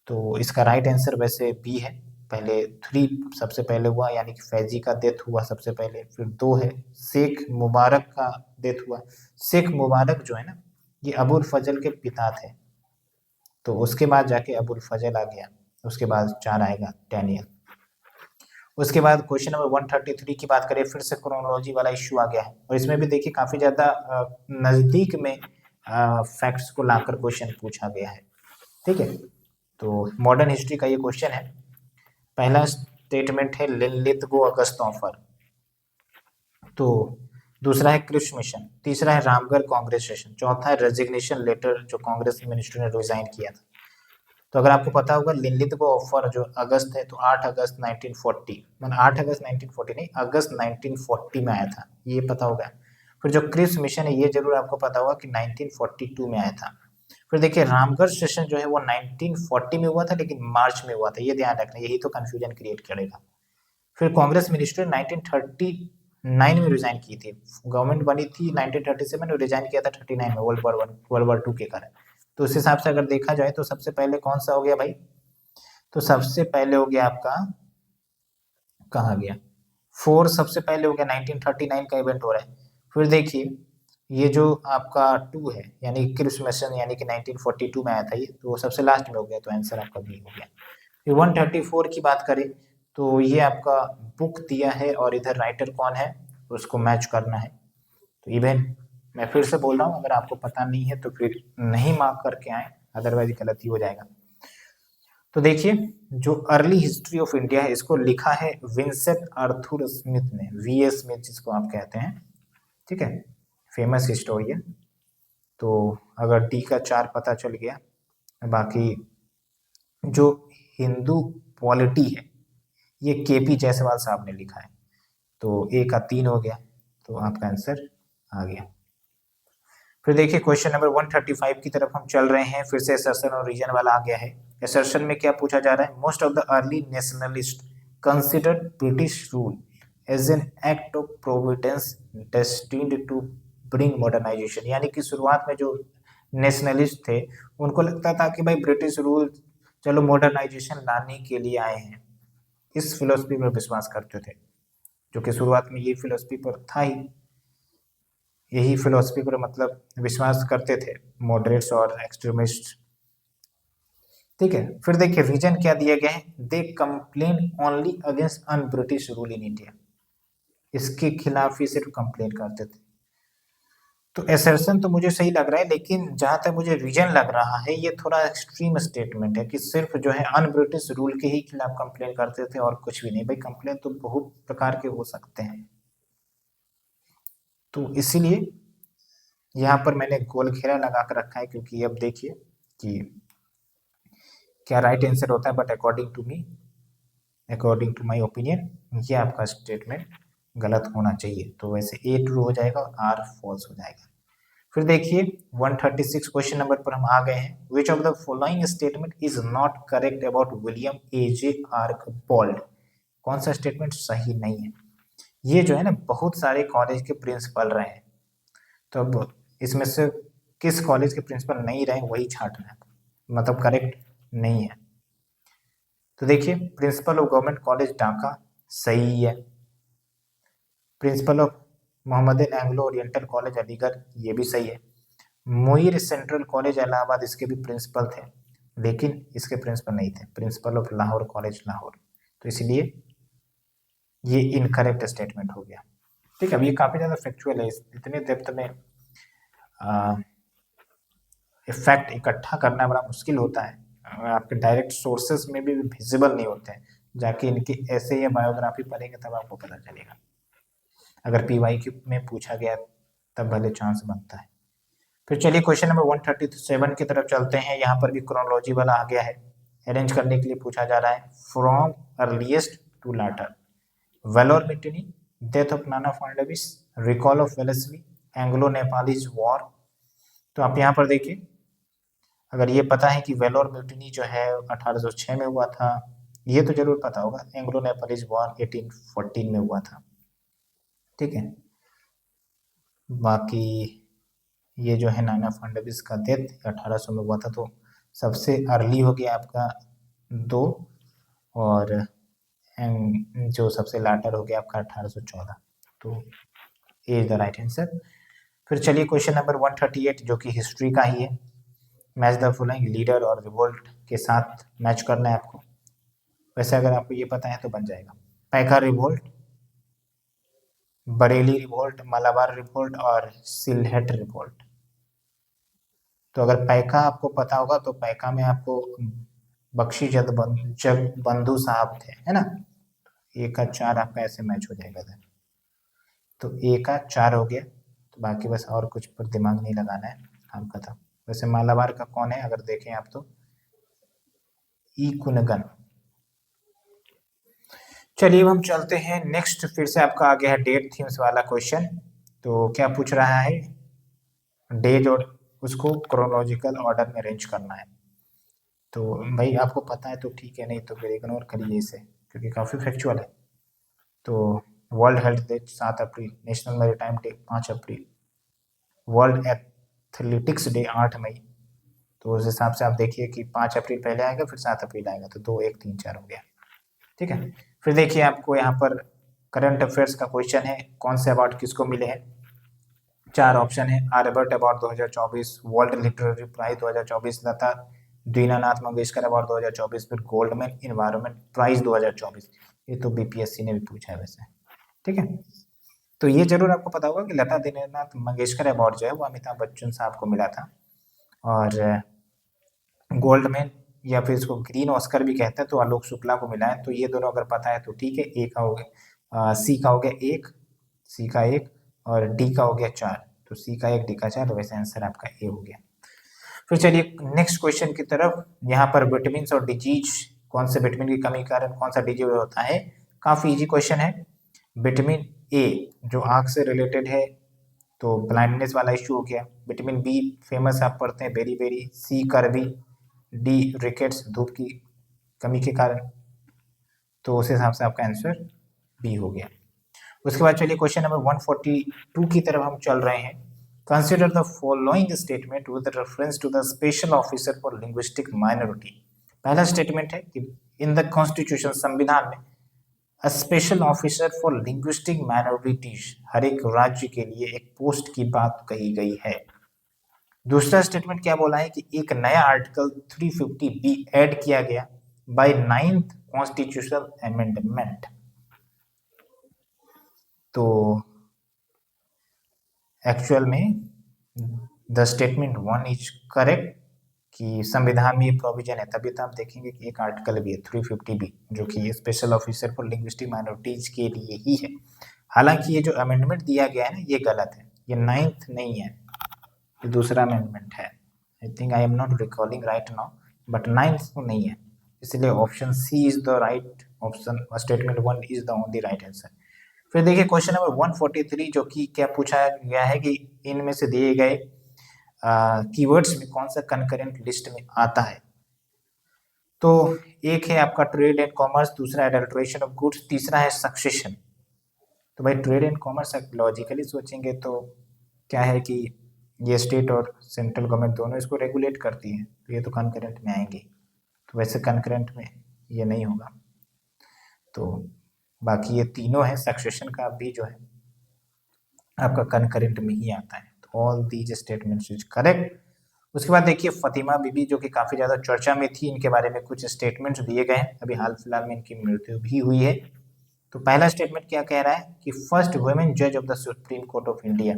तो इसका राइट आंसर वैसे बी है। पहले 3 सबसे पहले हुआ, यानी कि फैजी का डेथ हुआ सबसे पहले, फिर 2 है शेख मुबारक का डेथ हुआ। शेख मुबारक जो है ना, ये अबुल फजल के पिता थे, तो उसके बाद जाके अबुल फजल आ गया, उसके बाद 4 आएगा डैनियल। उसके बाद क्वेश्चन नंबर 133 की बात करें, फिर से क्रोनोलॉजी वाला इश्यू आ गया है, और इसमें भी देखिए काफी ज्यादा नजदीक में फैक्ट्स को लाकर क्वेश्चन पूछा गया है। ठीक है, तो मॉडर्न हिस्ट्री का ये क्वेश्चन है। पहला स्टेटमेंट है लिनलिथगो अगस्त ऑफर, तो दूसरा है क्रिप्स मिशन, तीसरा है रामगढ़ कांग्रेस सेशन, चौथा है रेजिग्नेशन लेटर जो कांग्रेस मिनिस्टर ने रिजाइन किया था। तो अगर आपको पता होगा लिनलिथगो ऑफर जो अगस्त है, तो 8 अगस्त 1940, मतलब 8 अगस्त 1940 नहीं, अगस्त 1940 में आया था, ये पता होगा। फिर जो क्रिप्स मिशन है ये जरूर आपको पता होगा कि 1942 में आया था। फिर देखिए रामगढ़ सेशन जो है वो 1940 में हुआ था, लेकिन मार्च में हुआ था, ये ध्यान रखना, यही तो कंफ्यूजन क्रिएट करेगा। फिर कांग्रेस मिनिस्टर 1939 में रिजाइन की थी, गवर्नमेंट बनी थी 1937 में, रिजाइन किया था 39 में वर्ल्ड वॉर 2 के कारण। तो उस हिसाब से अगर देखा जाए तो सबसे पहले कौन सा हो गया भाई, तो सबसे पहले हो गया आपका, कहाँ गया, 4 सबसे पहले हो गया, 1939 का इवेंट हो रहा है। फिर देखिए ये जो आपका 2 है, यानी क्रिप्स मिशन, यानी कि 1942 में आया था ये, तो वो सबसे लास्ट में हो गया, तो आंसर आपका बी हो गया। फिर 134 की बात करें तो ये आपका बुक दिया है और इधर राइटर कौन है उसको मैच करना है। तो इवेंट मैं फिर से बोल रहा हूँ, अगर आपको पता नहीं है तो फिर नहीं मार्क करके आए, अदरवाइज गलती हो जाएगा। तो देखिए जो अर्ली हिस्ट्री ऑफ इंडिया है इसको लिखा है विंसेंट आर्थर स्मिथ ने, वी.एस. स्मिथ जिसको आप कहते हैं, ठीक है, फेमस हिस्टोरियन। तो अगर डी का 4 पता चल गया, बाकी जो हिंदू पॉलिटी है ये के.पी. जायसवाल साहब ने लिखा है, तो ए का 3 हो गया, तो आपका आंसर आ गया। फिर देखिए क्वेश्चन नंबर 135 की तरफ हम चल रहे हैं, फिर से असर्शन और रीजन वाला आ गया है। असर्शन में क्या पूछा जा रहा है, most of the early nationalist considered British rule as an act of providence destined to bring modernisation, यानी कि शुरुआत में जो नेशनलिस्ट थे उनको लगता था कि भाई ब्रिटिश रूल चलो मॉडर्नाइजेशन लाने के लिए आए हैं, इस फिलोसफी में विश्वास करते थे, जो कि शुरुआत में ये फिलोसफी पर था ही, यही फिलोसफी पर मतलब विश्वास करते थे मॉडरेट्स और एक्सट्रीमिस्ट। ठीक है, फिर देखिए रीजन क्या दिया गया है, they complain only against un British rule in India, इसके खिलाफ ही सिर्फ कंप्लेन करते थे। तो एसर्शन तो मुझे सही लग रहा है, लेकिन जहां तक मुझे रीजन लग रहा है ये थोड़ा एक्सट्रीम स्टेटमेंट है कि सिर्फ जो है अन ब्रिटिश रूल के ही खिलाफ कंप्लेन करते थे और कुछ भी नहीं। भाई कंप्लेन तो बहुत प्रकार के हो सकते हैं, तो इसीलिए यहाँ पर मैंने गोल घेरा लगा कर रखा है, क्योंकि अब देखिए कि क्या राइट आंसर होता है, but according to me, according to my opinion, ये आपका स्टेटमेंट गलत होना चाहिए। तो वैसे ए ट्रू हो जाएगा और आर फॉल्स हो जाएगा। फिर देखिए 136 क्वेश्चन नंबर पर हम आ गए हैं। Which of the following statement is not correct about William A J Archbold? कौन सा स्टेटमेंट सही नहीं है? ये जो है ना बहुत सारे कॉलेज के प्रिंसिपल रहे हैं, तो अब इसमें से किस कॉलेज के प्रिंसिपल नहीं रहे वही छांटना है, मतलब करेक्ट नहीं है। तो देखिए principle of government college Dhaka सही है। Principle of Mohammedan Anglo oriental college Aligarh ये भी सही है। मुईर सेंट्रल कॉलेज इलाहाबाद इसके भी प्रिंसिपल थे, लेकिन इसके प्रिंसिपल नहीं थे। Principle of Lahore college Lahore, तो इसलिए ये इनकरेक्ट स्टेटमेंट हो गया। ठीक है, अब ये काफ़ी ज़्यादा फैक्चुअल है, इतने डेप्थ में फैक्ट इकट्ठा करना बड़ा मुश्किल होता है, आपके डायरेक्ट सोर्सेस में भी विजिबल नहीं होते हैं, जाके इनकी ऐसे या बायोग्राफी पढ़ेंगे तब आपको पता चलेगा। अगर PYQ में पूछा गया तब भले चांस बनता है। फिर चलिए क्वेश्चन नंबर 137 की तरफ चलते हैं। यहाँ पर भी क्रोनोलॉजी वाला आ गया है, अरेंज करने के लिए पूछा जा रहा है। From earliest to later, Vellore mutiny, death of Nana Fernandes, recall of Wellesley, Anglo Nepalese war. तो आप यहाँ पर देखिए, अगर ये पता है कि वेलोर म्यूटिनी जो है 1806 में हुआ था, ये तो जरूर पता होगा। एंग्लो नेपालीज वॉर 1814 में हुआ था। ठीक है, बाकी ये जो है नाना फर्नांडिस का डेथ 1800 में हुआ था, तो सबसे अर्ली हो गया आपका 2, और जो सबसे लाटर हो गया आपका 1814। तो ए इज द राइट आंसर। फिर चलिए क्वेश्चन नंबर 138 जो कि हिस्ट्री का ही है। मैच द फॉलोइंग लीडर और रिवोल्ट के साथ मैच करना है आपको। वैसे अगर आपको ये पता है तो बन जाएगा। Paika revolt, Bareilly revolt, Malabar revolt और सिलहेट रिवोल्ट। तो अगर पैका आपको पता होगा तो पैका में आपको बख्शी जगबंधु साहब थे, है ना। ए का 4 आपका ऐसे मैच हो जाएगा इधर। तो ए का 4 हो गया, तो बाकी बस और कुछ पर दिमाग नहीं लगाना है, काम खत्म। वैसे मालाबार का कौन है अगर देखें आप तो ई कुनगन। चलिए अब हम चलते हैं नेक्स्ट। फिर से आपका आ गया है डेट थीम्स वाला क्वेश्चन। तो क्या पूछ रहा है, डेज और उसको क्रोनोलॉजिकल ऑर्डर में अरेंज करना है। तो भाई आपको पता है तो ठीक है, नहीं तो फिर इग्नोर करिए इसे, क्योंकि काफ़ी फैक्चुअल है। तो वर्ल्ड हेल्थ डे 7 अप्रैल, नेशनल मैरीटाइम डे 5 अप्रैल, वर्ल्ड एथलेटिक्स डे 8 मई। तो उस हिसाब से आप देखिए कि 5 अप्रैल पहले आएगा फिर 7 अप्रैल आएगा, तो 2 1 3 4 हो गया। ठीक है, फिर देखिए आपको यहाँ पर करंट अफेयर्स का क्वेश्चन है। कौन से अवार्ड किसको मिले हैं? 4 ऑप्शन है। Aryabhata award 2024, world literary prize 2024, Lata Dinanath Mangeshkar award 2024, फिर गोल्डमैन इन्वायरमेंट प्राइज 2024। ये तो BPSC ने भी पूछा है वैसे। ठीक है, तो ये जरूर आपको पता होगा कि लता दीनानाथ मंगेशकर अवार्ड जो है वो अमिताभ बच्चन साहब को मिला था, और गोल्डमैन या फिर इसको ग्रीन ऑस्कर भी कहते हैं तो आलोक शुक्ला को मिला है। तो ये दोनों अगर पता है तो ठीक है। ए का हो गया, सी का हो गया 1, सी का 1, और डी का हो गया 4। तो सी का 1, डी का 4, वैसे आंसर आपका ए हो गया। फिर चलिए नेक्स्ट क्वेश्चन की तरफ। यहाँ पर विटामिन और डिजीज, कौन से विटामिन की कमी के कारण कौन सा डिजीज होता है? काफी इजी क्वेश्चन है। विटामिन ए जो आंख से रिलेटेड है, तो ब्लाइंडनेस वाला इश्यू हो गया। विटामिन बी फेमस आप पढ़ते हैं बेरी बेरी। सी कर्वी, डी रिकेट्स धूप की कमी के कारण। तो उस हिसाब से आपका आंसर बी हो गया। उसके बाद चलिए क्वेश्चन नंबर 142 की तरफ हम चल रहे हैं। Consider the following statement with reference to the special officer for linguistic minority. पहला स्टेटमेंट है कि इन द कॉन्स्टिट्यूशन, संविधान में, a special officer for linguistic minorities, हर एक राज्य के लिए एक पोस्ट की बात कही गई है। दूसरा स्टेटमेंट क्या बोला है कि एक नया आर्टिकल 350B ऐड किया गया बाय 9th कॉन्स्टिट्यूशनल अमेंडमेंट। तो एक्चुअल में द स्टेटमेंट 1 इज करेक्ट कि संविधान में ये प्रोविजन है। तभी तो आप देखेंगे कि एक आर्टिकल भी है 350B जो कि special officer for linguistic minorities के लिए ही है। हालांकि ये जो अमेंडमेंट दिया गया है ना, ये गलत है, ये 9th नहीं है, ये दूसरा अमेंडमेंट है। I think I am not recalling right now, but 9th तो नहीं है, इसलिए option C is the right option, statement 1 is the only right answer. फिर देखिए क्वेश्चन नंबर 143 जो कि क्या पूछा गया है कि इनमें से दिए गए कीवर्ड्स में कौन सा कंकरेंट लिस्ट में आता है। तो एक है आपका ट्रेड एंड कॉमर्स, दूसरा एडल्ट्रेशन ऑफ गुड्स, तीसरा है सक्सेशन। तो भाई ट्रेड एंड कॉमर्स लॉजिकली सोचेंगे तो क्या है कि ये स्टेट और सेंट्रल गवर्नमेंट दोनों इसको रेगुलेट करती है, तो ये तो कंकरेंट में आएंगे। तो वैसे कंकरेंट में ये नहीं होगा, तो बाकी ये तीनों है, सक्सेशन का भी जो है आपका कंकरेंट में ही आता है। तो all these statements is correct. उसके बाद देखिए फातिमा बीबी जो कि काफ़ी ज़्यादा चर्चा में थी, इनके बारे में कुछ स्टेटमेंट्स दिए गए हैं, अभी हाल फिलहाल में इनकी मृत्यु भी हुई है। तो पहला स्टेटमेंट क्या कह रहा है कि फर्स्ट वुमेन जज of the supreme court of India.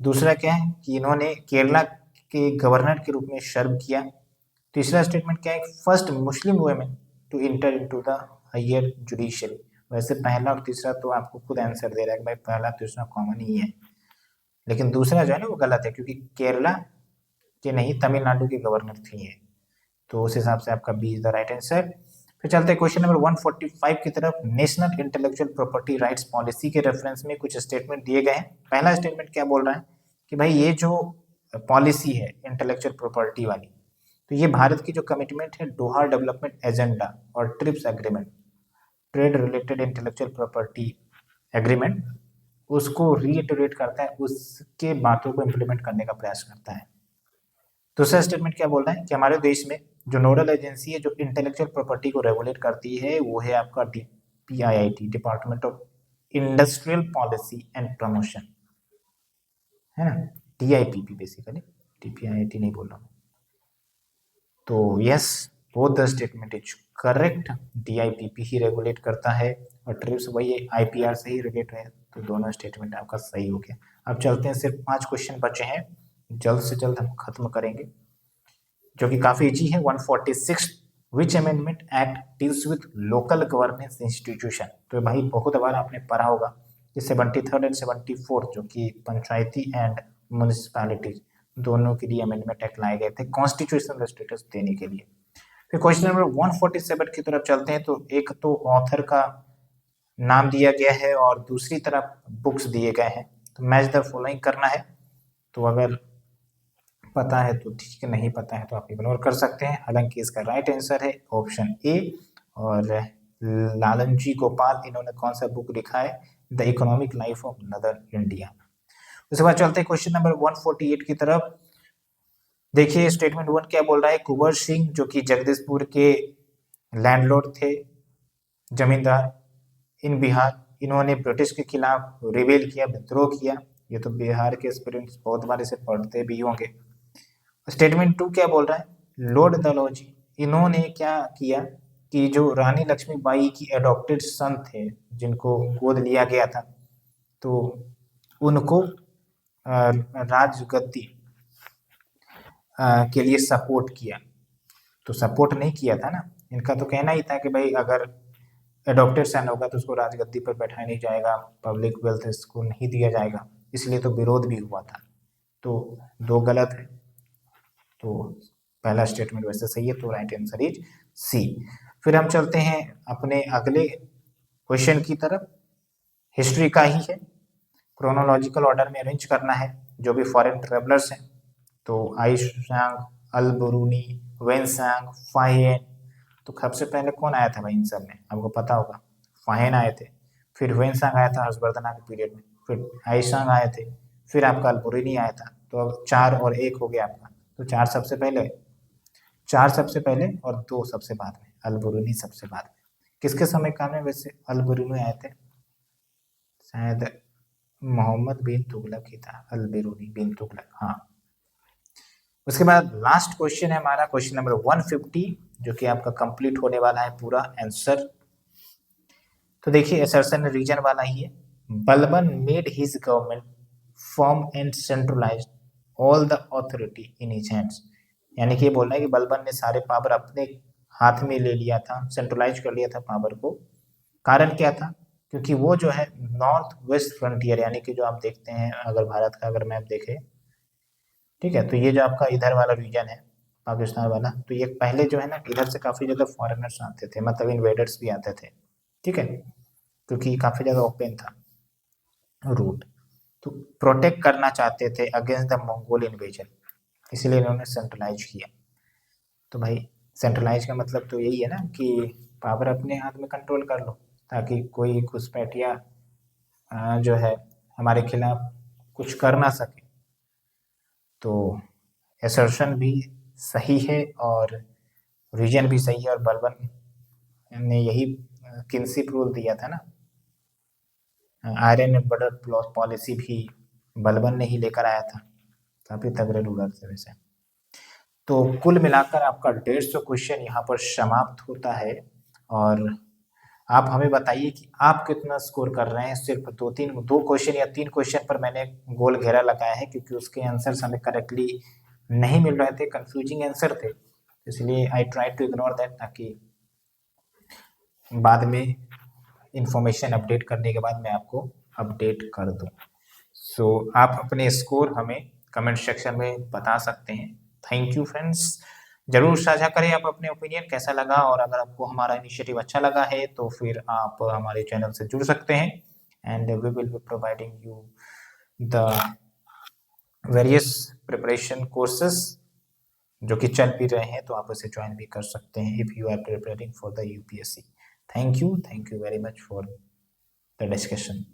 दूसरा क्या है कि इन्होंने केरला के गवर्नर के रूप में सर्व किया। तीसरा स्टेटमेंट क्या है, first Muslim women to enter into the higher judiciary. वैसे पहला और तीसरा तो आपको खुद आंसर दे रहा है कि भाई पहला तीसरा कॉमन ही है, लेकिन दूसरा जो है ना वो गलत है, क्योंकि केरला के नहीं तमिलनाडु के गवर्नर थी ये, तो उस हिसाब से आपका B is the right answer. फिर चलते हैं क्वेश्चन नंबर 145 की तरफ। National intellectual property rights policy के रेफरेंस में कुछ स्टेटमेंट दिए गए हैं। पहला स्टेटमेंट क्या बोल रहा है कि भाई ये जो पॉलिसी है इंटेलेक्चुअल प्रॉपर्टी वाली, तो ये भारत की जो कमिटमेंट है दोहा डेवलपमेंट एजेंडा और trips agreement, trade related intellectual property agreement, उसको रीइटरेट करता है, उसके बातों को इम्प्लीमेंट करने का प्रयास करता है। दूसरा स्टेटमेंट क्या बोल रहा है कि हमारे देश में जो नोडल एजेंसी है जो इंटेलेक्चुअल प्रॉपर्टी को रेगुलेट करती है वो है आपका DPIIT, department of industrial policy and promotion, है ना, DIPP बेसिकली, DPIIT नहीं बोल रहा हूँ। तो yes, both the statement is correct, DIPP he regulate करता है और ट्रिप्स वही IPR से ही रिलेट है, तो दोनों स्टेटमेंट आपका सही हो गया। अब चलते हैं, सिर्फ 5 क्वेश्चन बचे हैं, जल्द से जल्द हम खत्म करेंगे, जो कि काफी इजी है। 146 विच amendment act deals with local governance institution. तो भाई बहुत बार आपने पढ़ा होगा कि 73 एंड 74 जो कि पंचायती एंड म्यूनिसिपैलिटीज दोनों के लिए अमेंडमेंट एक्ट लाए गए थे कॉन्स्टिट्यूशनल स्टेटस देने के लिए। फिर क्वेश्चन नंबर 147 की तरफ चलते हैं। तो एक तो ऑथर का नाम दिया गया है और दूसरी तरफ बुक्स दिए गए हैं, तो मैच द फॉलोइंग करना है। तो अगर पता है तो ठीक है, नहीं पता है तो आप इग्नोर कर सकते हैं। हालांकि इसका राइट आंसर है ऑप्शन ए। और लालन जी गोपाल इन्होंने कौन सा बुक लिखा है, the economic life of northern India. उसके बाद चलते हैं क्वेश्चन नंबर 148 की तरफ। देखिए स्टेटमेंट 1 क्या बोल रहा है, कुंवर सिंह जो कि जगदीशपुर के लैंडलॉर्ड थे, जमींदार इन बिहार, इन्होंने ब्रिटिश के खिलाफ रिबेल किया, विद्रोह किया। ये तो बिहार के स्टूडेंट्स बहुत बार इसे पढ़ते भी होंगे। स्टेटमेंट 2 क्या बोल रहा है, लॉर्ड डलहौजी इन्होंने क्या किया कि जो रानी लक्ष्मीबाई की एडॉप्टेड सन थे जिनको गोद लिया गया था, तो उनको राजगद्दी के लिए सपोर्ट किया। तो सपोर्ट नहीं किया था ना, इनका तो कहना ही था कि भाई अगर एडॉप्टेड सन होगा तो उसको राजगद्दी पर बैठाया नहीं जाएगा, पब्लिक वेल्थ इसको नहीं दिया जाएगा, इसलिए तो विरोध भी हुआ था। तो दो गलत है, तो पहला स्टेटमेंट वैसे सही है, तो राइट आंसर इज सी। फिर हम चलते हैं अपने अगले क्वेश्चन की तरफ, हिस्ट्री का ही है, क्रोनोलॉजिकल ऑर्डर में अरेंज करना है जो भी फॉरेन ट्रेवलर्स हैं। तो आइशांग, अल बुरूनी, वेनसांग, फाहियन, तो सबसे पहले कौन आया था भाई इन सब में, आपको पता होगा, फाहियन आए थे, फिर वेनसांग आया था हर्षवर्धना के पीरियड में, फिर आइशांग आए थे, फिर आपका अल बुरूनी आया था। तो अब 4 और 1 हो गया आपका, तो 4 सबसे पहले, 4 सबसे पहले और 2 सबसे बाद में, अल बुरूनी सबसे बाद में। किसके समय काल में वैसे अल बुरूनी आए थे, शायद मोहम्मद बिन तुगलक ही था, अल बिरूनी बिन तुगलक, हाँ। उसके बाद लास्ट क्वेश्चन है हमारा क्वेश्चन नंबर 150, जो कि आपका कंप्लीट होने वाला है पूरा आंसर। तो देखिए असर्शन रीजन वाला ही है, Balban made his government form and centralised all the authority in his hands. यानी कि ये बोल रहा है कि बलबन ने सारे पावर अपने हाथ में ले लिया था, सेंट्रलाइज कर लिया था पावर को। कारण क्या था? क्योंकि वो जो है नॉर्थ वेस्ट फ्रंटियर, यानी कि जो आप देखते हैं अगर भारत का अगर मैप देखें, ठीक है, तो ये जो आपका इधर वाला रीजन है पाकिस्तान वाला, तो ये पहले जो है ना इधर से काफ़ी ज़्यादा फॉरेनर्स आते थे, मतलब इन्वेडर्स भी आते थे, ठीक है, क्योंकि काफ़ी ज़्यादा ओपन था रूट, तो प्रोटेक्ट करना चाहते थे अगेंस्ट द मंगोल इन्वेजन, इसलिए इन्होंने सेंट्रलाइज किया। तो भाई सेंट्रलाइज का मतलब तो यही है ना कि पावर अपने हाथ में कंट्रोल कर लो, ताकि कोई घुसपैठिया जो है हमारे खिलाफ कुछ कर ना सके। तो असर्शन भी सही है और रीजन भी सही है, और बलबन ने यही किन्सी रूल दिया था ना, आयरन बॉर्डर पॉलिसी भी बलबन ने ही लेकर आया था, काफी तगड़े रूलर थे वैसे। तो कुल मिलाकर आपका 150 क्वेश्चन यहाँ पर समाप्त होता है, और आप हमें बताइए कि आप कितना स्कोर कर रहे हैं। सिर्फ दो क्वेश्चन या 3 क्वेश्चन पर मैंने गोल घेरा लगाया है, क्योंकि उसके आंसर्स हमें करेक्टली नहीं मिल रहे थे, कंफ्यूजिंग आंसर थे, इसलिए I try to ignore that, ताकि बाद में इंफॉर्मेशन अपडेट करने के बाद मैं आपको अपडेट कर दूं। सो आप अपने स्कोर हमें कमेंट सेक्शन में बता सकते हैं। थैंक यू फ्रेंड्स, जरूर साझा करें आप अपने ओपिनियन कैसा लगा, और अगर आपको हमारा इनिशिएटिव अच्छा लगा है तो फिर आप हमारे चैनल से जुड़ सकते हैं, and we will be providing you the various preparation courses जो कि चल भी रहे हैं, तो आप उसे ज्वाइन भी कर सकते हैं if you are preparing for the UPSC. Thank you very much for the discussion.